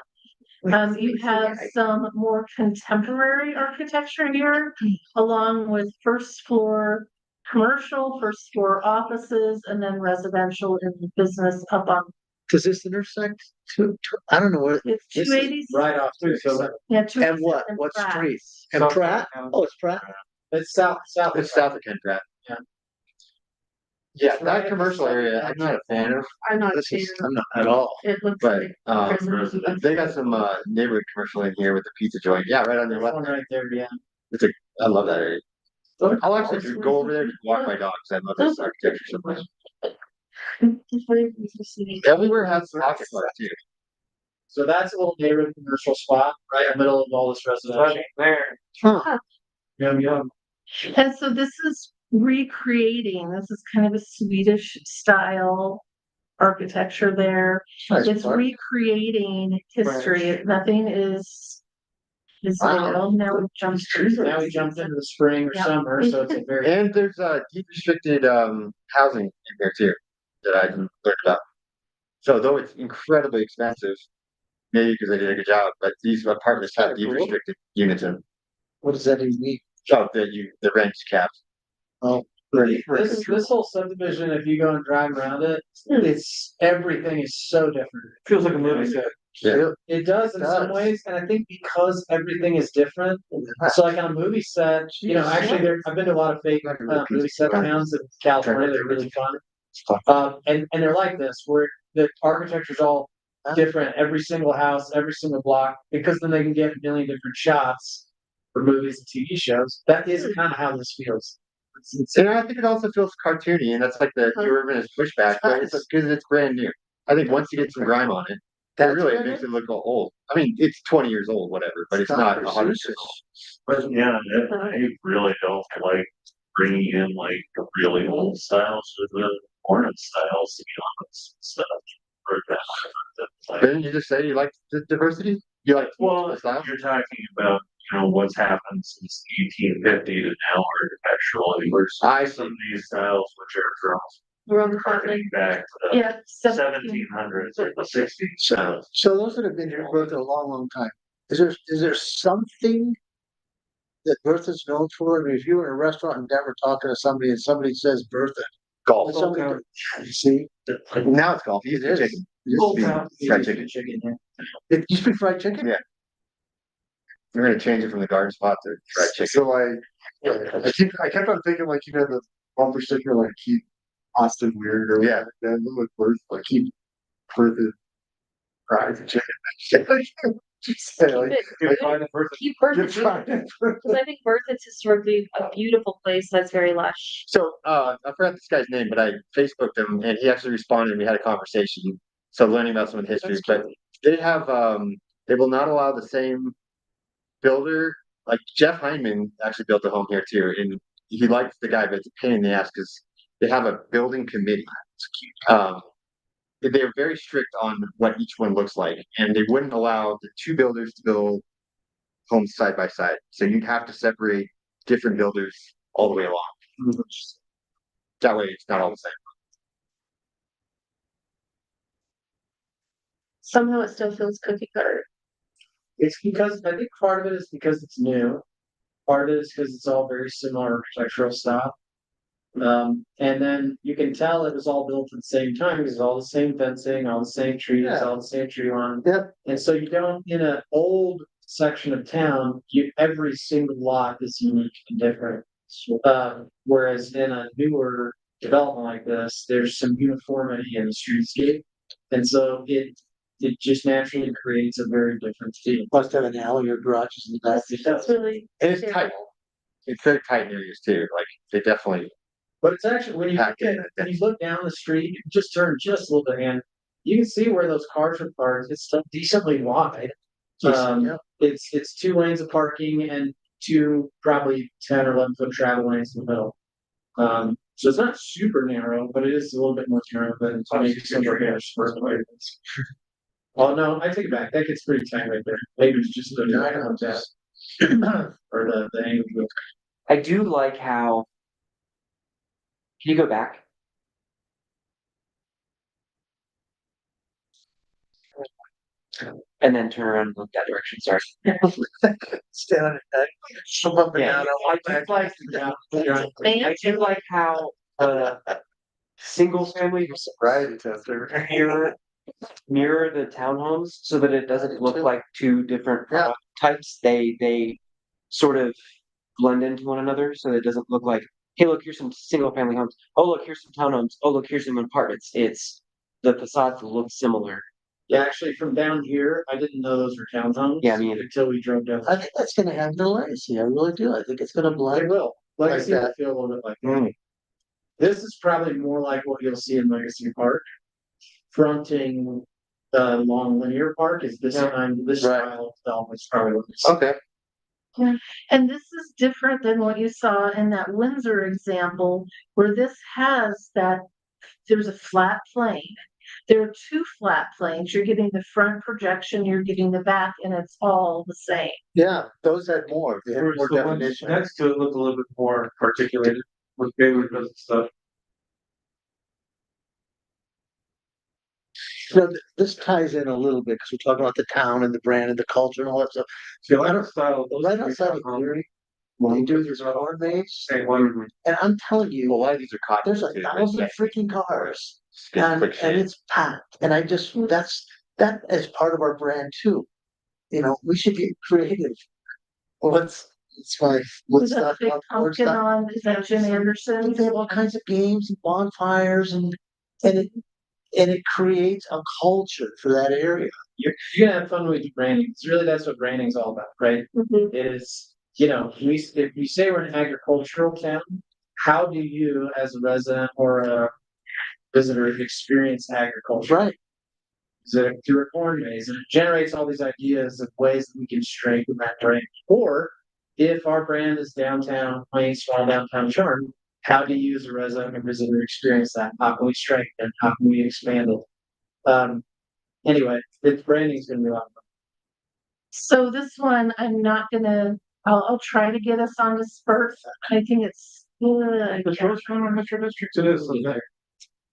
You have some more contemporary architecture here, along with first floor commercial, first floor offices, and then residential and business up on. Does this intersect I don't know where. It's This is 280. right off too, so Yeah, And 280 what? What Pratt. street? And South Pratt? Carolina. Oh, it's Pratt? it's south. It's south of Ken Pratt. Yeah. Yeah, It's right that commercial at the area, south I'm not a fan of, I'm not a This fan. is, I'm not at all. It looks but, like. prison. they got some, neighborhood commercial in here with the pizza joint. Yeah, right on There's your one left. right there, yeah. I love that area. I'll actually just go over there and walk my dogs. I love this architecture so much. Everywhere has pocket park too. So that's a little neighborhood commercial spot, right in the middle of all this residential. There. Yum, yum. And so this is this is kind of a Swedish style architecture there. It's recreating history. Nothing is real. Now we jump Now we jumped into the spring or Yeah. summer, so it's a very. And there's deed restricted housing in there too that I learned about. So though it's incredibly expensive, maybe because they did a good job, but these apartments have deed restricted units in them. What does that even mean? So the rent is capped. Oh, This whole subdivision, if you go and drive around it, everything is so different. Feels like a movie set. Yeah. It does in some ways, and I think because everything is different, so like on a movie set, actually I've been to a lot of fake movie set towns in California, they're really fun. And they're like this, where the architecture's all different, every single house, every single block, because then they can get a million different shots for movies and TV shows. That is kind of how this feels. And I think it also feels cartoony, and that's like the urbanist pushback, but it's because it's brand new. I think once you get some grime on it, that really makes it look old. I mean, it's 20 years old, whatever, but it's not 100 years old. But yeah, I really don't like bringing in like the really old styles or the modern styles, to be honest, stuff. For that. Didn't you just say you like the diversity? You like Well, the style? you're talking about, what's happened since 1850 to now architecturally. I Some of these styles which are from We're on the harkening back to the Yeah. 1700s or the 60s. So those that have been here in Bertha a long, long time, is there something that Bertha's known for? I mean, if you were in a restaurant in Denver talking to somebody and somebody says Bertha, golf. somebody, you see, Now it's golf. It used to be It is. chicken. Used to be fried chicken. yeah. It used to be fried chicken? Yeah. We're gonna change it from the garden spot to fried chicken. So like, I kept on thinking like, the bumper sticker, like keep Austin weird or Yeah. then look worth, like keep worth it. Fried chicken. Just say like, Keep Bertha, you're trying to- because I think Bertha's historically a beautiful place that's very lush. So, I forgot this guy's name, but I Facebooked him and he actually responded and we had a conversation. So learning about some of the history, but they have, they will not allow the same builder, like Jeff Hyman actually built a home here too, and he likes the guy, but it's a pain in the ass because they have a building committee. They're very strict on what each one looks like, and they wouldn't allow the two builders to build homes side by side. So you'd have to separate different builders all the way along. That way it's not all the same. Somehow it still feels cookie cutter. It's because, I think part of it is because it's new. Part of it is because it's all very similar architectural style. And then you can tell it was all built at the same time, because it's all the same fencing, all the same trees, Yeah. all the same tree line. Yep. And so you don't, in an old section of town, every single lot is unique and different. Whereas in a newer development like this, there's some uniformity in the streetscape. And so it just naturally creates a very different feel. Must have an alley or garages in the back. That's really. And it's tight. It's very tight in areas too. Like they definitely. But it's actually, when you look at, when you look down the street, you just turn just a little bit and you can see where those cars are parked. It's still decently wide. Yeah. It's 2 lanes of parking and 2 probably 10 or 11 foot travel lanes in the middle. So it's not super narrow, but it is a little bit more narrow than maybe some of the. Oh, no, I take it back. That gets pretty tight right there. Maybe it's just the or the angle. I do like how. Can you go back? And then turn around and look that direction, sorry. Stand on it. Jump up and Yeah, down. I do like, I do like how, single family Sobriety tester. mirror the townhomes so that it doesn't look like 2 different Yeah. product types. They sort of blend into one another, so that it doesn't look like, hey, look, here's some single family homes. Oh, look, here's some townhomes. Oh, look, here's some apartments. It's the facades look similar. Yeah, actually, from down here, I didn't know those were townhomes. Yeah, me either. Until we drove down. I think that's gonna have the legacy. I really do. I think it's gonna They blend. will. Like Legacy will that. feel a little bit like that. This is probably more like what you'll see in Legacy Park. Fronting the long linear park is this kind, this Right. style of development is probably what you see. Okay. And this is different than what you saw in that Windsor example, where this has that, there's a flat plane. There are 2 flat planes. You're getting the front projection, you're getting the back, and it's all the same. Yeah, those had more. They had more The one definition. next to it looked a little bit more articulated with bigger and stuff. This ties in a little bit because we're talking about the town and the brand and the culture and all that stuff. See, I don't style those. Right outside of Cleary, they do this corn maze, Same one. and I'm telling you, A lot of these are cotton. there's too, 1,000 freaking cars. It's And, quick and shade. it's packed, and that is part of our brand too. We should get creative. It's my, Is what's that that? big popcorn pumpkin stuff? on, is that Jim Anderson? They have all kinds of games and bonfires and it creates a culture for that area. You're gonna have fun with your branding. It's really, that's what branding's all about, right? Mhm. Is, if we say we're an agricultural town, how do you, as a resident or a visitor, experience agriculture? Right. Is it through a corn maze? And it generates all these ideas of ways that we can strengthen that brand. Or if our brand is downtown, plain small downtown charm, how do you as a resident or visitor experience that? How can we strengthen it? How can we expand it? Anyway, its branding is gonna be a lot of fun. So this one, I'm not gonna, I'll try to get us on the spurt. I think it's. The Rose Farm Metro District, it is.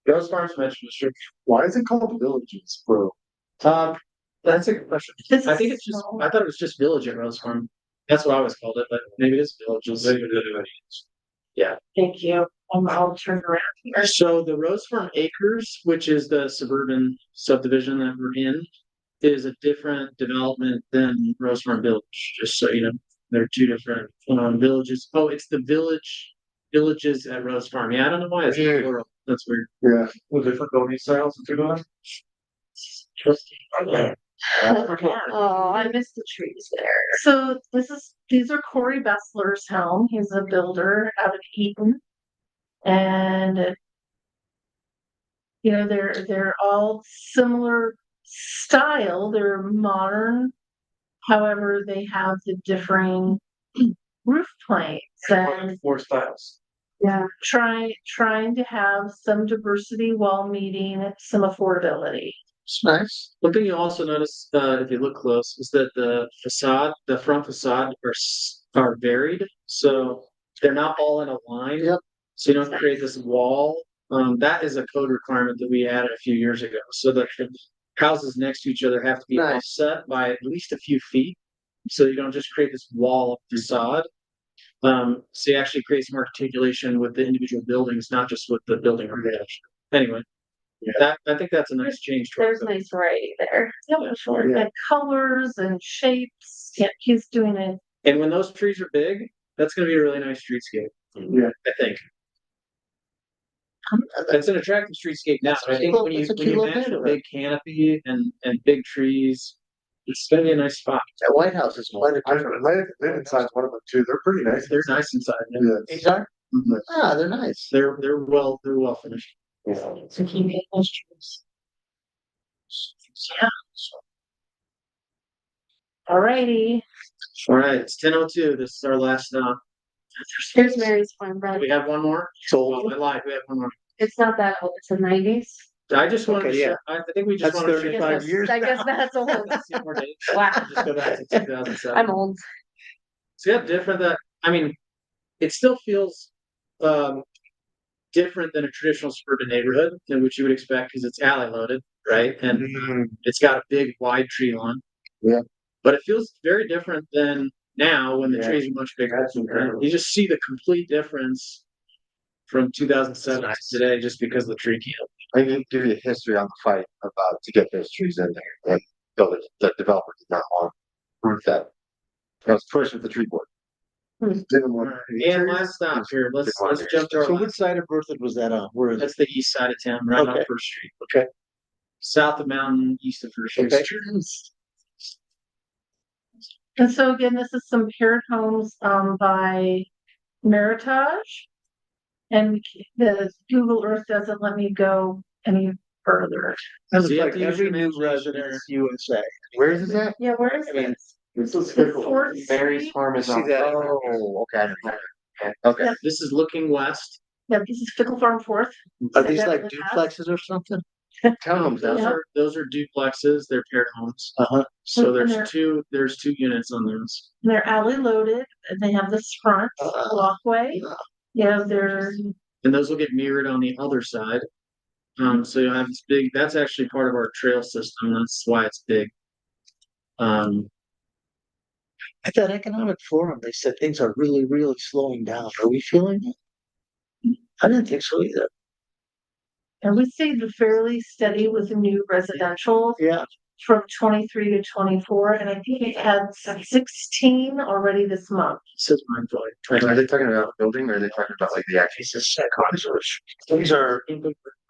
Rose Farms Metro District. Why is it called Villages, bro? That's a good question. I think it's just, I thought it was just Village at Rose Farm. That's what I always called it, but maybe it is Villages. Thank you. I'll turn around here. So the Rose Farm Acres, which is the suburban subdivision that we're in, is a different development than Rose Farm Village, just so you know. They're two different villages. Oh, it's the villages at Rose Farm. Yeah, I don't know why it's plural. That's weird. Yeah. With different building styles that they're doing. Oh, I missed the trees there. So these are Corey Bessler's home. He's a builder out of Eaton. And you know, they're all similar style. They're modern. However, they have the differing roof planes and Four styles. yeah, trying to have some diversity while meeting some affordability. It's nice. One thing you also notice, if you look close, is that the front facade are varied. So they're not all in a line. Yep. So you don't create this wall. That is a code requirement that we added a few years ago. So that the houses next to each other have to be Nice. offset by at least a few feet. So you don't just create this wall of facade. So you actually create some articulation with the individual buildings, not just with the building architecture. Anyway, I think that's a nice change. to our There's code. nice variety there. Yeah, sure. And colors and shapes. Yeah, he's doing it. And when those trees are big, that's gonna be a really nice streetscape. Yeah. I think. It's an attractive streetscape now, but I think when you It's a cute match little a neighborhood. big canopy and big trees, it's gonna be a nice spot. That White House is quite I a. live inside one of them too. They're pretty nice. They're nice inside. Yeah. Yeah. These are? Mhm. Ah, they're nice. They're well finished. So he made those trees. Yeah. Alrighty. All right, it's 10:02. This is our last stop. Here's Mary's farm, Do Brad. we have one more? So I lied. We have one more. It's not that old, it's the nineties. I just wanted to Okay, yeah. share, I think we just That's want to 35 years. I guess that's old. Wow. Just go back to 2007. I'm old. So yeah, different that, I mean, it still feels, different than a traditional suburban neighborhood in which you would expect because it's alley loaded, right? And it's got a big wide tree lawn. Yeah. But it feels very different than now when the Yeah. trees are much bigger. That's incredible. You just see the complete difference from 2007 to today just because of the tree count. I can give you a history on the fight about to get those trees in there, and the developer did not want to prove that. I was pushed with the tree board. Didn't want to- And last stop here, let's jump to our So last. which side of Berthoud was that on? Where is it? That's the east side of town, right Okay. on First Street. Okay. South of Mountain, east of First Street. Okay. And so again, this is some paired homes, by Meritage. And the Google Earth doesn't let me go any further. That So looks you have like to use every your new imagination resident in USA. Where is this at? Yeah, where is I mean, this? This is The fickle. Fourth Mary's Street? farm is See on. that? Oh, okay. Okay. This is looking west. Yeah, this is Fickle Farm Fourth. Are these like Definitely duplexes or something? Townhomes, Those Yeah. are duplexes, they're paired homes. Uh-huh. So And there's two units on those. They're alley loaded and they have this front walkway. Yeah, they're, And those will get mirrored on the other side. So you'll have this big, that's actually part of our trail system. That's why it's big. At that economic forum, they said things are really, really slowing down. Are we feeling it? I didn't think so either. and we stayed fairly steady with the new residential Yeah. from 23 to 24. And I think it had 16 already this month. It says mine for Are they talking about a building or are they talking about like the actual? These are psychologists. These are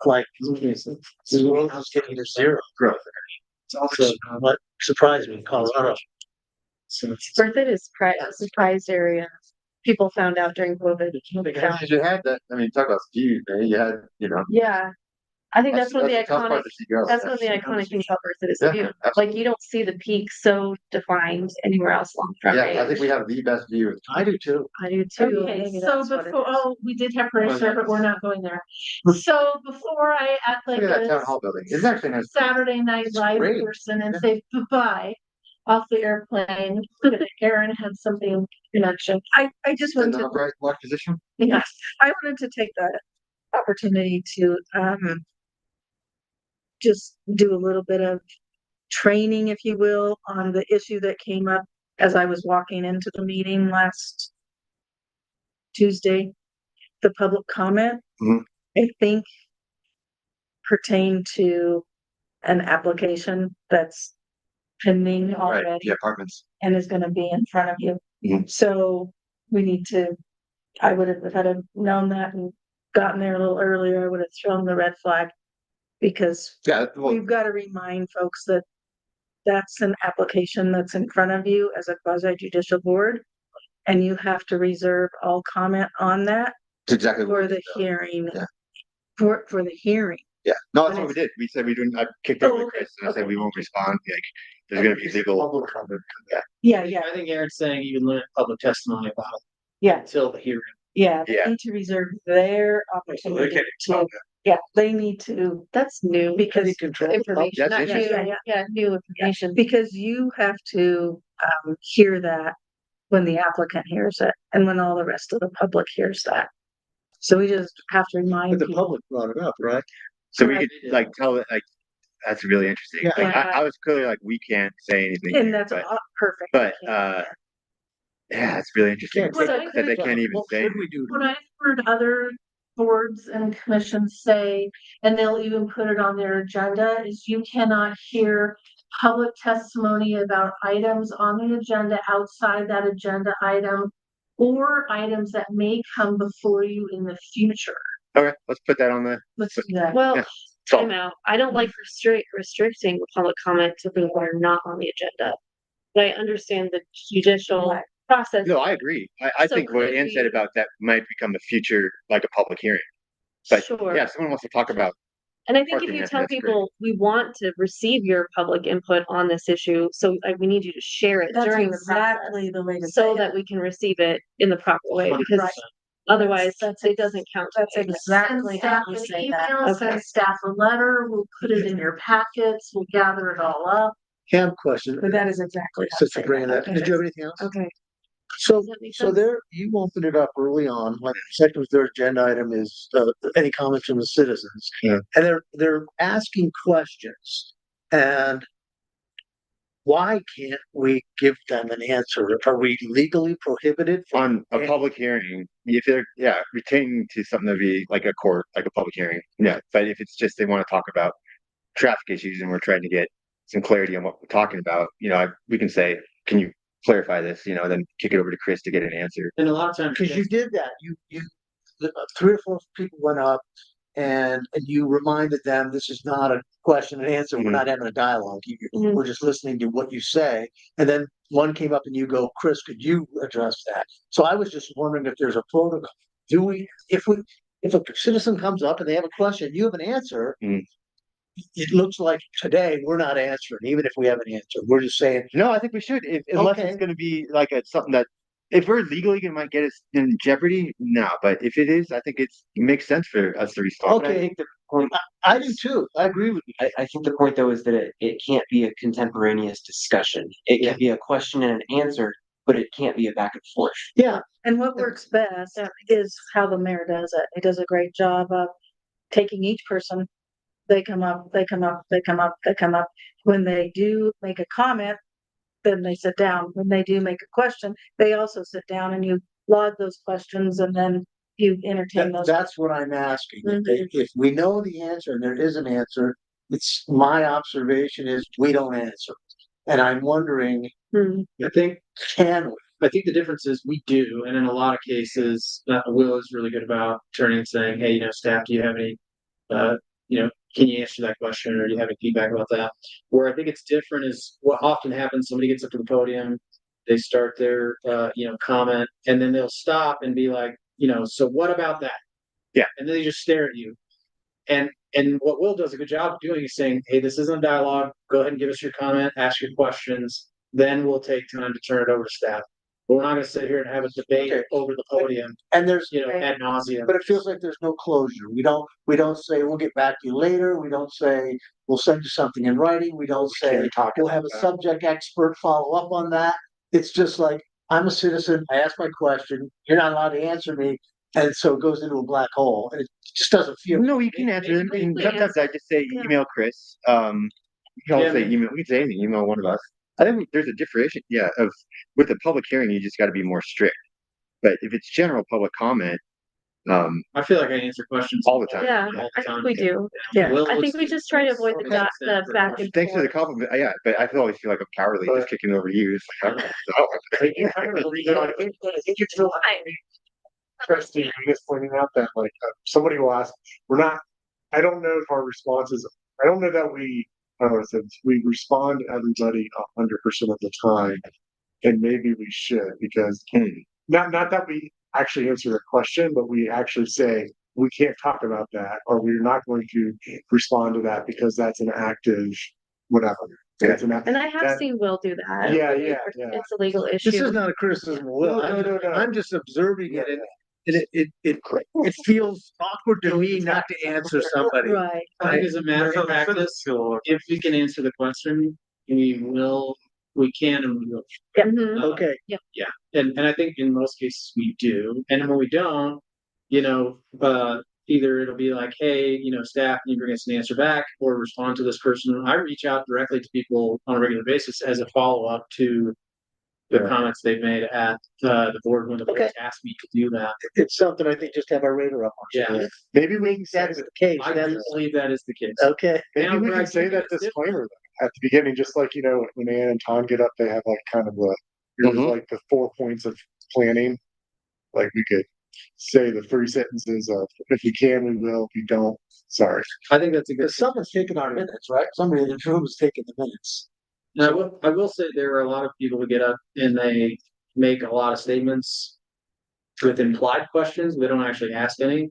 like, the world is getting to zero growth. So what surprised me, Colorado. Berthoud is a surprised area. People found out during COVID. Because you had that, I mean, talk about views, man. You had, you know. Yeah, I think that's one of the a tough part iconic, to see go. that's one of the iconic things about Berthoud is the Yeah, view. absolutely. Like, you don't see the peak so defined anywhere else along Front Yeah, I think Range. we have the best view. I do too. I do too. Okay, Maybe so that's what it before, is. oh, we did have Parishioner, but we're not going there. So before I act like Look at that town a hall building. It's actually nice. Saturday night live great. person and say goodbye off the airplane, Aaron had something connection. I just In wanted the to, upright block position. Yeah, I wanted to take the opportunity to, just do a little bit of training, if you will, on the issue that came up as I was walking into the meeting last Tuesday. the public comment, Mhm. I think pertain to an application that's pending Right, already the apartments. and is gonna be in front of you. Mhm. So we need to, I would have, if I'd have known that and gotten there a little earlier, I would have thrown the red flag. Because Yeah, well, we've got to remind folks that that's an application that's in front of you as a quasi judicial board. And you have to reserve all comment on that it's exactly what for we the did, though. hearing. Yeah. For the hearing. Yeah, no, that's When what we it's- did. We said we didn't, I kicked it Oh, with okay, Chris and I said okay. we won't respond, like, there's gonna be legal. Public comment. Yeah, I think Aaron's saying you can limit public testimony about it yeah, until the hearing. yeah. Yeah. They need to reserve their opportunity to, yeah, they need to, That's new because information, That's not new, interesting. yeah, new information. because you have to hear that when the applicant hears it and when all the rest of the public hears that. So we just have to But remind the people. public brought it up, right? So we Right. could like tell it, like, that's really interesting. Yeah. Like, I was clearly like, we can't say anything. And here, that's but, perfect. but, yeah, it's really interesting. Can't What say- I That they can't even What say. should we do? What I've heard other boards and commissions say, and they'll even put it on their agenda, is you cannot hear public testimony about items on the agenda outside that agenda item or items that may come before you in the future. Okay, let's put that on the, Let's do that. Well, Yeah. So- time out. I don't like restricting public comment to things that are not on the agenda. But I understand the judicial Right. process. no, I agree. I So think what could Ann said we- about that might become a future, like a public hearing. But Sure. yeah, if someone wants to talk about, And I think if parking, you that's tell great. people, we want to receive your public input on this issue, so like, we need you to share it That's during the process. exactly the way to say So it. that we can receive it in the proper way, because Right. otherwise That's it doesn't count. That's Send exactly how staff we an say that. email, send Okay. staff a letter, we'll put it in your packets, we'll gather it all up. Cam question, But that is exactly. how since we you're say bringing that, Okay. did you have anything else? Okay. So, Does that make so sense? there, you opened it up early on, like second or third agenda item is, any comments from the citizens. Yeah. And they're asking questions, and why can't we give them an answer? Are we legally prohibited from? on a public hearing, if they're, yeah, retaining to something to be like a court, like a public hearing, yeah, but if it's just they wanna talk about traffic issues and we're trying to get some clarity on what we're talking about, we can say, can you clarify this, then kick it over to Chris to get an answer. And a lot of times. Because you did that, three or four people went up and you reminded them, this is not a question and answer, we're Mhm. not having a dialogue. Mhm. We're just listening to what you say. And then one came up and you go, Chris, could you address that? So I was just wondering if there's a protocol. If a citizen comes up and they have a question, you have an answer. Mhm. It looks like today we're not answering, even if we have an answer. We're just saying, No, I think we should, unless Okay. it's gonna be like something that, if we're legally gonna might get us in jeopardy, no, but if it is, I think it makes sense for us to respond. But I Okay. think the point, I do too. I agree with you. I think the point though is that it can't be a contemporaneous discussion. It Yeah. can be a question and an answer, but it can't be a back and forth. Yeah, And what works best is how the mayor does it. He does a great job of taking each person. They come up, they come up, they come up, they come up. When they do make a comment, then they sit down. When they do make a question, they also sit down and you log those questions and then you entertain those. that's what I'm asking. Mhm. If we know the answer and there is an answer, it's my observation is we don't answer. And I'm wondering, Hmm. I think can we? I think the difference is we do, and in a lot of cases, Will is really good about turning and saying, hey, staff, do you have any, can you answer that question, or do you have any feedback about that? Where I think it's different is what often happens, somebody gets up to the podium, they start their, comment, and then they'll stop and be like, so what about that? Yeah. And then they just stare at you. And what Will does a good job of doing is saying, hey, this isn't a dialogue, go ahead and give us your comment, ask your questions, then we'll take time to turn it over to staff. But we're not gonna sit here and have a debate Okay. over the podium, And there's, ad nauseum. but it feels like there's no closure. We don't say, we'll get back to you later. We don't say, we'll send you something in writing. We don't say, we'll have a subject expert follow up on that. It's just like, I'm a citizen, I ask my question, you're not allowed to answer me. And so it goes into a black hole and it just doesn't feel. No, you can answer them, and sometimes I just say, email Chris, you can also say email, we can say anything, email one of us. I think there's a differentiation, with the public hearing, you just gotta be more strict. But if it's general public comment, I feel like I answer questions. all the time. Yeah, all the I time. think we do. Yeah. Will I think looks- we just try to avoid the back and Thanks for the forth. compliment. Yeah, but I always feel like I'm cowardly just kicking over you. It's like, Interesting, you just pointing out that like somebody will ask, we're not, I don't know if our responses, I don't know that we, I don't know, if it's- we respond to everybody 100% of the time. And maybe we should, because not that we actually answer their question, but we actually say, we can't talk about that, or we're not going to respond to that because that's an active, whatever. It's an act- And I have that- seen Will do that. Yeah, when yeah, it's- yeah. It's a legal This issue. is not a criticism of Will. No. I'm just observing it, and it Correct. feels awkward to me not to answer somebody. Right. I think as a matter of practice, if we can answer the question, we can and we will. Mhm. Okay, And I think in most cases we do. And when we don't, either it'll be like, hey, staff, can you bring us an answer back or respond to this person? I reach out directly to people on a regular basis as a follow-up to the comments they've made at the board when the board Okay. asked me to do that. it's something I think just have our radar up on. Yeah. Maybe we can say That's that, the case, I do that's, believe that is the case. okay. maybe Now, we can Greg, say you that think it's disclaimer though, at the beginning, just like, when Ann and Tom get up, they have like kind of here's Mhm. like the 4 points of planning. Like we could say the 3 sentences of, if we can, we will, if we don't, sorry. I think that's a good. Because someone's taking our minutes, right? Somebody in the room is taking the minutes. And I will say there are a lot of people who get up and they make a lot of statements with implied questions. They don't actually ask any.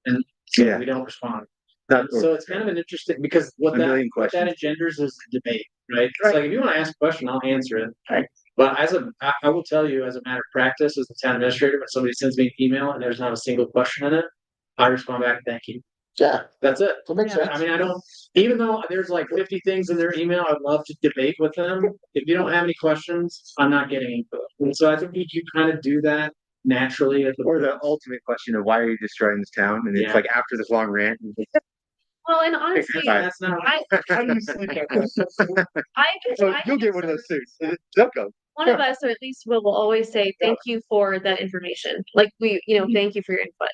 And so Yeah. we don't respond. Not- So it's kind of an interesting, because A million what that questions. engenders is a debate, right? It's like, if you want to ask a question, I'll answer it. But I will tell you, as a matter of practice, as the town administrator, when somebody sends me an email and there's not a single question in it, I respond back, thank you. Yeah, That's it. that makes sense. I mean, I don't, even though there's like 50 things in their email, I'd love to debate with them. If you don't have any questions, I'm not getting into it. And so I think you kind of do that naturally at the. Or the ultimate question of why are you destroying this town? And it's Yeah. like after this long rant. Well, and honestly, That's not. How do you sleep at that? So you'll get one of those suits. They'll come. one of us, or at least will always say, thank you for that information. Like thank you for your input.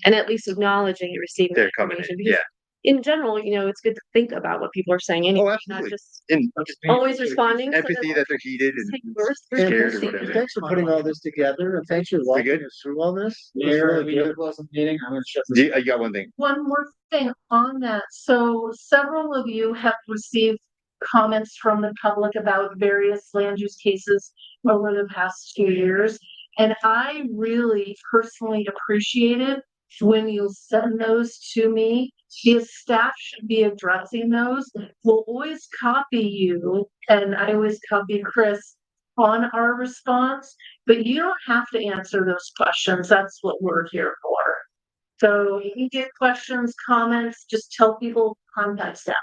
And at least acknowledging and receiving They're that coming in, information. Because in general, it's good to think about what people are saying anyway, not absolutely. just And always responding. to empathy the- that they're heated and Take yours for scared or mercy. whatever. Thanks for putting all this together, and thanks for walking good? us through all this. It was Mayor, really we good. have a closing meeting. I'm gonna shut this. You got one thing. One more thing on that. So several of you have received comments from the public about various land use cases over the past 2 years. And I really personally appreciate it when you send those to me, because staff should be addressing those. We'll always copy you, and I always copy Chris on our response, but you don't have to answer those questions. That's what we're here for. So if you get questions, comments, just tell people contact staff.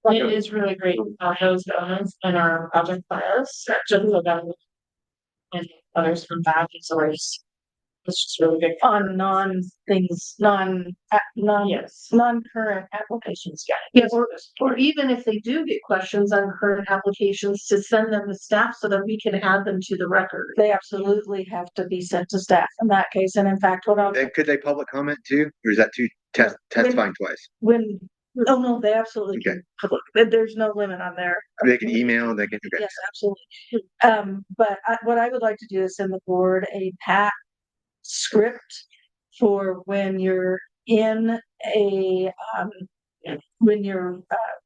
It is really great, those elements in our project files, just so that. And others from back, it's always. It's just really good. On non-current applications. Yeah, or even if they do get questions on current applications, to send them to staff so that we can add them to the record. They absolutely have to be sent to staff in that case. And in fact, Then could they public comment too? Or is that too testifying twice? no, they absolutely Okay. can public. There's no limit on there. They can email, they can, okay. Yes, absolutely. But what I would like to do is send the board a PAC script for when you're in when you're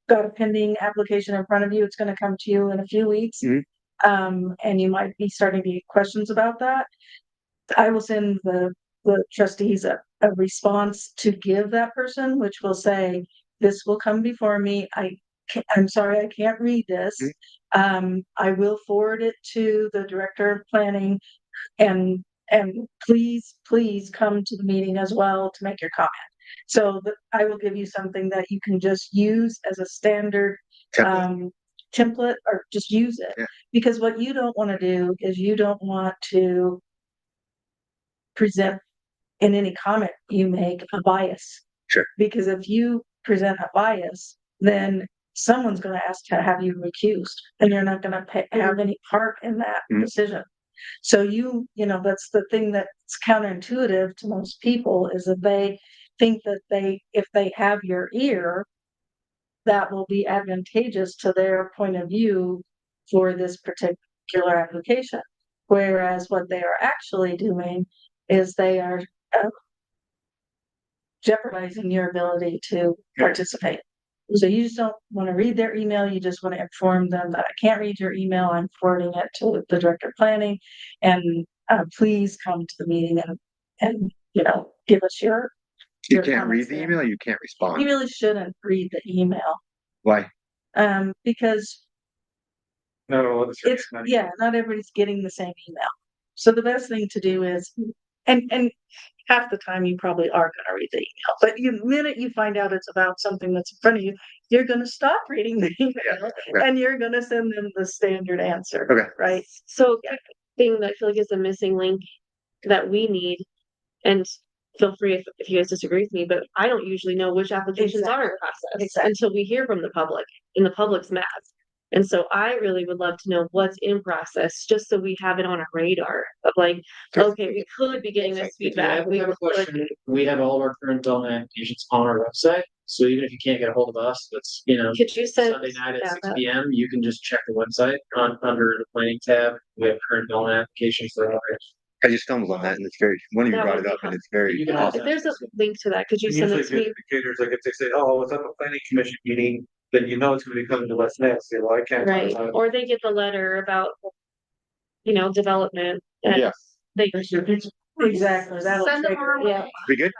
got a pending application in front of you. It's going to come to you in a few weeks. Mhm. And you might be starting to get questions about that. I will send the trustees a response to give that person, which will say, this will come before me. I'm sorry, I can't read this. I will forward it to the director of planning, and please come to the meeting as well to make your comment. So I will give you something that you can just use as a standard template, or just use it. Yeah. Because what you don't want to do is you don't want to present in any comment you make a bias. Sure. Because if you present a bias, then someone's going to ask to have you recused, and you're not going to have any part in that decision. So you know, that's the thing that's counterintuitive to most people is that they think that if they have your ear, that will be advantageous to their point of view for this particular application. Whereas what they are actually doing is they are jeopardizing your ability to participate. So you just don't want to read their email, you just want to inform them that I can't read your email, I'm forwarding it to the director of planning. And please come to the meeting and give us your You can't comments read the there. email, you can't You respond. really shouldn't read the email, Why? because No, it's, yeah, not everybody's getting the same email. So the best thing to do is, and half the time you probably are gonna read the email, but the minute you find out it's about something that's in front of you, you're gonna stop reading the email okay. and you're gonna send them the standard answer. Okay. Right? So thing that I feel like is a missing link that we need, and feel free if you guys disagree with me, but I don't usually know which applications are in process Exactly. until we hear from the public and the public's mad. And so I really would love to know what's in process, just so we have it on our radar of like, okay, we could be getting this If you have feedback. We a could, question, we have all of our current development applications on our website. So even if you can't get a hold of us, it's, could you send? Sunday night at yeah, 6 PM, you can just check the website under the planning tab. We have current development applications for others. I just stumbled on that and it's very, one of you That brought would it be up and it's very You can awesome. If there's a link to that, could you send Usually it to me? good indicators, like if they say, oh, it's at the planning commission meeting, then you know it's gonna be coming to West Ness, say, well, I can't. talk Right, about it. or they get the letter about, development. And Yeah. they. Exactly. That'll Send them trigger our it. way. Yeah. We good?